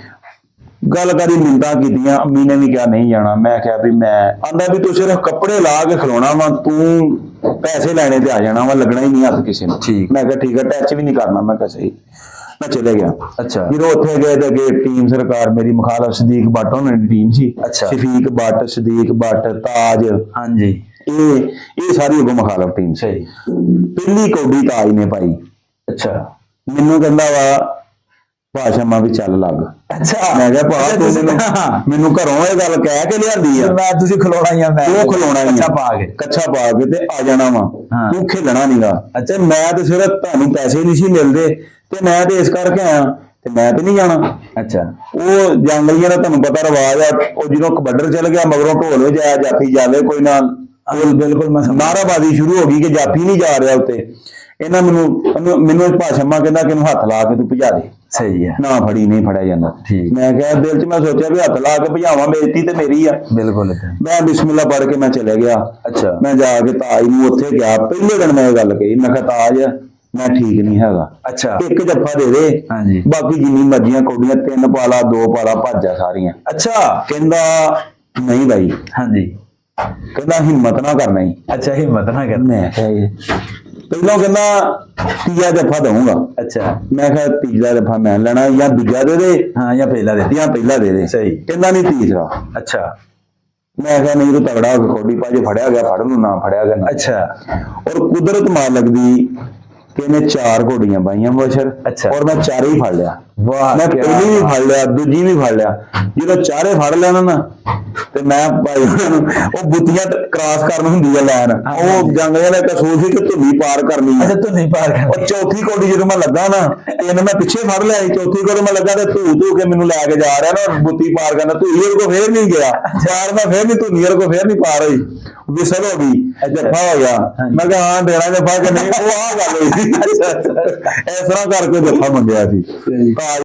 ਗੱਲ ਕਰੀ, ਮਿੰਟਾਂ ਕੀਤੀਆਂ, ਅੰਮੀ ਨੇ ਵੀ ਕਿਹਾ ਨਹੀਂ ਜਾਣਾ। ਮੈਂ ਕਿਹਾ ਵੀ ਮੈਂ ਆਂਦਾ ਵੀ ਤੂੰ ਸਿਰਫ ਕੱਪੜੇ ਲਾ ਕੇ ਖਲੋਣਾ ਵਾ, ਤੂੰ ਪੈਸੇ ਲੈਣੇ ਤੇ ਆ ਜਾਣਾ ਵਾ, ਲੱਗਣਾ ਹੀ ਨਹੀਂ ਹੱਥ ਕਿਸੇ ਨੂੰ। ਠੀਕ। ਮੈਂ ਕਿਹਾ ਠੀਕ ਹੈ, ਟੱਚ ਵੀ ਨਹੀਂ ਕਰਨਾ। ਮੈਂ ਕਿਹਾ ਸਹੀ। ਮੈਂ ਚਲੇ ਗਿਆ। ਅੱਛਾ, ਜਦੋਂ ਉੱਥੇ ਗਏ ਤੇ ਅੱਗੇ ਟੀਮ ਸਰਕਾਰ ਮੇਰੀ, ਮੁਖਾਲਫ ਸਦੀਕ ਬੱਟ ਉਹਨਾਂ ਦੀ ਟੀਮ ਸੀ। ਅੱਛਾ। ਸ਼ਫੀਕ ਬੱਟ, ਸਦੀਕ ਬੱਟ, ਤਾਜ, ਹਾਂਜੀ, ਇਹ ਸਾਰੀ ਉਹ ਮੁਖਾਲਫ ਟੀਮ ਸੀ। ਸਹੀ। ਪਹਿਲੀ ਕੌਡੀ ਤਾਜ ਨੇ ਪਾਈ। ਅੱਛਾ, ਮੈਨੂੰ ਕਹਿੰਦਾ ਵਾ ਭਾਸ਼ਾ ਵੀ ਚੱਲ ਲੱਗ। ਅੱਛਾ। ਮੈਂ ਕਿਹਾ ਭਾ ਤੂੰ ਮੈਨੂੰ ਘਰੋਂ ਇਹ ਗੱਲ ਕਹਿ ਕੇ ਲਿਆਂਦੀ ਆ, ਮੈਂ ਤੁਸੀਂ ਖਲੋਣਾ ਹੀ ਆ, ਮੈਂ ਉਹ ਖਲੋਣਾ ਹੀ ਕੱਚਾ ਪਾ ਕੇ, ਕੱਚਾ ਪਾ ਕੇ ਤੇ ਆ ਜਾਣਾ ਵਾ, ਤੂੰ ਖੇਲਣਾ ਨਹੀਂਗਾ। ਅੱਛਾ, ਮੈਂ ਤੇ ਸਿਰਫ ਤੁਹਾਨੂੰ ਪੈਸੇ ਨਹੀਂ ਸੀ ਮਿਲਦੇ ਤੇ ਮੈਂ ਤੇ ਇਸ ਕਰਕੇ ਆਇਆ ਤੇ ਮੈਂ ਤੇ ਨਹੀਂ ਜਾਣਾ। ਅੱਛਾ, ਉਹ ਜੰਗਲੀਆਂ ਦਾ ਤੁਹਾਨੂੰ ਪਤਾ ਰਿਵਾਜ ਆ, ਉਹ ਜਦੋਂ ਕਬੱਡਰ ਚਲ ਗਿਆ ਮਗਰੋਂ ਢੋਲ ਵਜਾਇਆ, ਜਾਫੀ ਜਾਵੇ ਕੋਈ ਨਾ। ਬਿਲਕੁਲ ਮੈਂ ਨਾਰਾਬਾਜ਼ੀ ਸ਼ੁਰੂ ਹੋ ਗਈ ਕਿ ਜਾਫੀ ਨਹੀਂ ਜਾ ਰਿਹਾ ਉੱਤੇ। ਇਹਨਾਂ ਮੈਨੂੰ ਭਾਸ਼ਾ ਕਹਿੰਦਾ ਕਿ ਇਹਨੂੰ ਹੱਥ ਲਾ ਕੇ ਤੂੰ ਭਜਾ ਦੇ। ਸਹੀ ਹੈ। ਨਾ ਫੜੀ, ਨਹੀਂ ਫੜਿਆ ਜਾਂਦਾ। ਠੀਕ। ਮੈਂ ਕਿਹਾ ਦਿਲ 'ਚ ਮੈਂ ਸੋਚਿਆ ਵੀ ਹੱਥ ਲਾ ਕੇ ਭਜਾਵਾਂ, ਬੇਇੱਜ਼ਤੀ ਤੇ ਮੇਰੀ ਆ। ਬਿਲਕੁਲ। ਮੈਂ ਬਿਸਮਿਲ੍ਲਾ ਪੜ੍ਹ ਕੇ ਮੈਂ ਚਲੇ ਗਿਆ। ਅੱਛਾ, ਮੈਂ ਜਾ ਕੇ ਤਾਜ ਨੂੰ ਉੱਥੇ ਗਿਆ। ਪਹਿਲੇ ਦਿਨ ਮੈਂ ਇਹ ਗੱਲ ਕਹੀ, ਮੈਂ ਕਿਹਾ ਤਾਜ ਮੈਂ ਠੀਕ ਨਹੀਂ ਹੈਗਾ, ਅੱਛਾ, ਇੱਕ ਜੱਫਾ ਦੇ ਦੇ, ਹਾਂਜੀ, ਬਾਕੀ ਜਿੰਨੀ ਮਰਜ਼ੀਆਂ ਕੌਡੀਆਂ 3 ਪਾ ਲਾ, 2 ਪਾ ਲਾ, ਭੱਜ ਜਾ ਸਾਰੀਆਂ। ਅੱਛਾ, ਕਹਿੰਦਾ ਨਹੀਂ ਬਾਈ, ਹਾਂਜੀ, ਕਹਿੰਦਾ ਹਿੰਮਤ ਨਾ ਕਰਨਾ ਹੀ। ਅੱਛਾ, ਹਿੰਮਤ ਨਾ ਕਰ। ਮੈਂ ਕਿਹਾ ਇਹ ਪਹਿਲਾਂ ਕਹਿੰਦਾ ਤੀਆ ਜੱਫਾ ਦਊਂਗਾ। ਅੱਛਾ, ਮੈਂ ਕਿਹਾ ਤੀਜਾ ਜੱਫਾ ਮੈਂ ਲੈਣਾ, ਜਾਂ ਦੂਜਾ ਦੇ ਦੇ, ਹਾਂ, ਜਾਂ ਪਹਿਲਾ ਦੇ। ਜਾਂ ਪਹਿਲਾ ਦੇ ਦੇ। ਸਹੀ। ਕਹਿੰਦਾ ਨਹੀਂ ਤੀਸਰਾ। ਅੱਛਾ, ਮੈਂ ਕਿਹਾ ਨਹੀਂ ਤੂੰ ਤਗੜਾ ਹੋ ਕੇ ਕੌਡੀ ਪਾ, ਜੇ ਫੜਿਆ ਗਿਆ ਫੜ ਲੂ, ਨਾ ਫੜਿਆ ਗਿਆ ਨਾ। ਅੱਛਾ, ਔਰ ਕੁਦਰਤ ਮਾਲਕ ਦੀ ਕਿ ਇਹਨੇ 4 ਘੋੜੀਆਂ ਪਾਈਆਂ ਬਸ਼ਰ। ਅੱਛਾ। ਔਰ ਮੈਂ ਚਾਰੇ ਹੀ ਫੜ ਲਿਆ। ਵਾਹ, ਮੈਂ ਪਹਿਲੀ ਵੀ ਫੜ ਲਿਆ, ਦੂਜੀ ਵੀ ਫੜ ਲਿਆ। ਜਦੋਂ ਚਾਰੇ ਫੜ ਲੈਣਾ ਨਾ ਤੇ ਮੈਂ ਭਾਈ ਉਹ ਬੁੱਤੀਆਂ ਕ੍ਰਾਸ ਕਰਨ ਹੁੰਦੀ ਆ ਲਾਈਨ, ਉਹ ਜੰਗਲਿਆਂ ਦਾ ਕਸੂਰ ਸੀ ਕਿ ਧੁੰਨੀ ਪਾਰ ਕਰਨੀ ਆ। ਅੱਛਾ, ਤੂੰ ਨਹੀਂ ਪਾਰ ਕਰ। ਉਹ ਚੌਥੀ ਘੋੜੀ ਜਦੋਂ ਮੈਂ ਲੱਗਾ ਨਾ, ਇਹਨੇ ਮੈਂ ਪਿੱਛੇ ਫੜ ਲਿਆ ਸੀ। ਚੌਥੀ ਘੋੜੀ ਮੈਂ ਲੱਗਾ ਤੇ ਧੂ ਕੇ ਮੈਨੂੰ ਲੈ ਕੇ ਜਾ ਰਿਹਾ ਨਾ, ਬੁੱਤੀ ਪਾਰ ਕਰਨਾ। ਧੂਈ ਇਹਦੇ ਕੋ ਫੇਰ ਨਹੀਂ ਗਿਆ, ਚਾਰ ਮੈਂ ਫੇਰ ਨਹੀਂ, ਧੁੰਨੀ ਇਹਦੇ ਕੋ ਫੇਰ ਨਹੀਂ ਪਾਰ ਹੋਈ, ਵਿਸਲ ਹੋ ਗਈ, ਜੱਫਾ ਹੋ ਗਿਆ। ਮੈਂ ਕਿਹਾ ਹਾਂ ਦੇਣਾ ਜੱਫਾ ਕਿ ਨਹੀਂ, ਉਹ ਆਹ ਗੱਲ ਹੋਈ ਸੀ। ਇਸ ਤਰ੍ਹਾਂ ਕਰਕੇ ਜੱਫਾ ਮੰਗਿਆ ਸੀ।